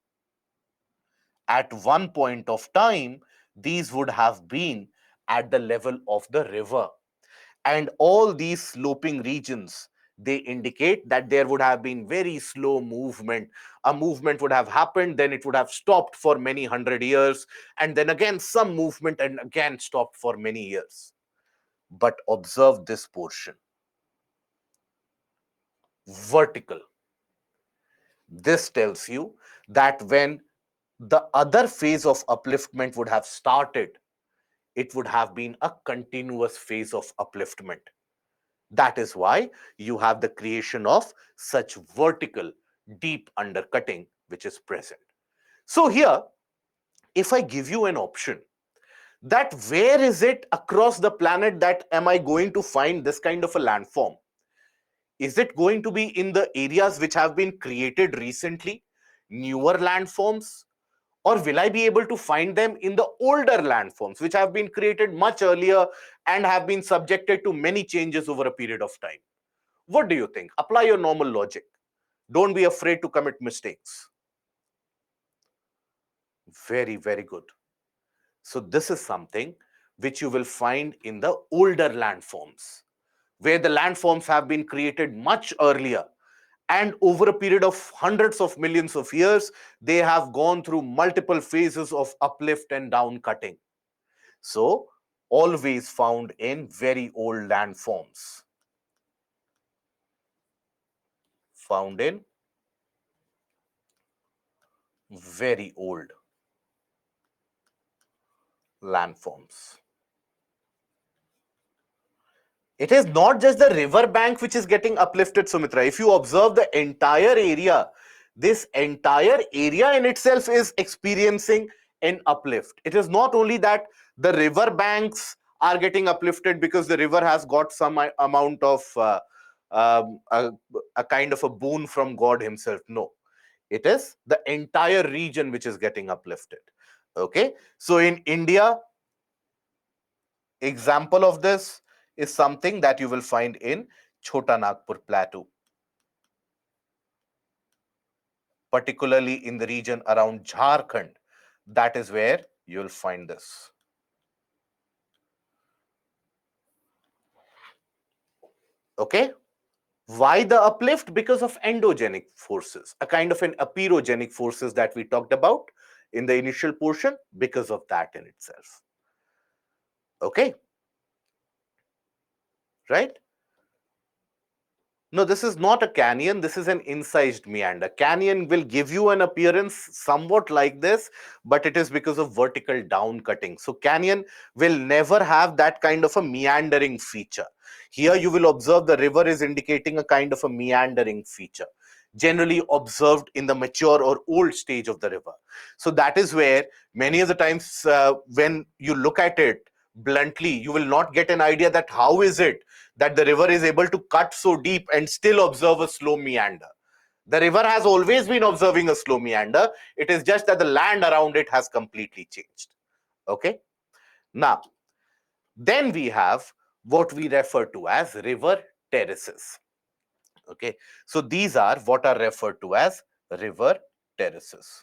At one point of time, these would have been at the level of the river. And all these sloping regions, they indicate that there would have been very slow movement. A movement would have happened, then it would have stopped for many hundred years, and then again some movement and again stopped for many years. But observe this portion, vertical. This tells you that when the other phase of upliftment would have started, it would have been a continuous phase of upliftment. That is why you have the creation of such vertical, deep undercutting which is present. So, here, if I give you an option that where is it across the planet that am I going to find this kind of a landform? Is it going to be in the areas which have been created recently, newer landforms? Or will I be able to find them in the older landforms which have been created much earlier and have been subjected to many changes over a period of time? What do you think? Apply your normal logic. Don't be afraid to commit mistakes. Very, very good. So, this is something which you will find in the older landforms, where the landforms have been created much earlier. And over a period of hundreds of millions of years, they have gone through multiple phases of uplift and down cutting. So, always found in very old landforms. Found in very old landforms. It is not just the river bank which is getting uplifted, Sumitra. If you observe the entire area, this entire area in itself is experiencing an uplift. It is not only that the river banks are getting uplifted because the river has got some amount of um, a, a kind of a boon from God Himself. No, it is the entire region which is getting uplifted. Okay, so in India, example of this is something that you will find in Chota Nagpur Plateau, particularly in the region around Jharkhand. That is where you'll find this. Okay? Why the uplift? Because of endogenic forces, a kind of an aperogenic forces that we talked about in the initial portion, because of that in itself. Okay? Right? No, this is not a canyon. This is an incised meander. Canyon will give you an appearance somewhat like this, but it is because of vertical down cutting. So canyon will never have that kind of a meandering feature. Here you will observe the river is indicating a kind of a meandering feature, generally observed in the mature or old stage of the river. So that is where many of the times when you look at it bluntly, you will not get an idea that how is it that the river is able to cut so deep and still observe a slow meander. The river has always been observing a slow meander. It is just that the land around it has completely changed. Okay. Now, then we have what we refer to as river terraces. Okay. So these are what are referred to as river terraces.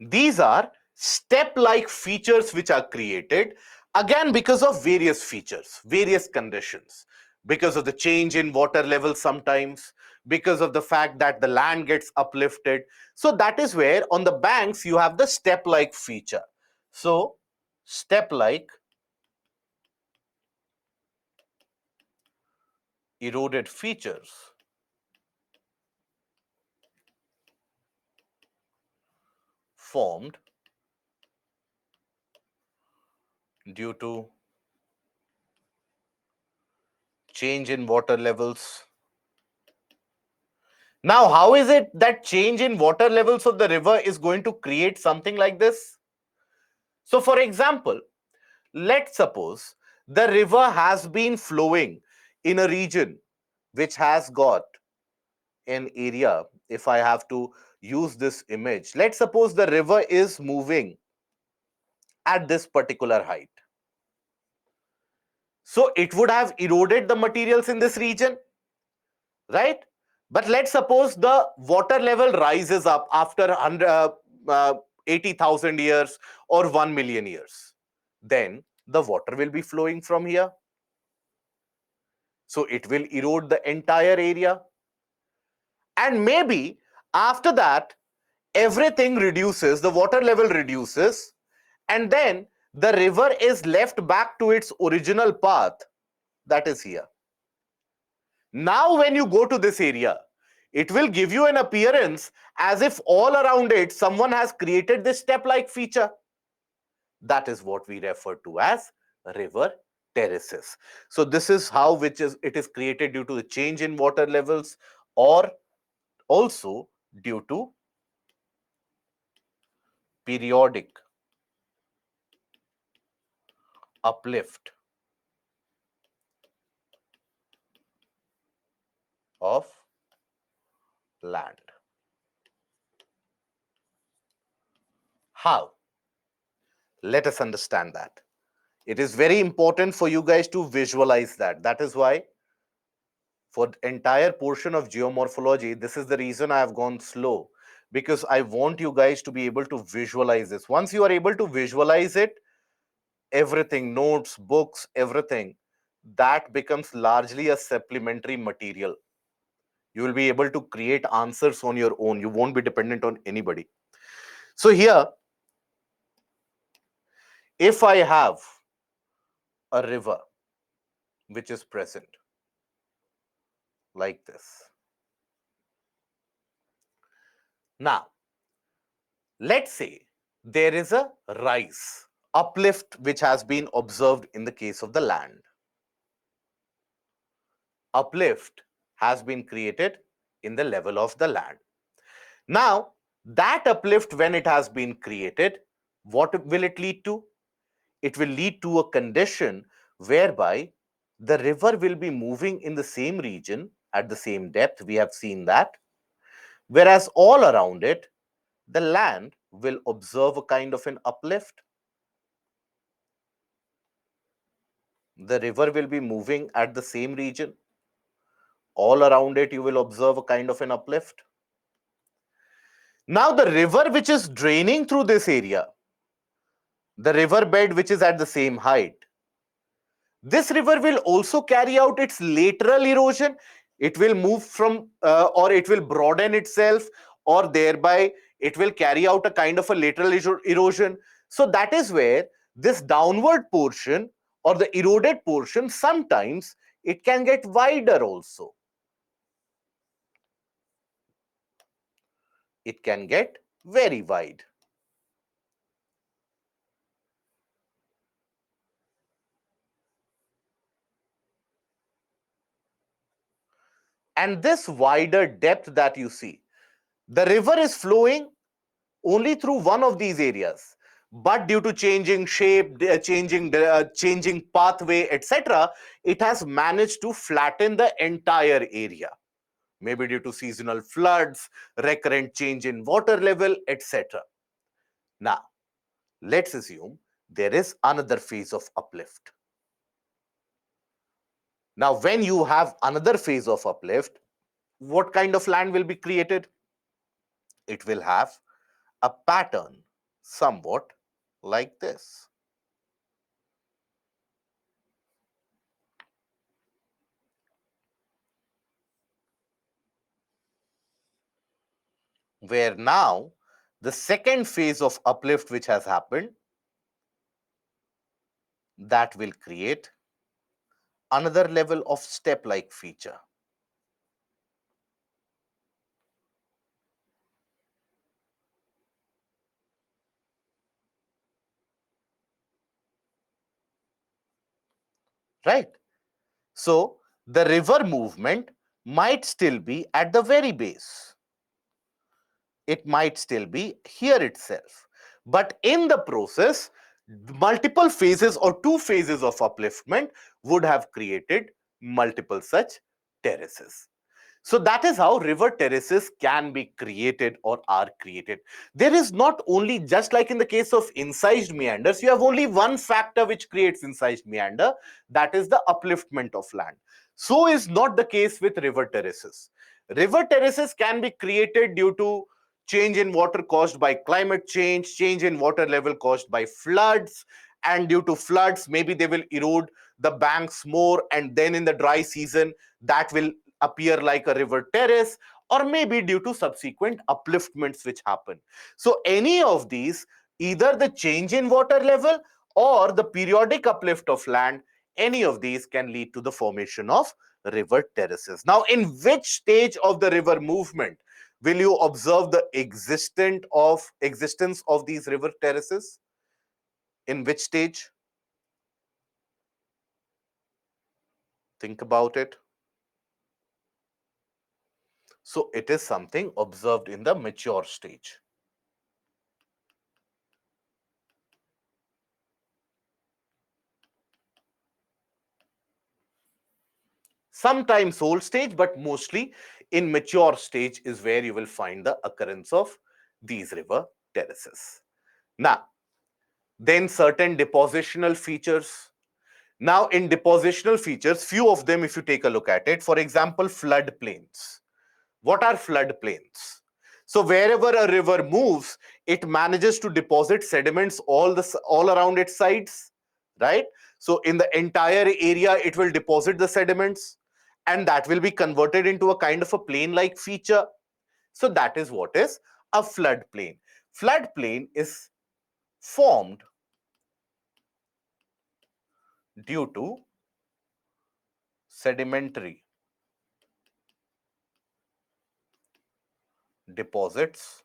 These are step-like features which are created again because of various features, various conditions. because of the change in water level sometimes, because of the fact that the land gets uplifted. So that is where on the banks you have the step-like feature. So step-like eroded features formed due to change in water levels. Now, how is it that change in water levels of the river is going to create something like this? So, for example, let's suppose the river has been flowing in a region which has got an area. If I have to use this image, let's suppose the river is moving at this particular height. So, it would have eroded the materials in this region, right? But let's suppose the water level rises up after 80,000 years or 1 million years. Then the water will be flowing from here. So it will erode the entire area. And maybe after that, everything reduces, the water level reduces, and then the river is left back to its original path, that is here. Now, when you go to this area, it will give you an appearance as if all around it someone has created this step-like feature. That is what we refer to as river terraces. So this is how it is created due to the change in water levels, or also due to periodic uplift of land. How? Let us understand that. It is very important for you guys to visualize that. That is why for the entire portion of geomorphology, this is the reason I have gone slow, because I want you guys to be able to visualize this. Once you are able to visualize it, everything, notes, books, everything, that becomes largely a supplementary material. You will be able to create answers on your own. You won't be dependent on anybody. So here, if I have a river which is present like this. Now, let's say there is a rise, uplift which has been observed in the case of the land. Uplift has been created in the level of the land. Now, that uplift, when it has been created, what will it lead to? It will lead to a condition whereby the river will be moving in the same region at the same depth. We have seen that. Whereas all around it, the land will observe a kind of an uplift. The river will be moving at the same region. All around it, you will observe a kind of an uplift. Now, the river which is draining through this area, the river bed which is at the same height, this river will also carry out its lateral erosion. It will move from, or it will broaden itself, or thereby it will carry out a kind of a lateral erosion. So that is where this downward portion or the eroded portion, sometimes it can get wider also. It can get very wide. And this wider depth that you see, the river is flowing only through one of these areas, but due to changing shape, changing pathway, etc., it has managed to flatten the entire area, maybe due to seasonal floods, recurrent change in water level, etc. Now, let's assume there is another phase of uplift. Now, when you have another phase of uplift, what kind of land will be created? It will have a pattern somewhat like this. where now the second phase of uplift which has happened, that will create another level of step-like feature. Right? So the river movement might still be at the very base. It might still be here itself. But in the process, multiple phases or two phases of upliftment would have created multiple such terraces. So that is how river terraces can be created or are created. There is not only, just like in the case of incised meanders, you have only one factor which creates incised meander, that is the upliftment of land. So is not the case with river terraces. River terraces can be created due to change in water caused by climate change, change in water level caused by floods, and due to floods, maybe they will erode the banks more, and then in the dry season, that will appear like a river terrace, or maybe due to subsequent upliftments which happen. So any of these, either the change in water level or the periodic uplift of land, any of these can lead to the formation of river terraces. Now, in which stage of the river movement will you observe the existence of these river terraces? In which stage? Think about it. So it is something observed in the mature stage. Sometimes old stage, but mostly in mature stage is where you will find the occurrence of these river terraces. Now, then certain depositional features. Now, in depositional features, few of them, if you take a look at it, for example, flood plains. What are flood plains? So wherever a river moves, it manages to deposit sediments all around its sides, right? So in the entire area, it will deposit the sediments, and that will be converted into a kind of a plain-like feature. So that is what is a flood plain. Flood plain is formed due to sedimentary deposits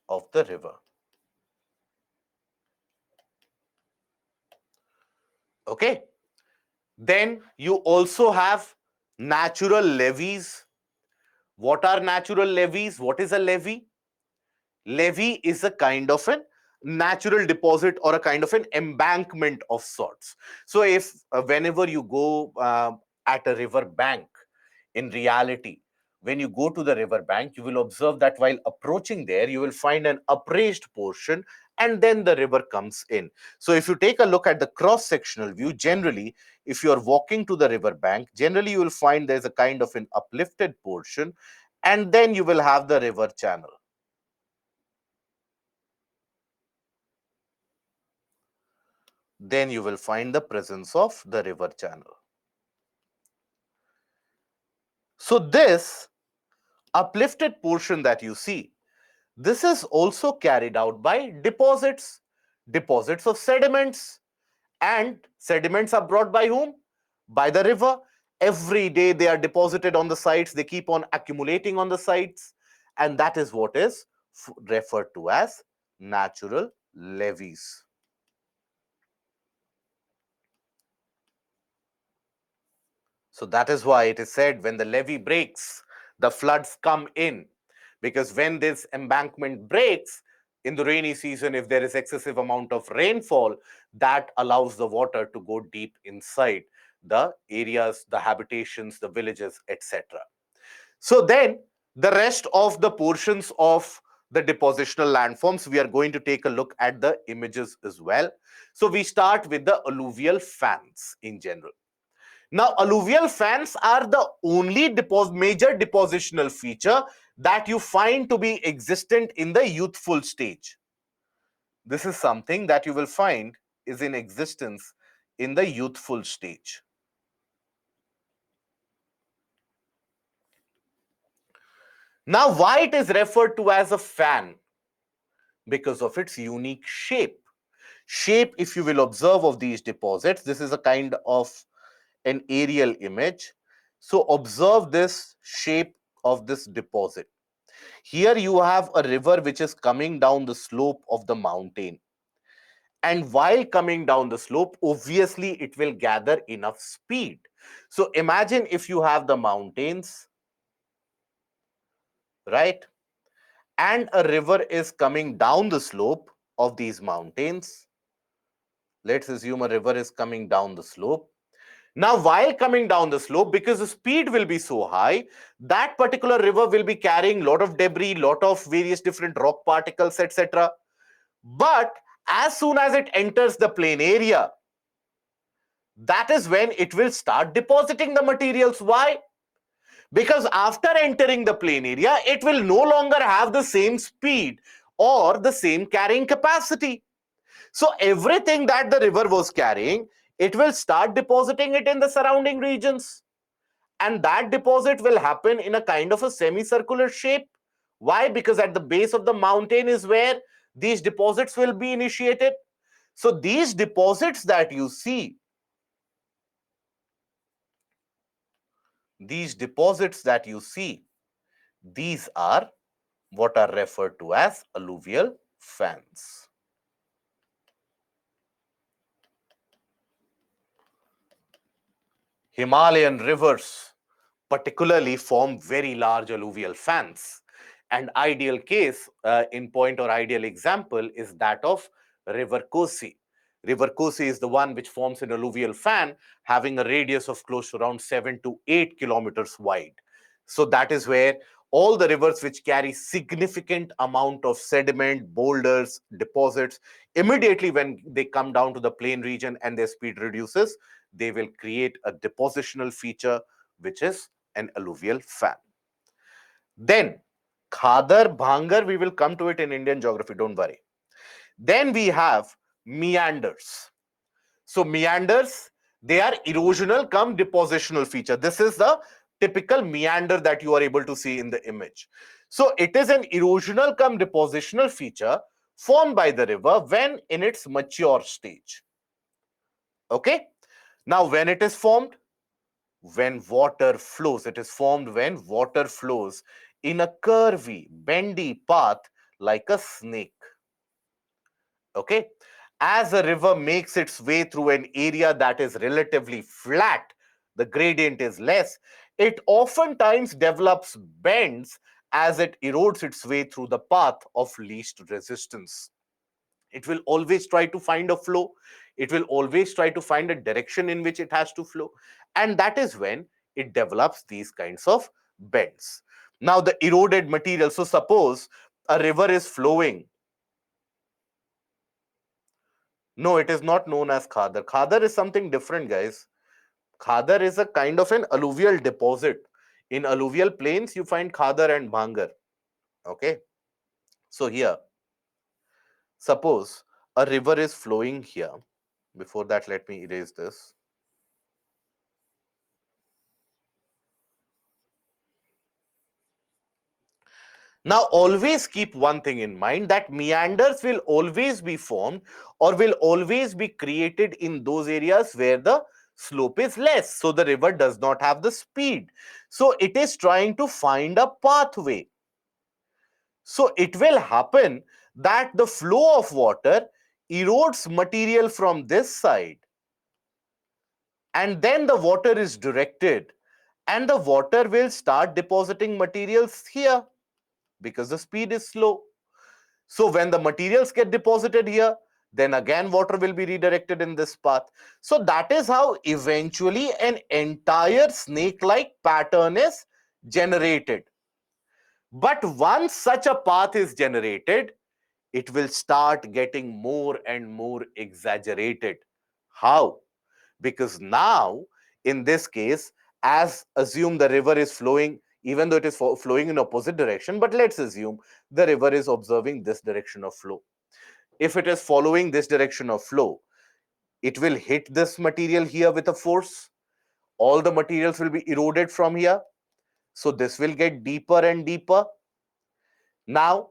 of the river. Okay. Then you also have natural levees. What are natural levees? What is a levee? Levee is a kind of an natural deposit or a kind of an embankment of sorts. So if whenever you go at a river bank, in reality, when you go to the river bank, you will observe that while approaching there, you will find an upraised portion, and then the river comes in. So if you take a look at the cross sectional view, generally, if you are walking to the river bank, generally you will find there's a kind of an uplifted portion, and then you will have the river channel. Then you will find the presence of the river channel. So this uplifted portion that you see, this is also carried out by deposits of sediments. And sediments are brought by whom? By the river. Every day they are deposited on the sites, they keep on accumulating on the sites, and that is what is referred to as natural levees. So that is why it is said when the levee breaks, the floods come in. Because when this embankment breaks in the rainy season, if there is excessive amount of rainfall, that allows the water to go deep inside the areas, the habitations, the villages, etc. So then the rest of the portions of the depositional landforms, we are going to take a look at the images as well. So we start with the alluvial fans in general. Now, alluvial fans are the only major depositional feature that you find to be existent in the youthful stage. This is something that you will find is in existence in the youthful stage. Now, why it is referred to as a fan? Because of its unique shape. Shape, if you will observe of these deposits, this is a kind of an aerial image. So observe this shape of this deposit. Here you have a river which is coming down the slope of the mountain. And while coming down the slope, obviously it will gather enough speed. So imagine if you have the mountains, right? And a river is coming down the slope of these mountains. Let's assume a river is coming down the slope. Now, while coming down the slope, because the speed will be so high, that particular river will be carrying a lot of debris, lot of various different rock particles, etc. But as soon as it enters the plain area, that is when it will start depositing the materials. Why? Because after entering the plain area, it will no longer have the same speed or the same carrying capacity. So everything that the river was carrying, it will start depositing it in the surrounding regions. And that deposit will happen in a kind of a semicircular shape. Why? Because at the base of the mountain is where these deposits will be initiated. So these deposits that you see, these deposits that you see, these are what are referred to as alluvial fans. Himalayan rivers particularly form very large alluvial fans. An ideal case in point or ideal example is that of River Kosi. River Kosi is the one which forms an alluvial fan having a radius of close to around 7 to 8 kilometers wide. So that is where all the rivers which carry significant amount of sediment, boulders, deposits, immediately when they come down to the plain region and their speed reduces, they will create a depositional feature which is an alluvial fan. Then Khadar, Bhangar, we will come to it in Indian geography, don't worry. Then we have meanders. So meanders, they are erosional come depositional feature. This is the typical meander that you are able to see in the image. So it is an erosional come depositional feature formed by the river when in its mature stage. Okay. Now when it is formed, when water flows. It is formed when water flows in a curvy, bendy path like a snake. Okay. As a river makes its way through an area that is relatively flat, the gradient is less, it oftentimes develops bends as it erodes its way through the path of least resistance. It will always try to find a flow. It will always try to find a direction in which it has to flow. And that is when it develops these kinds of bends. Now, the eroded material. So, suppose a river is flowing. No, it is not known as Khadar. Khadar is something different, guys. Khadar is a kind of an alluvial deposit. In alluvial plains, you find Khadar and Bhangar. Okay. So, here, suppose a river is flowing here. Before that, let me erase this. Now, always keep one thing in mind that meanders will always be formed or will always be created in those areas where the slope is less. So, the river does not have the speed. So, it is trying to find a pathway. So, it will happen that the flow of water erodes material from this side, and then the water is directed, and the water will start depositing materials here because the speed is slow. So when the materials get deposited here, then again water will be redirected in this path. So that is how eventually an entire snake-like pattern is generated. But once such a path is generated, it will start getting more and more exaggerated. How? Because now, in this case, as assume the river is flowing, even though it is flowing in opposite direction, but let's assume the river is observing this direction of flow. If it is following this direction of flow, it will hit this material here with a force. All the materials will be eroded from here. So this will get deeper and deeper. Now,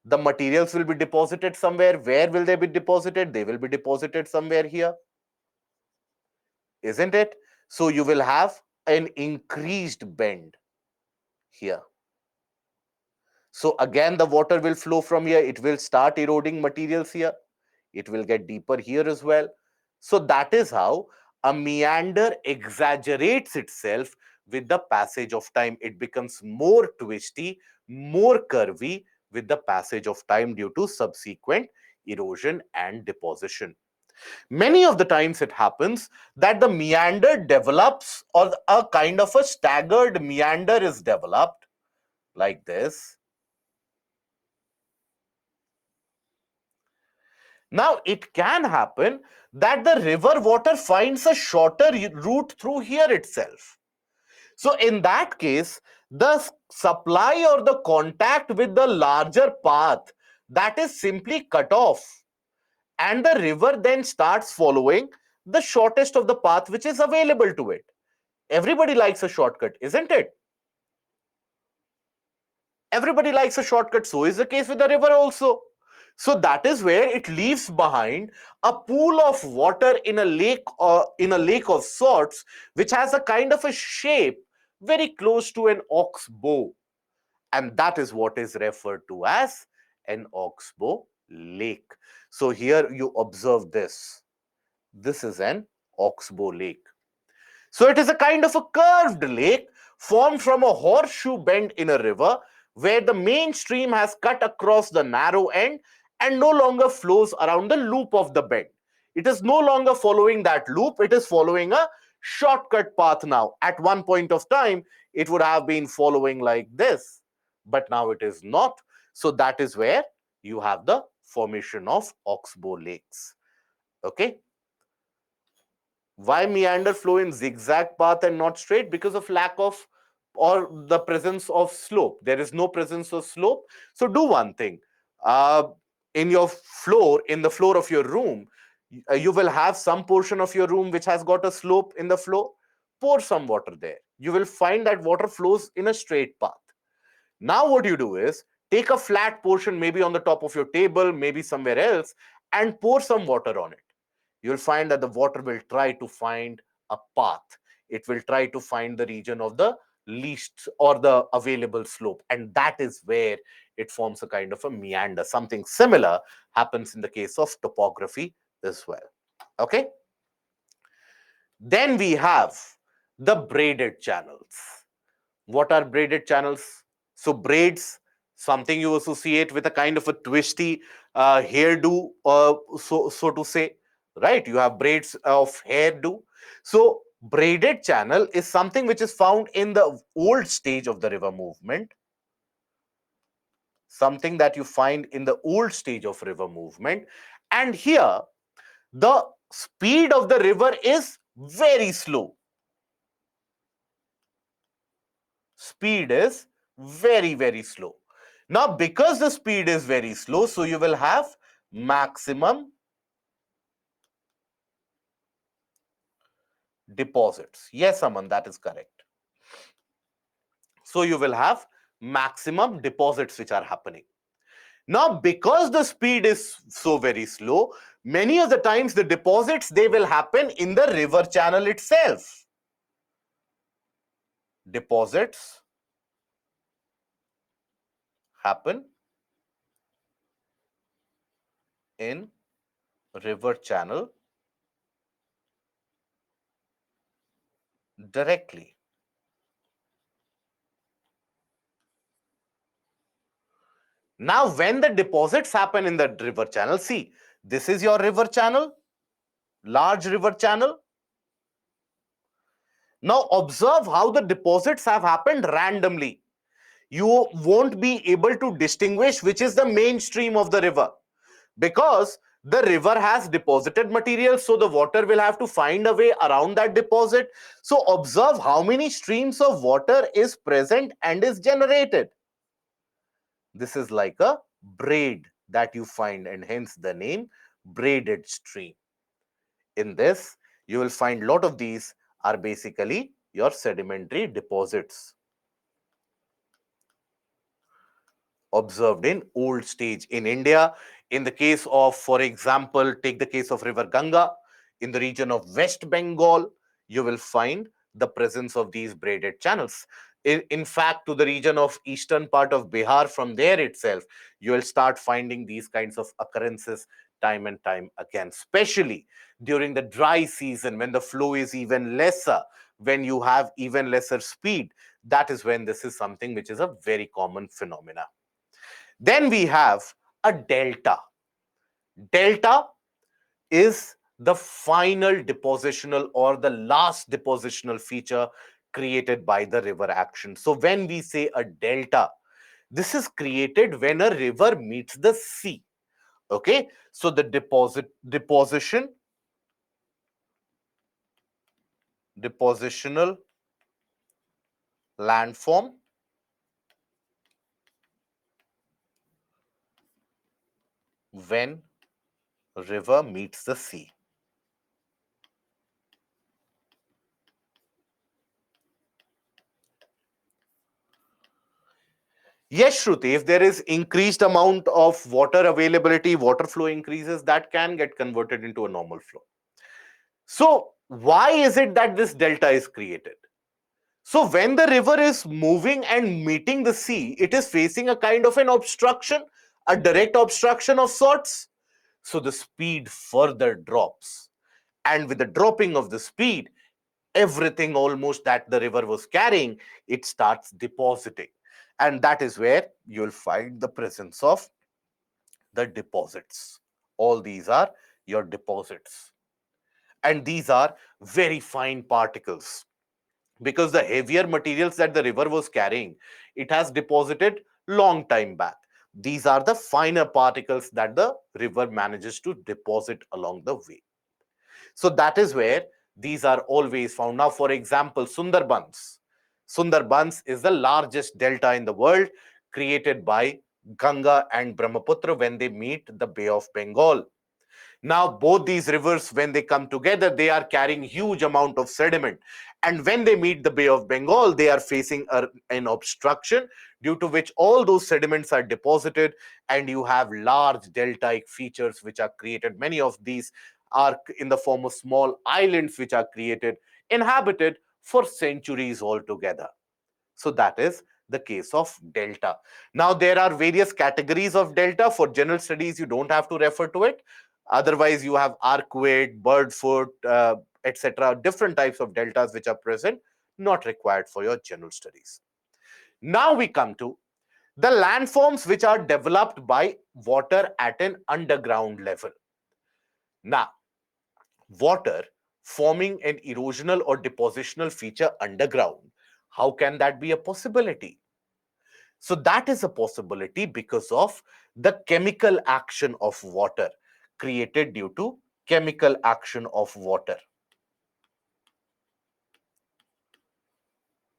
the materials will be deposited somewhere. Where will they be deposited? They will be deposited somewhere here, isn't it? So you will have an increased bend here. So again, the water will flow from here. It will start eroding materials here. It will get deeper here as well. So that is how a meander exaggerates itself with the passage of time. It becomes more twisty, more curvy with the passage of time due to subsequent erosion and deposition. Many of the times it happens that the meander develops, or a kind of a staggered meander is developed like this. Now, it can happen that the river water finds a shorter route through here itself. So, in that case, the supply or the contact with the larger path, that is simply cut off, and the river then starts following the shortest of the path which is available to it. Everybody likes a shortcut, isn't it? Everybody likes a shortcut. So is the case with the river also. So that is where it leaves behind a pool of water in a lake, or in a lake of sorts, which has a kind of a shape very close to an oxbow. And that is what is referred to as an oxbow lake. So here you observe this. This is an oxbow lake. So it is a kind of a curved lake formed from a horseshoe bend in a river where the main stream has cut across the narrow end and no longer flows around the loop of the bend. It is no longer following that loop, it is following a shortcut path now. At one point of time, it would have been following like this, but now it is not. So that is where you have the formation of oxbow lakes. Okay. Why meander flow in zigzag path and not straight? Because of lack of, or the presence of slope. There is no presence of slope. So do one thing. Uh, in your floor, in the floor of your room, you will have some portion of your room which has got a slope in the floor. Pour some water there. You will find that water flows in a straight path. Now what you do is take a flat portion, maybe on the top of your table, maybe somewhere else, and pour some water on it. You'll find that the water will try to find a path. It will try to find the region of the least or the available slope. And that is where it forms a kind of a meander. Something similar happens in the case of topography as well. Okay. Then we have the braided channels. What are braided channels? So braids, something you associate with a kind of a twisty hairdo, so to say, right? You have braids of hairdo. So braided channel is something which is found in the old stage of the river movement. Something that you find in the old stage of river movement. And here, the speed of the river is very slow. Speed is very, very slow. Now, because the speed is very slow, so you will have maximum deposits. Yes, Aman, that is correct. So you will have maximum deposits which are happening. Now, because the speed is so very slow, many of the times the deposits, they will happen in the river channel itself. Deposits happen in river channel directly. Now, when the deposits happen in the river channel, see, this is your river channel, large river channel. Now, observe how the deposits have happened randomly. You won't be able to distinguish which is the main stream of the river, because the river has deposited material, so the water will have to find a way around that deposit. So, observe how many streams of water is present and is generated. This is like a braid that you find, and hence the name braided stream. In this, you will find a lot of these are basically your sedimentary deposits. observed in old stage in India. In the case of, for example, take the case of River Ganga in the region of West Bengal, you will find the presence of these braided channels. In fact, to the region of eastern part of Bihar, from there itself, you will start finding these kinds of occurrences time and time again, especially during the dry season when the flow is even lesser, when you have even lesser speed. That is when this is something which is a very common phenomena. Then we have a delta. Delta is the final depositional or the last depositional feature created by the river action. So when we say a delta, this is created when a river meets the sea. Okay, so the depositional landform when river meets the sea. Yes, Shruti, if there is increased amount of water availability, water flow increases, that can get converted into a normal flow. So why is it that this delta is created? So when the river is moving and meeting the sea, it is facing a kind of an obstruction, a direct obstruction of sorts. So the speed further drops. And with the dropping of the speed, everything almost that the river was carrying, it starts depositing. And that is where you'll find the presence of the deposits. All these are your deposits. And these are very fine particles, because the heavier materials that the river was carrying, it has deposited long time back. These are the finer particles that the river manages to deposit along the way. So that is where these are always found. Now, for example, Sundarbans. Sundarbans is the largest delta in the world, created by Ganga and Brahmaputra when they meet the Bay of Bengal. Now, both these rivers, when they come together, they are carrying huge amount of sediment. And when they meet the Bay of Bengal, they are facing an obstruction, due to which all those sediments are deposited, and you have large deltaic features which are created. Many of these are in the form of small islands which are created, inhabited for centuries altogether. So that is the case of delta. Now, there are various categories of delta. For general studies, you don't have to refer to it. Otherwise, you have arcuate, birdfoot, etc. Different types of deltas which are present, not required for your general studies. Now we come to the landforms which are developed by water at an underground level. Now, water forming an erosional or depositional feature underground, how can that be a possibility? So that is a possibility because of the chemical action of water, created due to chemical action of water.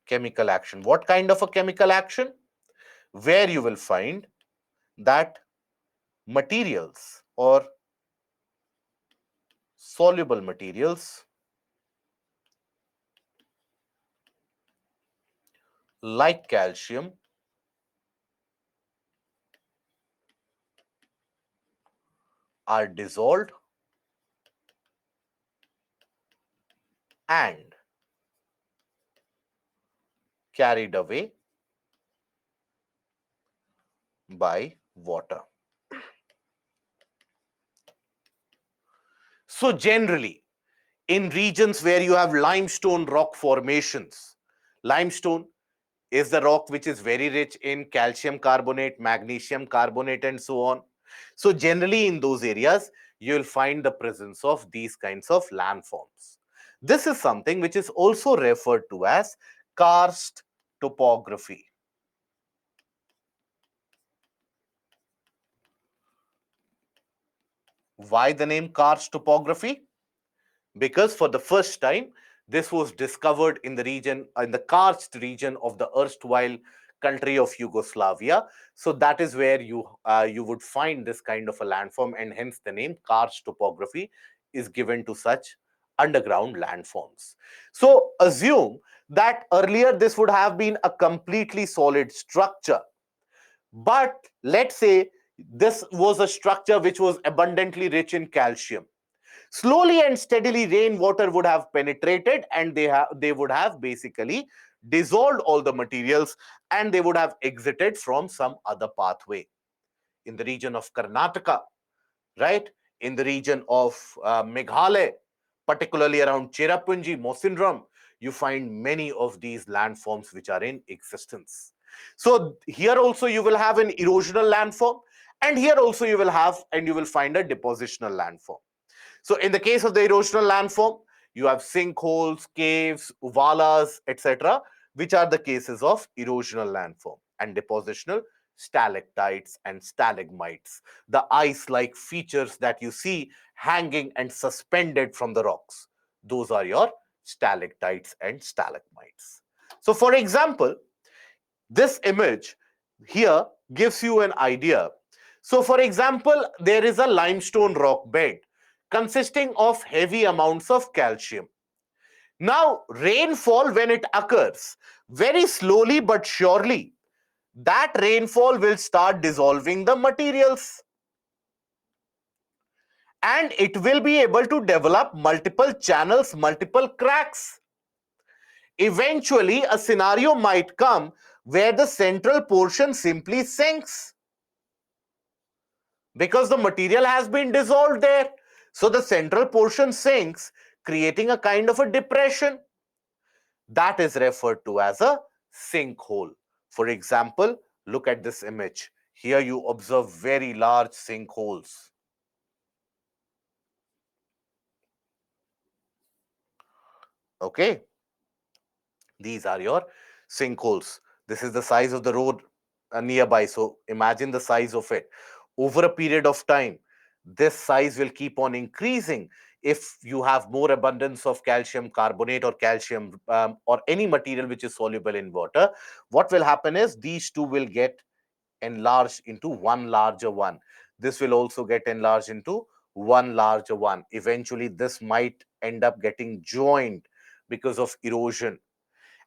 Chemical action. What kind of a chemical action? Where you will find that materials or soluble materials like calcium are dissolved and carried away by water. So generally, in regions where you have limestone rock formations, limestone is the rock which is very rich in calcium carbonate, magnesium carbonate, and so on. So generally in those areas, you will find the presence of these kinds of landforms. This is something which is also referred to as karst topography. Why the name karst topography? Because for the first time, this was discovered in the region, in the karst region of the erstwhile country of Yugoslavia. So that is where you would find this kind of a landform, and hence the name karst topography is given to such underground landforms. So assume that earlier this would have been a completely solid structure, But let's say this was a structure which was abundantly rich in calcium. Slowly and steadily, rainwater would have penetrated, and they would have basically dissolved all the materials, and they would have exited from some other pathway in the region of Karnataka, right? In the region of Meghalaya, particularly around Cherrapunji, Mosindram, you find many of these landforms which are in existence. So here also you will have an erosional landform, and here also you will have and you will find a depositional landform. So in the case of the erosional landform, you have sinkholes, caves, uvalas, etc., which are the cases of erosional landform, and depositional, stalactites and stalagmites, the ice-like features that you see hanging and suspended from the rocks. Those are your stalactites and stalagmites. So for example, this image here gives you an idea. So for example, there is a limestone rock bed consisting of heavy amounts of calcium. Now, rainfall, when it occurs, very slowly but surely, that rainfall will start dissolving the materials, and it will be able to develop multiple channels, multiple cracks. Eventually, a scenario might come where the central portion simply sinks because the material has been dissolved there. So the central portion sinks, creating a kind of a depression. That is referred to as a sinkhole. For example, look at this image. Here you observe very large sinkholes. Okay, these are your sinkholes. This is the size of the road nearby. So imagine the size of it. Over a period of time, this size will keep on increasing. If you have more abundance of calcium carbonate or calcium or any material which is soluble in water, what will happen is these two will get enlarged into one larger one. This will also get enlarged into one larger one. Eventually, this might end up getting joined because of erosion.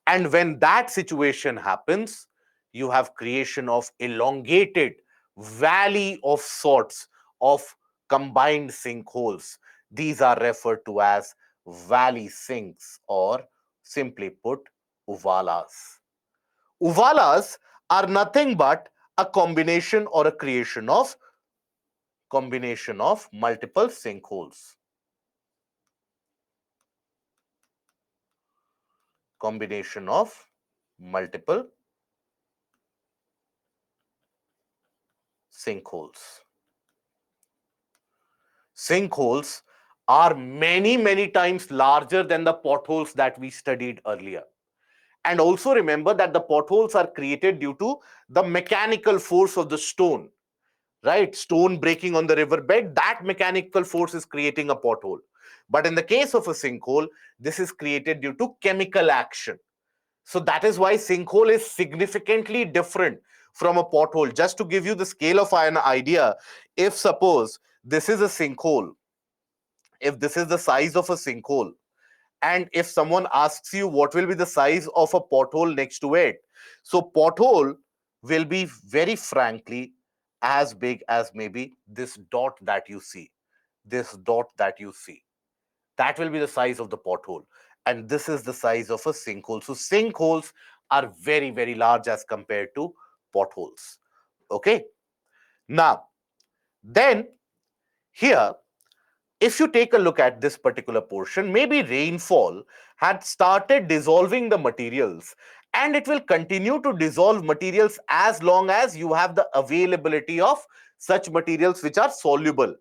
And when that situation happens, you have creation of elongated valley of sorts of combined sinkholes. These are referred to as valley sinks, or simply put, uvalas. Uvalas are nothing but a combination of multiple sinkholes. Combination of multiple sinkholes. Sinkholes are many, many times larger than the potholes that we studied earlier. And also remember that the potholes are created due to the mechanical force of the stone, right? Stone breaking on the riverbed, that mechanical force is creating a pothole. But in the case of a sinkhole, this is created due to chemical action. So that is why sinkhole is significantly different from a pothole. Just to give you the scale of an idea, if suppose this is a sinkhole, if this is the size of a sinkhole, and if someone asks you what will be the size of a pothole next to it, so pothole will be very frankly as big as maybe this dot that you see. This dot that you see, that will be the size of the pothole, and this is the size of a sinkhole. So sinkholes are very, very large as compared to potholes. Okay, now then, here, if you take a look at this particular portion, maybe rainfall had started dissolving the materials, and it will continue to dissolve materials as long as you have the availability of such materials which are soluble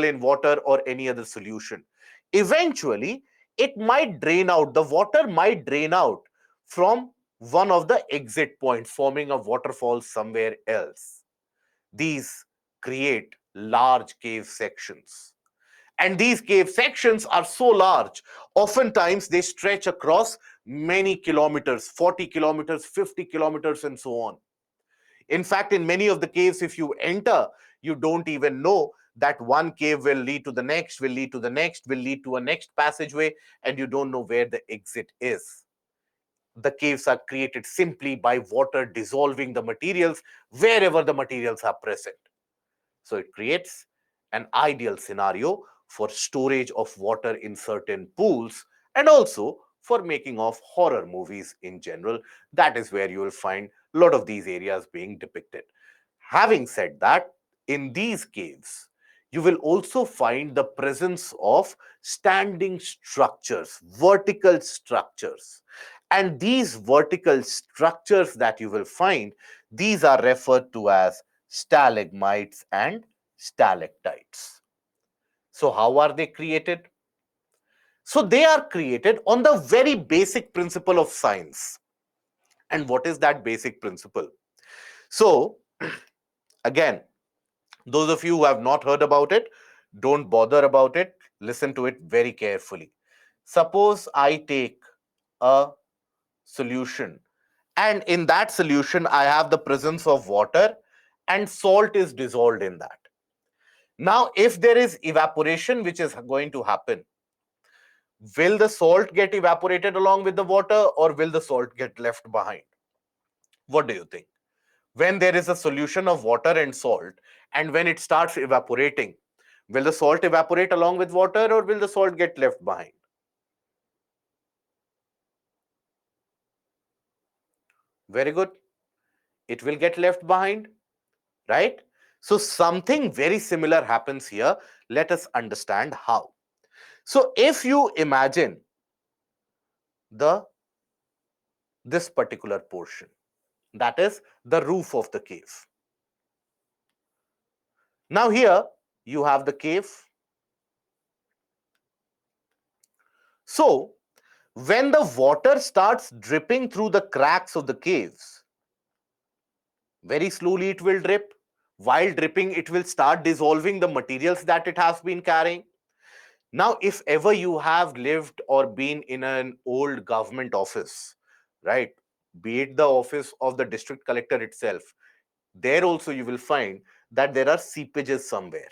in water or any other solution. Eventually, it might drain out, the water might drain out from one of the exit points, forming a waterfall somewhere else. These create large cave sections. And these cave sections are so large, oftentimes they stretch across many kilometers, 40 kilometers, 50 kilometers, and so on. In fact, in many of the caves, if you enter, you don't even know that one cave will lead to the next, will lead to the next, will lead to a next passageway, and you don't know where the exit is. the caves are created simply by water dissolving the materials wherever the materials are present. So it creates an ideal scenario for storage of water in certain pools, and also for making of horror movies in general. That is where you will find a lot of these areas being depicted. Having said that, in these caves, you will also find the presence of standing structures, vertical structures. And these vertical structures that you will find, these are referred to as stalagmites and stalactites. So, how are they created? So, they are created on the very basic principle of science. And what is that basic principle? So, again, those of you who have not heard about it, don't bother about it. Listen to it very carefully. Suppose I take a solution, and in that solution, I have the presence of water, and salt is dissolved in that. Now, if there is evaporation which is going to happen, will the salt get evaporated along with the water, or will the salt get left behind? What do you think? When there is a solution of water and salt, and when it starts evaporating, will the salt evaporate along with water, or will the salt get left behind? Very good. It will get left behind, right? So something very similar happens here. Let us understand how. So if you imagine the this particular portion, that is the roof of the cave. Now here you have the cave. So when the water starts dripping through the cracks of the caves, very slowly it will drip. While dripping, it will start dissolving the materials that it has been carrying. Now, if ever you have lived or been in an old government office, right, be it the office of the district collector itself, there also you will find that there are seepages somewhere.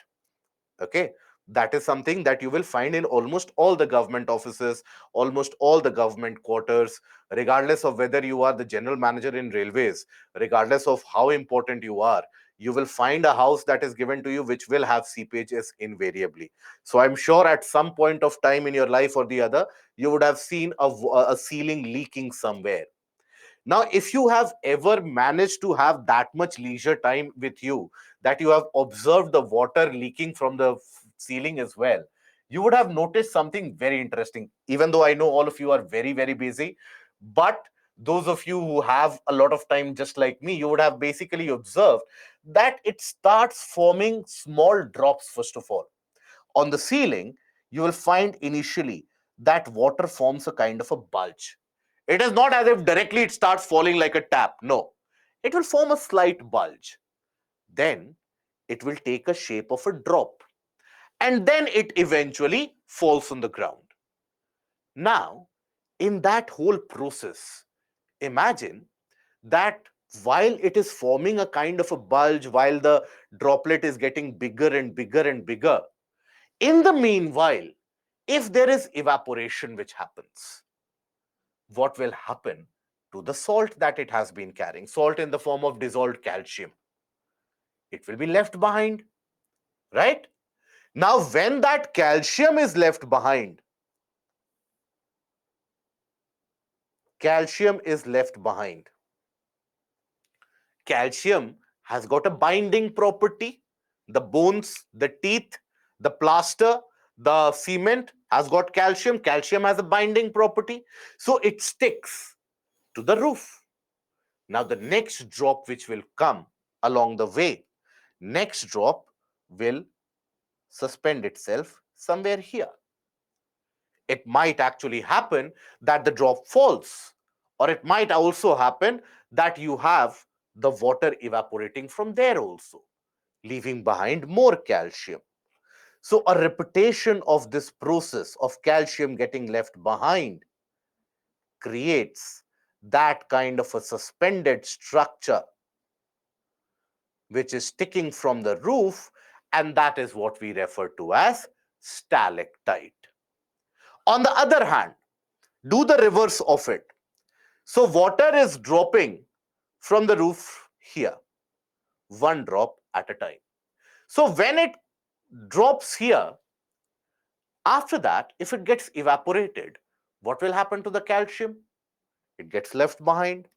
Okay, that is something that you will find in almost all the government offices, almost all the government quarters, regardless of whether you are the general manager in railways, regardless of how important you are. You will find a house that is given to you which will have seepages invariably. So I'm sure at some point of time in your life or the other, you would have seen a ceiling leaking somewhere. Now, if you have ever managed to have that much leisure time with you, that you have observed the water leaking from the ceiling as well, you would have noticed something very interesting. Even though I know all of you are very, very busy, but those of you who have a lot of time, just like me, you would have basically observed that it starts forming small drops, first of all. On the ceiling, you will find initially that water forms a kind of a bulge. It is not as if directly it starts falling like a tap. No, it will form a slight bulge. Then it will take a shape of a drop. And then it eventually falls on the ground. Now, in that whole process, imagine that while it is forming a kind of a bulge, while the droplet is getting bigger and bigger and bigger, in the meanwhile, if there is evaporation which happens, what will happen to the salt that it has been carrying? Salt in the form of dissolved calcium. It will be left behind, right? Now, when that calcium is left behind, calcium is left behind. Calcium has got a binding property. The bones, the teeth, the plaster, the cement has got calcium. Calcium has a binding property. So it sticks to the roof. Now, the next drop which will come along the way, next drop will suspend itself somewhere here. It might actually happen that the drop falls, or it might also happen that you have the water evaporating from there also, leaving behind more calcium. So, a repetition of this process of calcium getting left behind creates that kind of a suspended structure which is sticking from the roof, and that is what we refer to as stalactite. On the other hand, do the reverse of it. So water is dropping from the roof here, one drop at a time. So when it drops here, after that, if it gets evaporated, what will happen to the calcium? It gets left behind.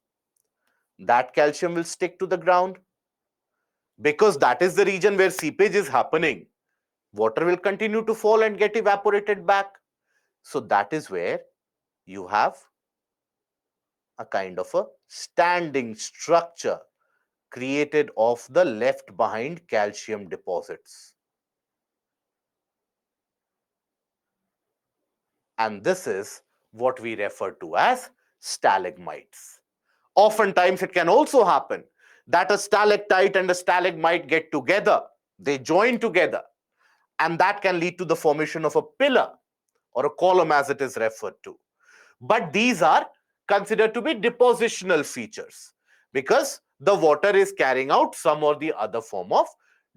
That calcium will stick to the ground because that is the region where seepage is happening. Water will continue to fall and get evaporated back. So that is where you have a kind of a standing structure created of the left behind calcium deposits. And this is what we refer to as stalagmites. Oftentimes, it can also happen that a stalactite and a stalagmite get together, they join together, and that can lead to the formation of a pillar or a column as it is referred to. But these are considered to be depositional features because the water is carrying out some or the other form of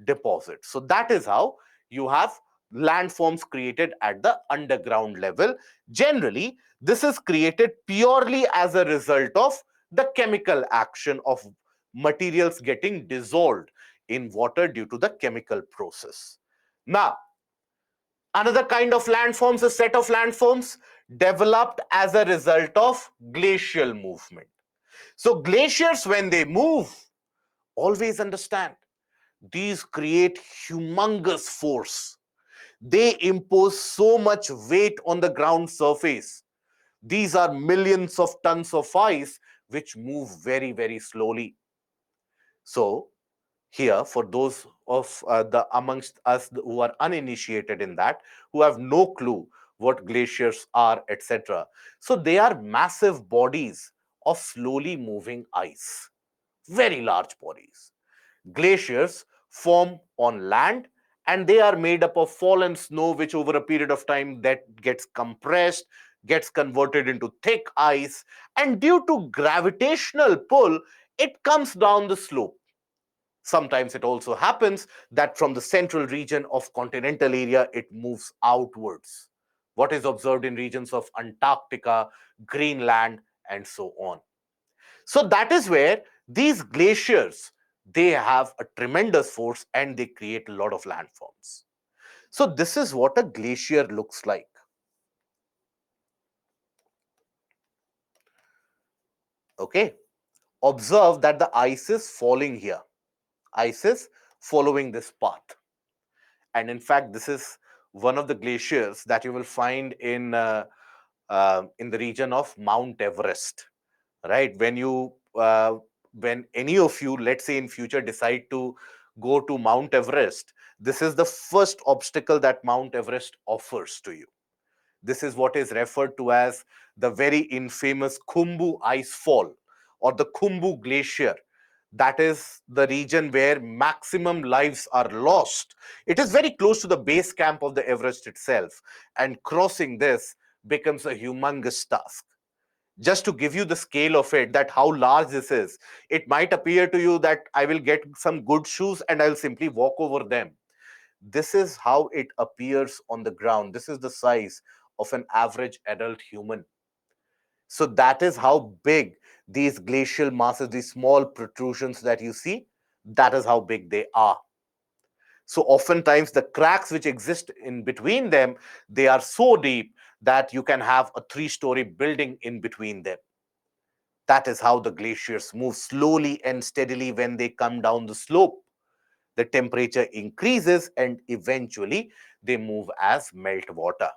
deposit. So that is how you have landforms created at the underground level. Generally, this is created purely as a result of the chemical action of materials getting dissolved in water due to the chemical process. Now, another kind of landforms, a set of landforms developed as a result of glacial movement. So, glaciers, when they move, always understand these create humongous force. They impose so much weight on the ground surface. These are millions of tons of ice which move very, very slowly. So, here, for those of the amongst us who are uninitiated in that, who have no clue what glaciers are, etc., so they are massive bodies of slowly moving ice, very large bodies. Glaciers form on land, and they are made up of fallen snow which over a period of time that gets compressed, gets converted into thick ice, and due to gravitational pull, it comes down the slope. Sometimes it also happens that from the central region of continental area, it moves outwards. What is observed in regions of Antarctica, Greenland, and so on. So that is where these glaciers, they have a tremendous force and they create a lot of landforms. So this is what a glacier looks like. Okay. Observe that the ice is falling here. Ice is following this path. And in fact, this is one of the glaciers that you will find in the region of Mount Everest, right? When any of you, let's say in future, decide to go to Mount Everest, this is the first obstacle that Mount Everest offers to you. This is what is referred to as the very infamous Khumbu ice fall or the Khumbu glacier. That is the region where maximum lives are lost. It is very close to the base camp of the Everest itself, and crossing this becomes a humongous task. Just to give you the scale of it, that how large this is, it might appear to you that I will get some good shoes and I'll simply walk over them. This is how it appears on the ground. This is the size of an average adult human. So that is how big these glacial masses, these small protrusions that you see, that is how big they are. So oftentimes the cracks which exist in between them, they are so deep that you can have a three-story building in between them. That is how the glaciers move slowly and steadily when they come down the slope. The temperature increases and eventually they move as melt water.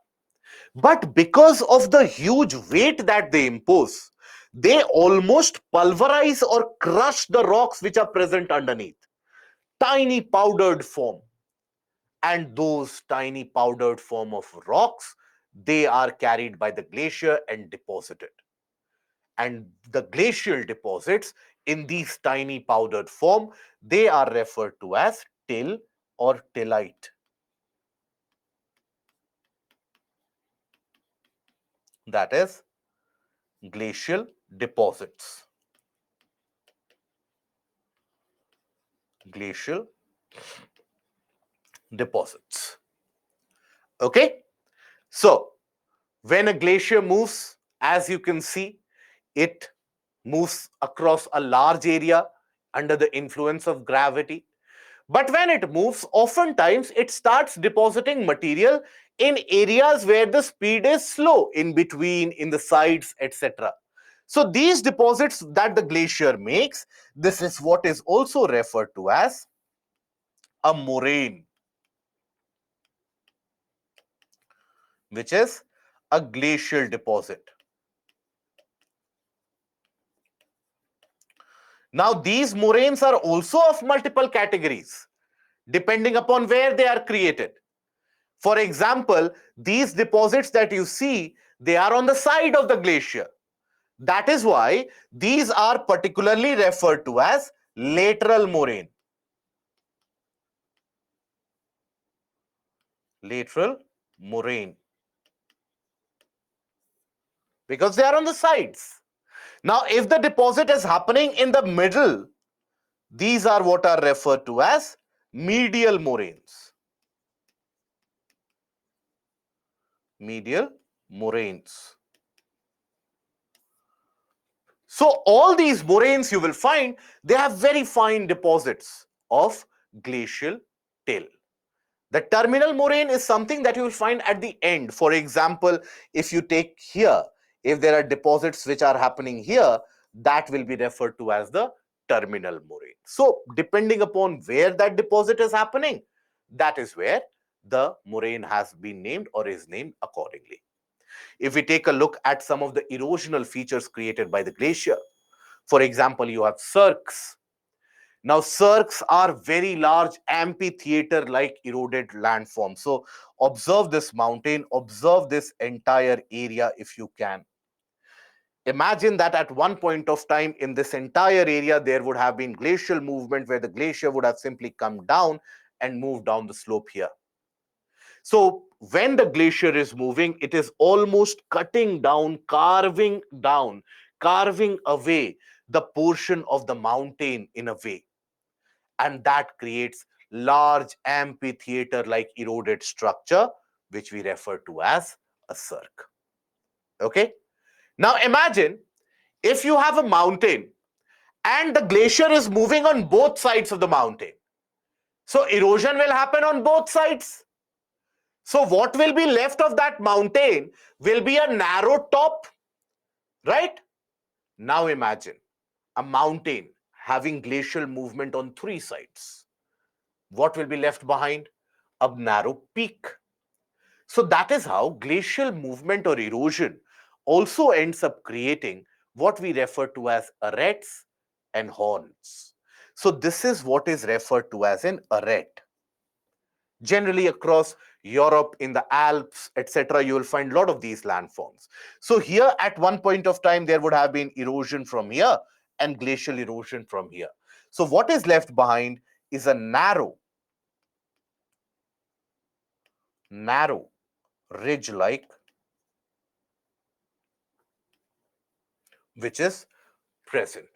But because of the huge weight that they impose, they almost pulverize or crush the rocks which are present underneath. Tiny powdered form. And those tiny powdered form of rocks, they are carried by the glacier and deposited. And the glacial deposits in these tiny powdered form, they are referred to as till or tillite. That is glacial deposits. Glacial deposits. Okay. So when a glacier moves, as you can see, it moves across a large area under the influence of gravity. But when it moves, oftentimes it starts depositing material in areas where the speed is slow, in between, in the sides, etc. So these deposits that the glacier makes, this is what is also referred to as a moraine, which is a glacial deposit. Now, these moraines are also of multiple categories, depending upon where they are created. For example, these deposits that you see, they are on the side of the glacier. That is why these are particularly referred to as lateral moraine. Lateral moraine. Because they are on the sides. Now, if the deposit is happening in the middle, these are what are referred to as medial moraines. Medial moraines. So all these moraines you will find, they have very fine deposits of glacial till. The terminal moraine is something that you will find at the end. For example, if you take here, if there are deposits which are happening here, that will be referred to as the terminal moraine. So depending upon where that deposit is happening, that is where the moraine has been named or is named accordingly. If we take a look at some of the erosional features created by the glacier, for example, you have cirques. Now, cirques are very large amphitheater-like eroded landforms. So, observe this mountain, observe this entire area if you can. Imagine that at one point of time in this entire area, there would have been glacial movement where the glacier would have simply come down and moved down the slope here. So, when the glacier is moving, it is almost cutting down, carving away the portion of the mountain in a way. And that creates large amphitheater like eroded structure, which we refer to as a cirque. Okay. Now imagine if you have a mountain and the glacier is moving on both sides of the mountain. So erosion will happen on both sides. So what will be left of that mountain will be a narrow top, right? Now imagine a mountain having glacial movement on three sides. What will be left behind? A narrow peak. So that is how glacial movement or erosion also ends up creating what we refer to as arêtes and horns. So this is what is referred to as an arête. Generally across Europe, in the Alps, etc., you will find a lot of these landforms. So here at one point of time, there would have been erosion from here and glacial erosion from here. So what is left behind is a narrow ridge-like, which is present.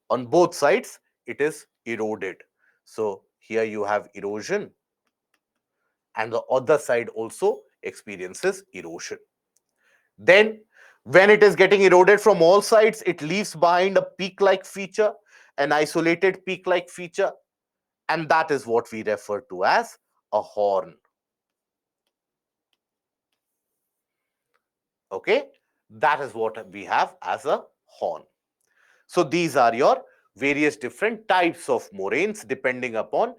On both sides, it is eroded. So here you have erosion, and the other side also experiences erosion. Then, when it is getting eroded from all sides, it leaves behind a peak-like feature, an isolated peak-like feature, and that is what we refer to as a horn. Okay, that is what we have as a horn. So these are your various different types of moraines depending upon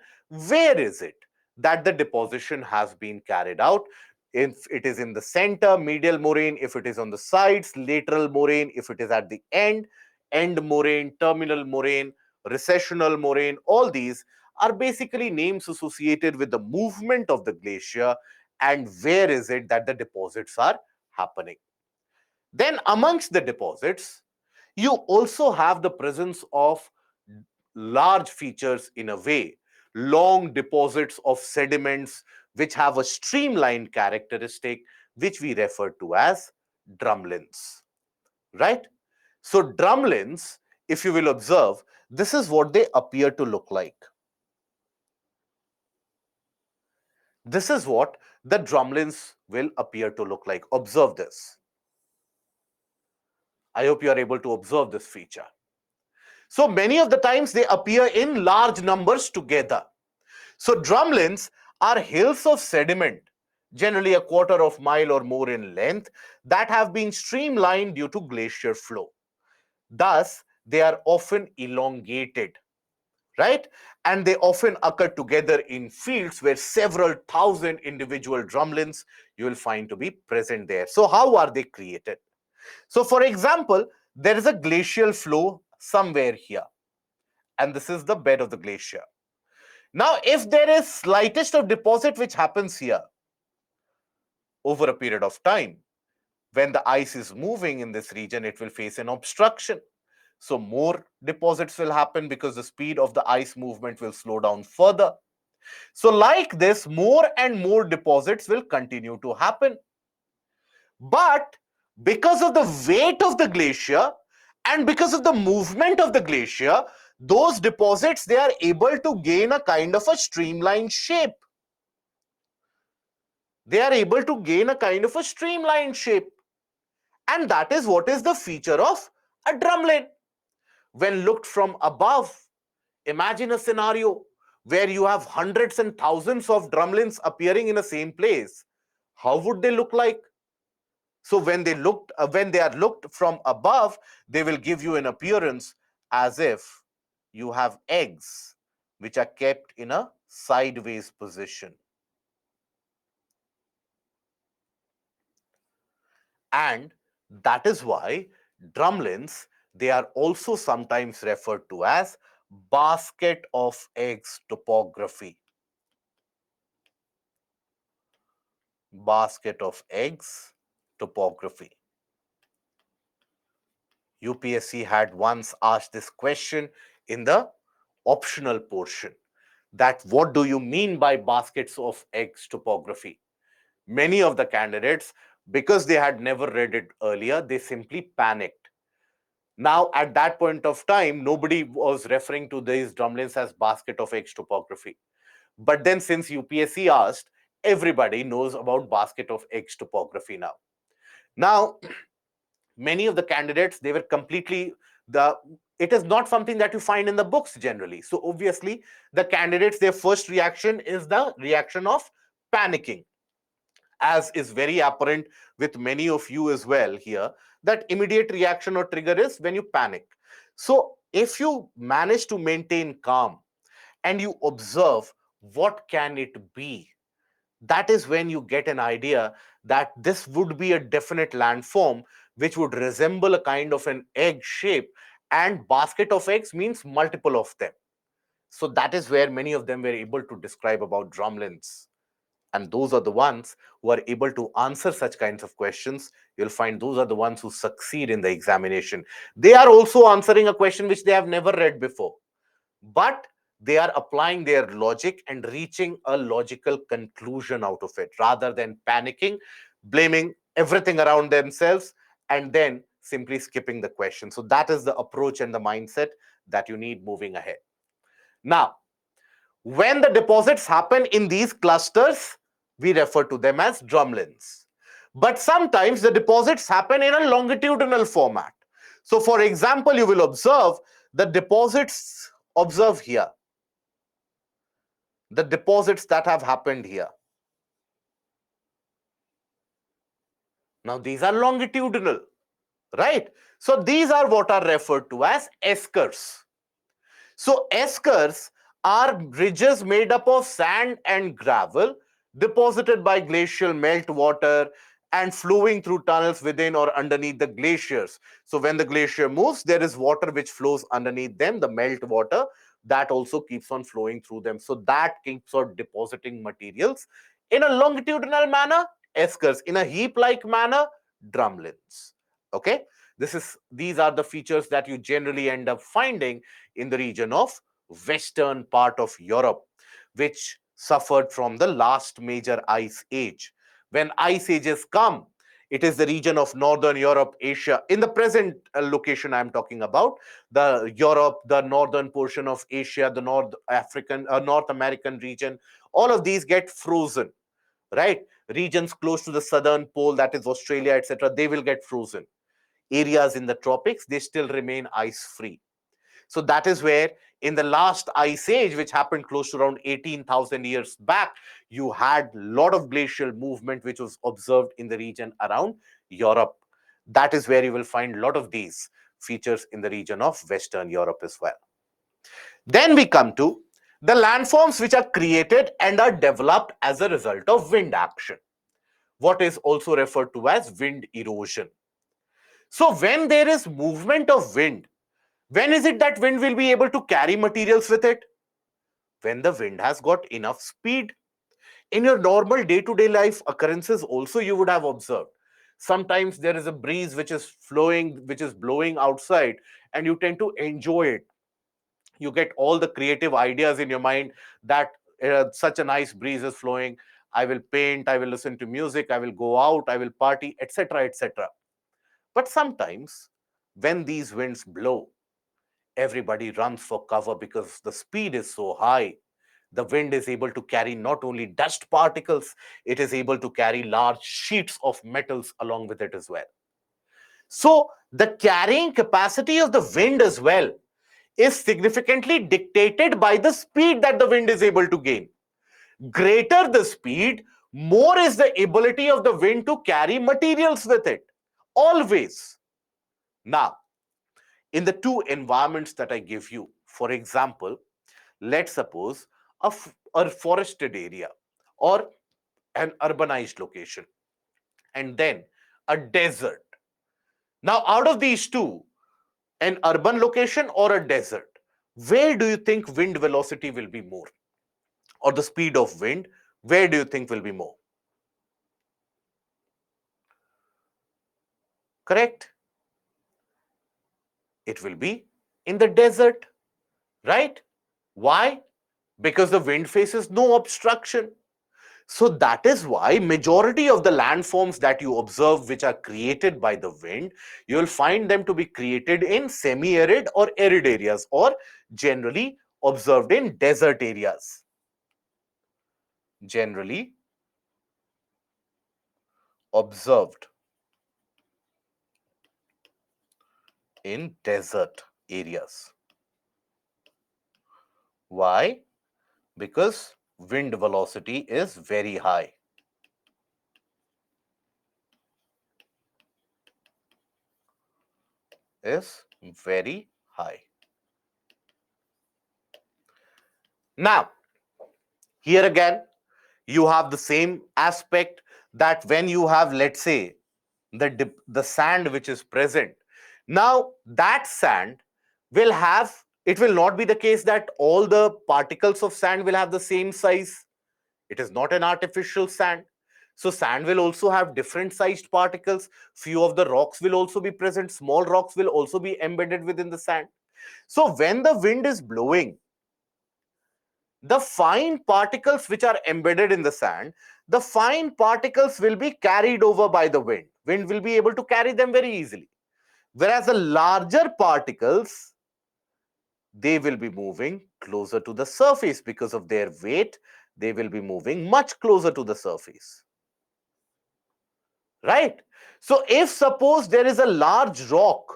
where is it that the deposition has been carried out. If it is in the center, medial moraine; if it is on the sides, lateral moraine; if it is at the end moraine, terminal moraine, recessional moraine. All these are basically names associated with the movement of the glacier and where is it that the deposits are happening. Then amongst the deposits, you also have the presence of large features in a way, long deposits of sediments which have a streamlined characteristic, which we refer to as drumlins, right? So drumlins, if you will observe, this is what they appear to look like. This is what the drumlins will appear to look like. Observe this. I hope you are able to observe this feature. So many of the times they appear in large numbers together. So drumlins are hills of sediment, generally a quarter of mile or more in length, that have been streamlined due to glacier flow. Thus, they are often elongated, right? And they often occur together in fields where several thousand individual drumlins you will find to be present there. So how are they created? So for example, there is a glacial flow somewhere here, and this is the bed of the glacier. Now, if there is slightest of deposit which happens here over a period of time, when the ice is moving in this region, it will face an obstruction. So more deposits will happen because the speed of the ice movement will slow down further. So like this, more and more deposits will continue to happen. But because of the weight of the glacier and because of the movement of the glacier, those deposits, they are able to gain a kind of a streamlined shape. They are able to gain a kind of a streamlined shape. And that is what is the feature of a drumlin. When looked from above, imagine a scenario where you have hundreds and thousands of drumlins appearing in the same place. How would they look like? So when they are looked from above, they will give you an appearance as if you have eggs which are kept in a sideways position. And that is why drumlins, they are also sometimes referred to as basket of eggs topography. Basket of eggs topography. UPSC had once asked this question in the optional portion, that what do you mean by baskets of eggs topography? Many of the candidates, because they had never read it earlier, they simply panicked. Now, at that point of time, nobody was referring to these drumlins as basket of eggs topography. But then, since UPSC asked, everybody knows about basket of eggs topography now. Now, many of the candidates, they were completely the it is not something that you find in the books generally. So obviously, the candidates, their first reaction is the reaction of panicking, as is very apparent with many of you as well here, that immediate reaction or trigger is when you panic. So if you manage to maintain calm and you observe what can it be, that is when you get an idea that this would be a definite landform which would resemble a kind of an egg shape, and basket of eggs means multiple of them. So that is where many of them were able to describe about drumlins. And those are the ones who are able to answer such kinds of questions. You'll find those are the ones who succeed in the examination. They are also answering a question which they have never read before, but they are applying their logic and reaching a logical conclusion out of it, rather than panicking, blaming everything around themselves, and then simply skipping the question. So that is the approach and the mindset that you need moving ahead. Now, when the deposits happen in these clusters, we refer to them as drumlins. But sometimes the deposits happen in a longitudinal format. So for example, you will observe the deposits, observe here, the deposits that have happened here. Now these are longitudinal, right? So these are what are referred to as eskers. So eskers are ridges made up of sand and gravel deposited by glacial meltwater and flowing through tunnels within or underneath the glaciers. So when the glacier moves, there is water which flows underneath them, the meltwater that also keeps on flowing through them. So that keeps on depositing materials in a longitudinal manner, eskers; in a heap-like manner, drumlins. Okay, these are the features that you generally end up finding in the region of western part of Europe, which suffered from the last major ice age. When ice ages come, it is the region of northern Europe, Asia. In the present location I'm talking about, the Europe, the northern portion of Asia, the North American region, all of these get frozen, right? Regions close to the southern pole, that is Australia, etc., they will get frozen. areas in the tropics, they still remain ice free. So that is where in the last ice age, which happened close to around 18,000 years back, you had a lot of glacial movement which was observed in the region around Europe. That is where you will find a lot of these features in the region of Western Europe as well. Then we come to the landforms which are created and are developed as a result of wind action, what is also referred to as wind erosion. So when there is movement of wind, when is it that wind will be able to carry materials with it? When the wind has got enough speed. In your normal day-to-day life occurrences also you would have observed. Sometimes there is a breeze which is flowing, which is blowing outside, and you tend to enjoy it. You get all the creative ideas in your mind that such a nice breeze is flowing. I will paint, I will listen to music, I will go out, I will party, etc., etc. But sometimes when these winds blow, everybody runs for cover because the speed is so high. The wind is able to carry not only dust particles, it is able to carry large sheets of metals along with it as well. So the carrying capacity of the wind as well is significantly dictated by the speed that the wind is able to gain. Greater the speed, more is the ability of the wind to carry materials with it. Always. Now, in the two environments that I give you, for example, let's suppose a forested area or an urbanized location, and then a desert. Now, out of these two, an urban location or a desert, where do you think wind velocity will be more? Or the speed of wind, where do you think will be more? Correct? It will be in the desert, right? Why? Because the wind faces no obstruction. So that is why majority of the landforms that you observe which are created by the wind, you will find them to be created in semi-arid or arid areas, or generally observed in desert areas. Generally observed in desert areas. Why? Because wind velocity is very high. Is very high. Now, here again, you have the same aspect that when you have, let's say, the sand which is present. Now, that sand will have, it will not be the case that all the particles of sand will have the same size. It is not an artificial sand. So sand will also have different sized particles. Few of the rocks will also be present. Small rocks will also be embedded within the sand. So when the wind is blowing, the fine particles which are embedded in the sand, the fine particles will be carried over by the wind. Wind will be able to carry them very easily. Whereas the larger particles, they will be moving closer to the surface because of their weight. They will be moving much closer to the surface. Right? So if suppose there is a large rock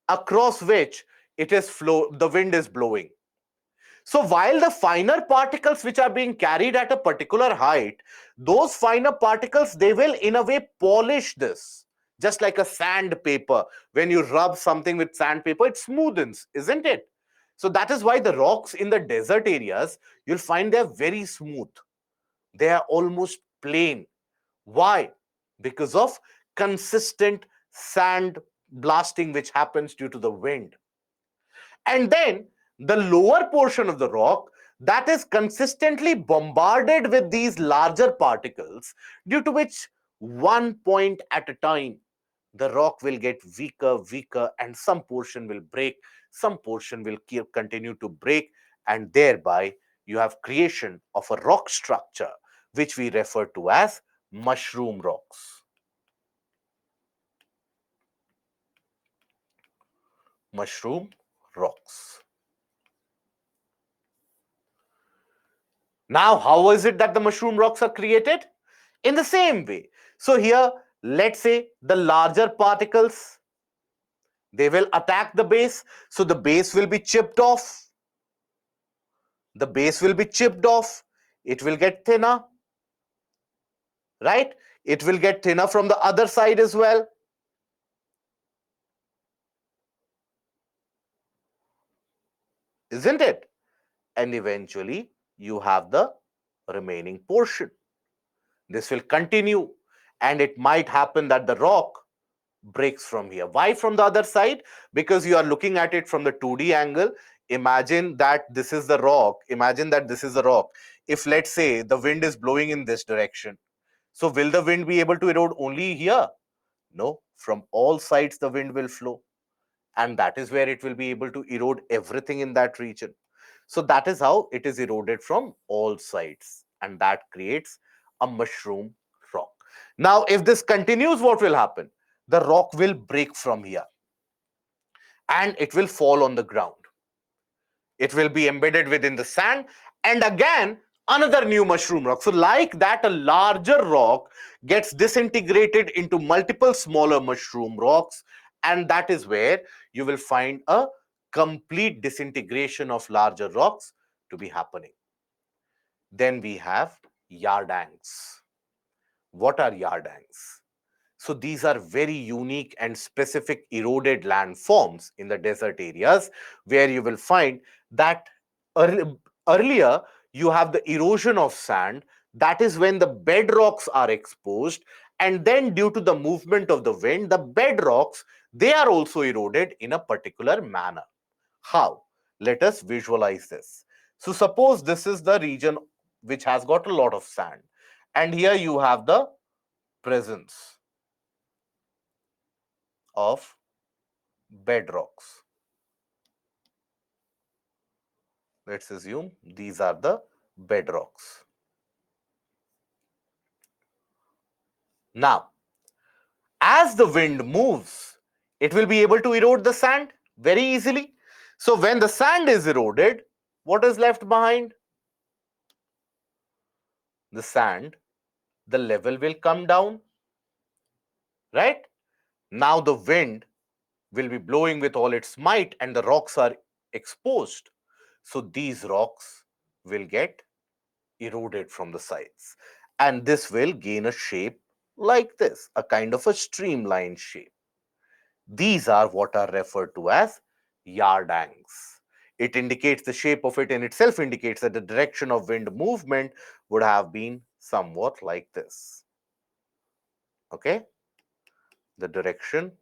across which the wind is blowing. So while the finer particles which are being carried at a particular height, those finer particles, they will in a way polish this. Just like a sandpaper. When you rub something with sandpaper, it smoothens, isn't it? So that is why the rocks in the desert areas, you'll find they're very smooth. They are almost plain. Why? Because of consistent sand blasting which happens due to the wind. And then the lower portion of the rock, that is consistently bombarded with these larger particles, due to which one point at a time the rock will get weaker, and some portion will break, some portion will continue to break, and thereby you have creation of a rock structure which we refer to as mushroom rocks. Mushroom rocks. Now, how is it that the mushroom rocks are created? In the same way. So here, let's say the larger particles, They will attack the base. So the base will be chipped off. The base will be chipped off. It will get thinner, right? It will get thinner from the other side as well. Isn't it? And eventually you have the remaining portion. This will continue, and it might happen that the rock breaks from here. Why from the other side? Because you are looking at it from the 2D angle. Imagine that this is the rock. Imagine that this is the rock. If, let's say, the wind is blowing in this direction, so will the wind be able to erode only here? No, from all sides the wind will flow, and that is where it will be able to erode everything in that region. So that is how it is eroded from all sides, and that creates a mushroom rock. Now, if this continues, what will happen? The rock will break from here and it will fall on the ground. It will be embedded within the sand, and again, another new mushroom rock. So, like that, a larger rock gets disintegrated into multiple smaller mushroom rocks, and that is where you will find a complete disintegration of larger rocks to be happening. Then we have yardangs. What are yardangs? So these are very unique and specific eroded landforms in the desert areas, where you will find that earlier you have the erosion of sand. That is when the bedrocks are exposed, and then due to the movement of the wind, the bedrocks, they are also eroded in a particular manner. How? Let us visualize this. So suppose this is the region which has got a lot of sand, and here you have the presence of bedrocks. Let's assume these are the bedrocks. Now, as the wind moves, it will be able to erode the sand very easily. So when the sand is eroded, what is left behind? The sand. The level will come down, right? Now the wind will be blowing with all its might and the rocks are exposed. So these rocks will get eroded from the sides, and this will gain a shape like this, a kind of a streamlined shape. These are what are referred to as yardangs. It indicates, the shape of it in itself indicates that the direction of wind movement would have been somewhat like this. Okay, the direction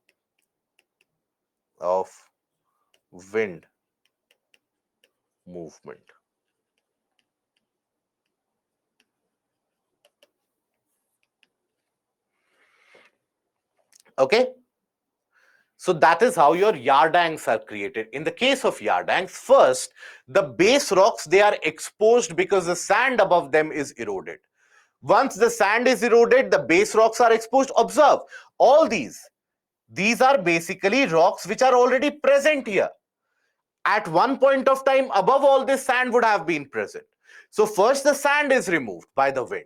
of wind movement. Okay, so that is how your yardangs are created. In the case of yardangs, first, the base rocks, they are exposed because the sand above them is eroded. Once the sand is eroded, the base rocks are exposed. Observe, all these are basically rocks which are already present here. At one point of time, above all this sand would have been present. So first the sand is removed by the wind.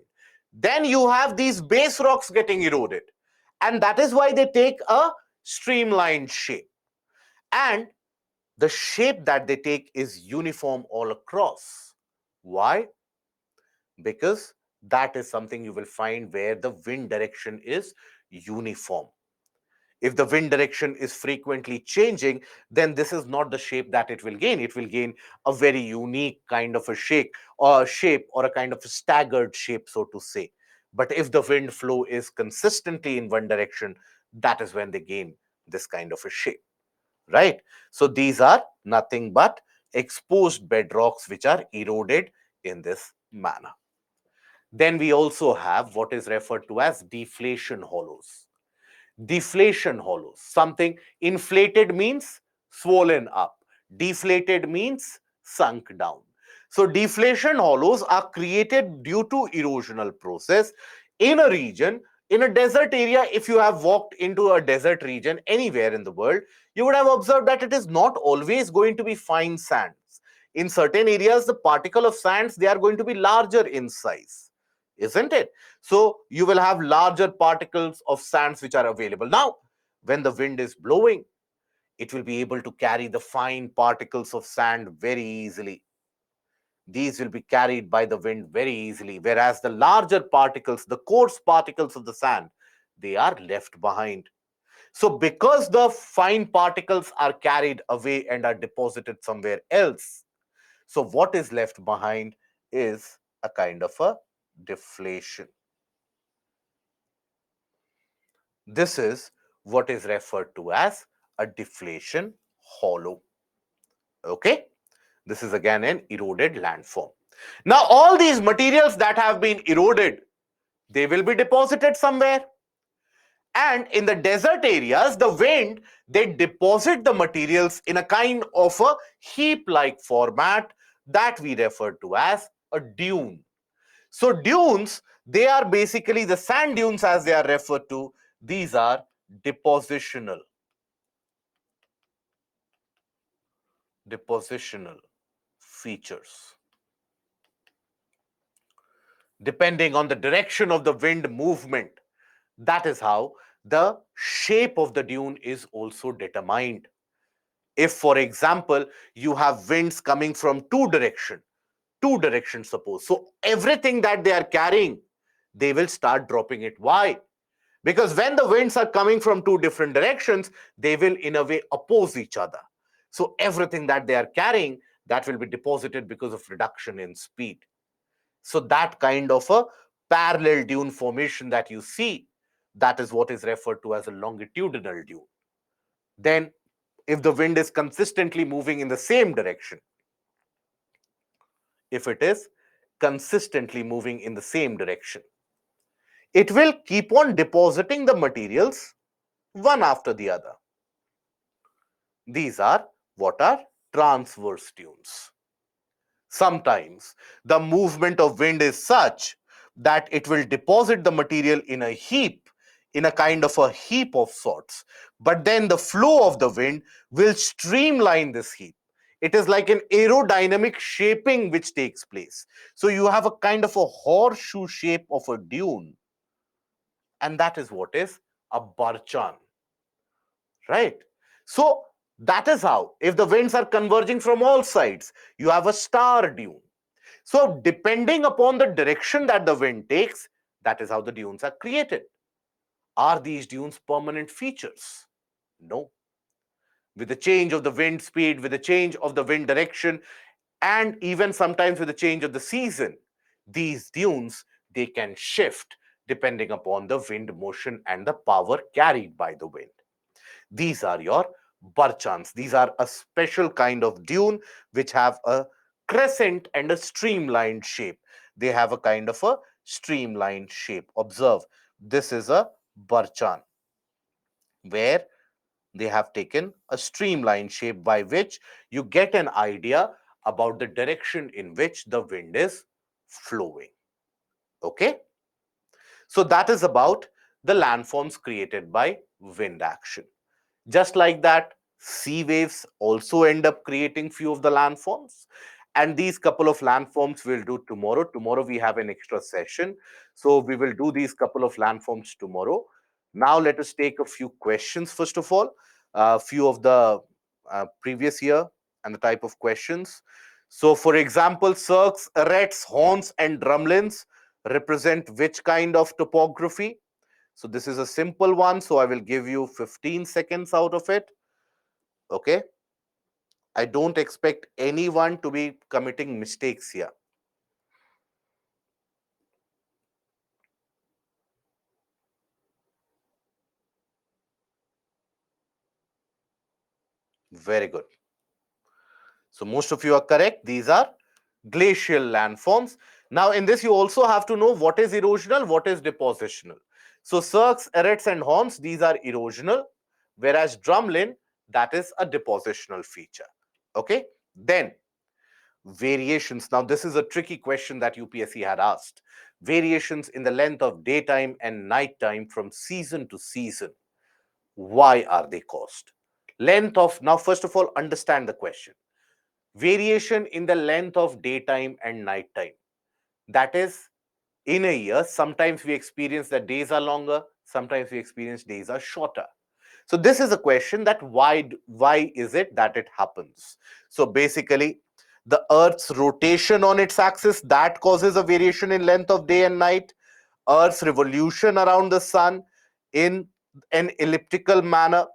Then you have these base rocks getting eroded. And that is why they take a streamlined shape. And the shape that they take is uniform all across. Why? Because that is something you will find where the wind direction is uniform. If the wind direction is frequently changing, then this is not the shape that it will gain. It will gain a very unique kind of a shape, or a kind of a staggered shape, so to say. But if the wind flow is consistently in one direction, that is when they gain this kind of a shape, right? So these are nothing but exposed bedrocks which are eroded in this manner. Then we also have what is referred to as deflation hollows. Deflation hollows, something inflated means swollen up, deflated means sunk down. So deflation hollows are created due to erosional process in a region, in a desert area. If you have walked into a desert region anywhere in the world, you would have observed that it is not always going to be fine sands. In certain areas, the particle of sands, they are going to be larger in size, isn't it? So you will have larger particles of sands which are available. Now, when the wind is blowing, It will be able to carry the fine particles of sand very easily. These will be carried by the wind very easily, whereas the larger particles, the coarse particles of the sand, they are left behind. So because the fine particles are carried away and are deposited somewhere else, so what is left behind is a kind of a deflation. This is what is referred to as a deflation hollow. Okay, this is again an eroded landform. Now all these materials that have been eroded, they will be deposited somewhere. And in the desert areas, the wind, they deposit the materials in a kind of a heap-like format that we refer to as a dune. So dunes, they are basically the sand dunes as they are referred to. These are depositional features. Depending on the direction of the wind movement, that is how the shape of the dune is also determined. If, for example, you have winds coming from two directions, suppose, so everything that they are carrying, they will start dropping it. Why? Because when the winds are coming from two different directions, they will in a way oppose each other. So everything that they are carrying, that will be deposited because of reduction in speed. So that kind of a parallel dune formation that you see, that is what is referred to as a longitudinal dune. Then if the wind is consistently moving in the same direction, if it is consistently moving in the same direction, it will keep on depositing the materials one after the other. These are what are transverse dunes. Sometimes the movement of wind is such that it will deposit the material in a heap, in a kind of a heap of sorts. But then the flow of the wind will streamline this heap. It is like an aerodynamic shaping which takes place. So you have a kind of a horseshoe shape of a dune, and that is what is a barchan, right? So that is how, if the winds are converging from all sides, you have a star dune. So depending upon the direction that the wind takes, that is how the dunes are created. Are these dunes permanent features? No. With the change of the wind speed, with the change of the wind direction, and even sometimes with the change of the season, these dunes, they can shift depending upon the wind motion and the power carried by the wind. These are your barchans. These are a special kind of dune which have a crescent and a streamlined shape. They have a kind of a streamlined shape. Observe, this is a barchan where they have taken a streamlined shape by which you get an idea about the direction in which the wind is flowing. Okay? So that is about the landforms created by wind action. Just like that, sea waves also end up creating few of the landforms. And these couple of landforms we'll do tomorrow. Tomorrow we have an extra session. So we will do these couple of landforms tomorrow. Now let us take a few questions first of all. A few of the previous year and the type of questions. So for example, cirques, arêtes, horns and drumlins represent which kind of topography? So this is a simple one. So I will give you 15 seconds out of it. Okay. I don't expect anyone to be committing mistakes here. Very good. So most of you are correct. These are glacial landforms. Now in this, you also have to know what is erosional, what is depositional. So cirques, arêtes and horns, these are erosional, whereas drumlin, that is a depositional feature. Okay. Then variations. Now this is a tricky question that UPSC had asked. Variations in the length of daytime and nighttime from season to season. Why are they caused? Length of, now first of all, understand the question. Variation in the length of daytime and nighttime. That is, in a year, sometimes we experience that days are longer, sometimes we experience days are shorter. So this is a question that why is it that it happens? So basically, the Earth's rotation on its axis, that causes a variation in length of day and night. Earth's revolution around the sun in an elliptical manner,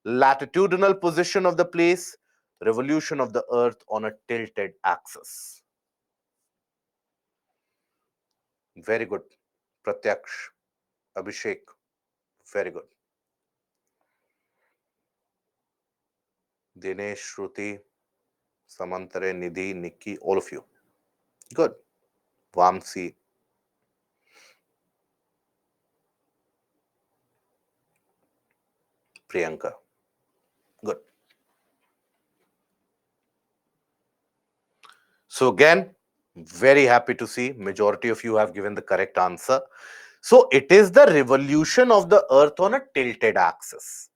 latitudinal position of the place, revolution of the Earth on a tilted axis. Very good. Pratyaksh, Abhishek, very good. Dinesh, Shruti, Samantare, Nidhi, Nikki, all of you. Good. Vamsi, Priyanka. Good. So again, very happy to see majority of you have given the correct answer. So it is the revolution of the Earth on a tilted axis.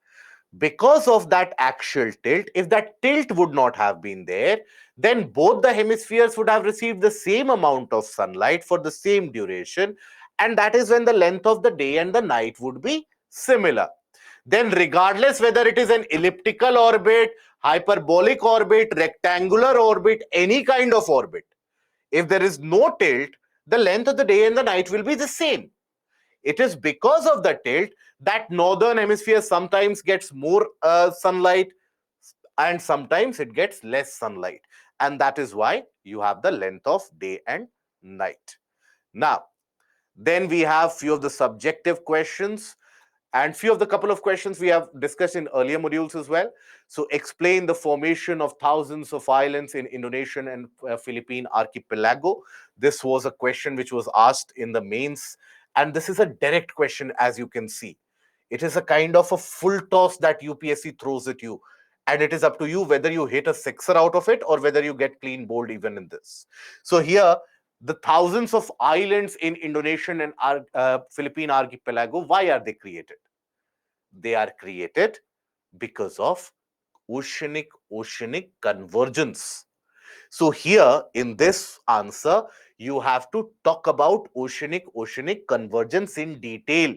Because of that axial tilt, if that tilt would not have been there, then both the hemispheres would have received the same amount of sunlight for the same duration. And that is when the length of the day and the night would be similar. Then regardless whether it is an elliptical orbit, hyperbolic orbit, rectangular orbit, any kind of orbit, if there is no tilt, the length of the day and the night will be the same. It is because of the tilt that northern hemisphere sometimes gets more sunlight and sometimes it gets less sunlight. And that is why you have the length of day and night. Now, then we have few of the subjective questions. And few of the couple of questions we have discussed in earlier modules as well. So explain the formation of thousands of islands in Indonesian and Philippine archipelago. This was a question which was asked in the mains. And this is a direct question, as you can see. It is a kind of a full toss that UPSC throws at you. And it is up to you whether you hit a sixer out of it or whether you get clean bowled even in this. So here, the thousands of islands in Indonesian and Philippine archipelago, why are they created? They are created because of oceanic convergence. So here in this answer, you have to talk about oceanic convergence in detail.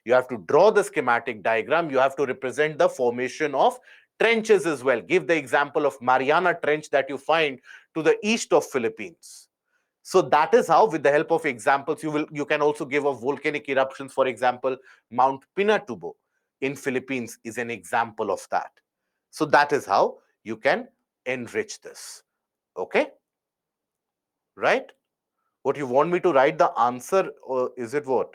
You have to draw the schematic diagram. You have to represent the formation of trenches as well. Give the example of Mariana Trench that you find to the east of Philippines. So that is how, with the help of examples, you can also give of volcanic eruptions. For example, Mount Pinatubo in Philippines is an example of that. So that is how you can enrich this. Okay, right? What you want me to write the answer, or is it what?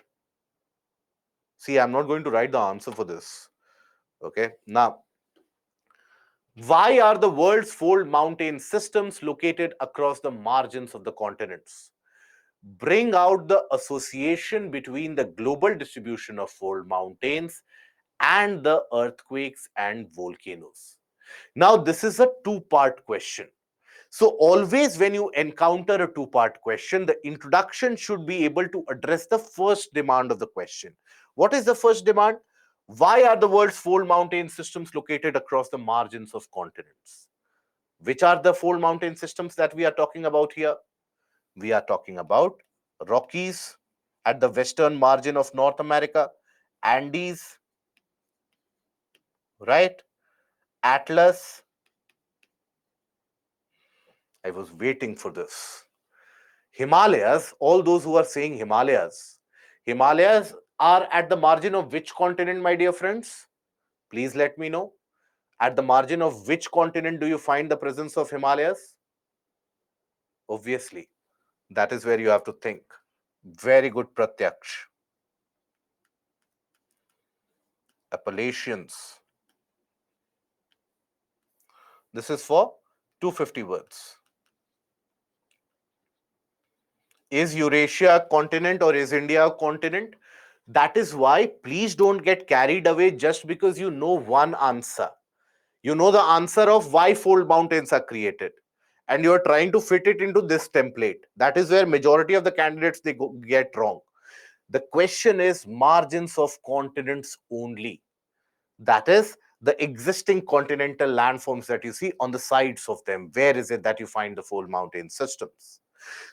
See, I'm not going to write the answer for this. Okay, now, why are the world's fold mountain systems located across the margins of the continents? Bring out the association between the global distribution of fold mountains and the earthquakes and volcanoes. Now, this is a two-part question. So, always when you encounter a two-part question, the introduction should be able to address the first demand of the question. What is the first demand? Why are the world's fold mountain systems located across the margins of continents? Which are the fold mountain systems that we are talking about here? We are talking about Rockies at the western margin of North America, Andes, right? Atlas. I was waiting for this. Himalayas, all those who are saying Himalayas are at the margin of which continent, my dear friends? Please let me know. At the margin of which continent do you find the presence of Himalayas? Obviously, that is where you have to think. Very good, Pratyaksh. Appalachians. This is for 250 words. Is Eurasia a continent or is India a continent? That is why please don't get carried away just because you know one answer. You know the answer of why fold mountains are created and you're trying to fit it into this template. That is where majority of the candidates get wrong. The question is margins of continents only. That is the existing continental landforms that you see on the sides of them. Where is it that you find the fold mountain systems?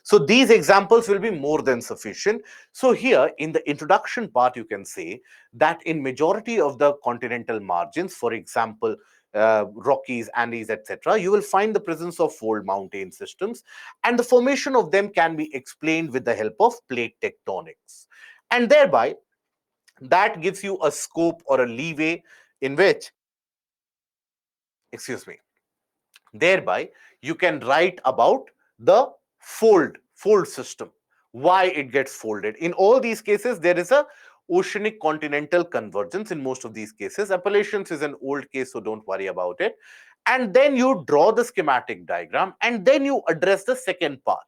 So these examples will be more than sufficient. So here in the introduction part, you can say that in majority of the continental margins, for example, Rockies, Andes, etc., you will find the presence of fold mountain systems, and the formation of them can be explained with the help of plate tectonics. And thereby, that gives you a scope or a leeway in which, excuse me, thereby you can write about the fold system, why it gets folded. In all these cases, there is a oceanic continental convergence. In most of these cases, Appalachians is an old case, so don't worry about it. And then you draw the schematic diagram, and then you address the second part,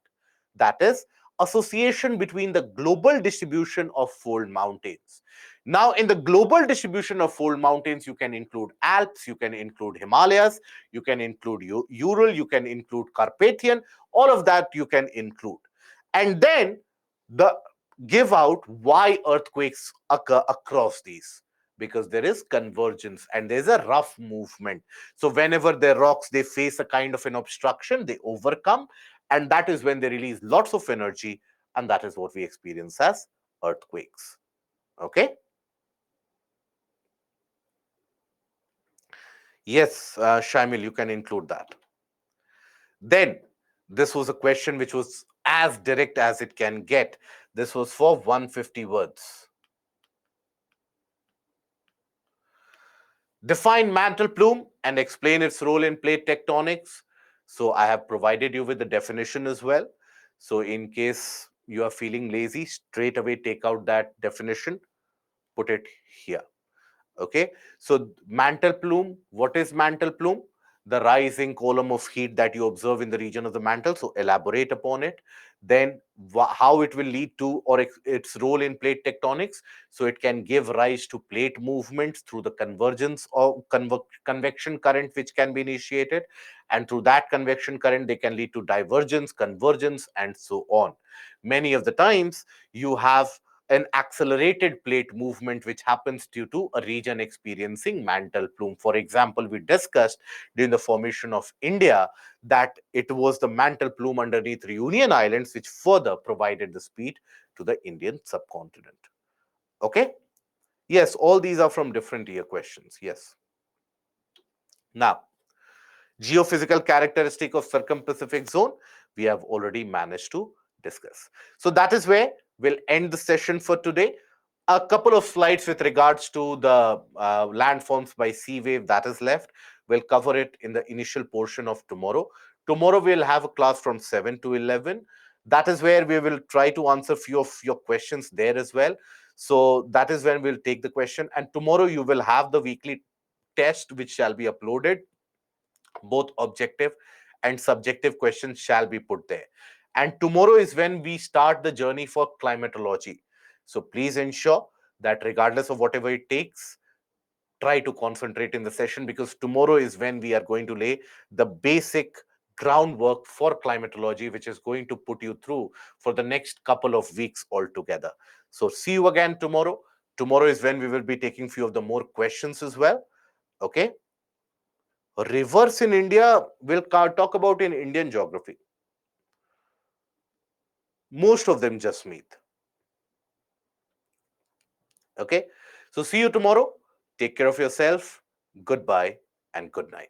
that is association between the global distribution of fold mountains. Now, in the global distribution of fold mountains, you can include Alps, you can include Himalayas, you can include Ural, you can include Carpathian, all of that you can include. And then the give out why earthquakes occur across these, because there is convergence and there's a rough movement. So whenever the rocks, they face a kind of an obstruction, they overcome, and that is when they release lots of energy, and that is what we experience as earthquakes. Okay. Yes, Shamil, you can include that. Then, this was a question which was as direct as it can get. This was for 150 words. Define mantle plume and explain its role in plate tectonics. So, I have provided you with the definition as well. So, in case you are feeling lazy, straight away take out that definition, put it here. Okay, so mantle plume, what is mantle plume? The rising column of heat that you observe in the region of the mantle. So elaborate upon it. Then how it will lead to, or its role in plate tectonics. So it can give rise to plate movements through the convergence or convection current which can be initiated, and through that convection current they can lead to divergence, convergence, and so on. Many of the times you have an accelerated plate movement which happens due to a region experiencing mantle plume. For example, we discussed during the formation of India that it was the mantle plume underneath Reunion Islands which further provided the speed to the Indian subcontinent. Okay? Yes, all these are from different year questions. Yes. Now, geophysical characteristic of circum-Pacific zone, we have already managed to discuss. So that is where we'll end the session for today. A couple of slides with regards to the landforms by sea wave that is left. We'll cover it in the initial portion of tomorrow. Tomorrow we'll have a class from 7 to 11. That is where we will try to answer few of your questions there as well. So that is when we'll take the question. And tomorrow you will have the weekly test which shall be uploaded. Both objective and subjective questions shall be put there. And tomorrow is when we start the journey for climatology. So please ensure that regardless of whatever it takes, try to concentrate in the session, because tomorrow is when we are going to lay the basic groundwork for climatology, which is going to put you through for the next couple of weeks altogether. So see you again tomorrow. Tomorrow is when we will be taking few of the more questions as well. Okay. Rivers in India, we'll talk about in Indian geography. Most of them just meet. Okay. So see you tomorrow. Take care of yourself. Goodbye and good night.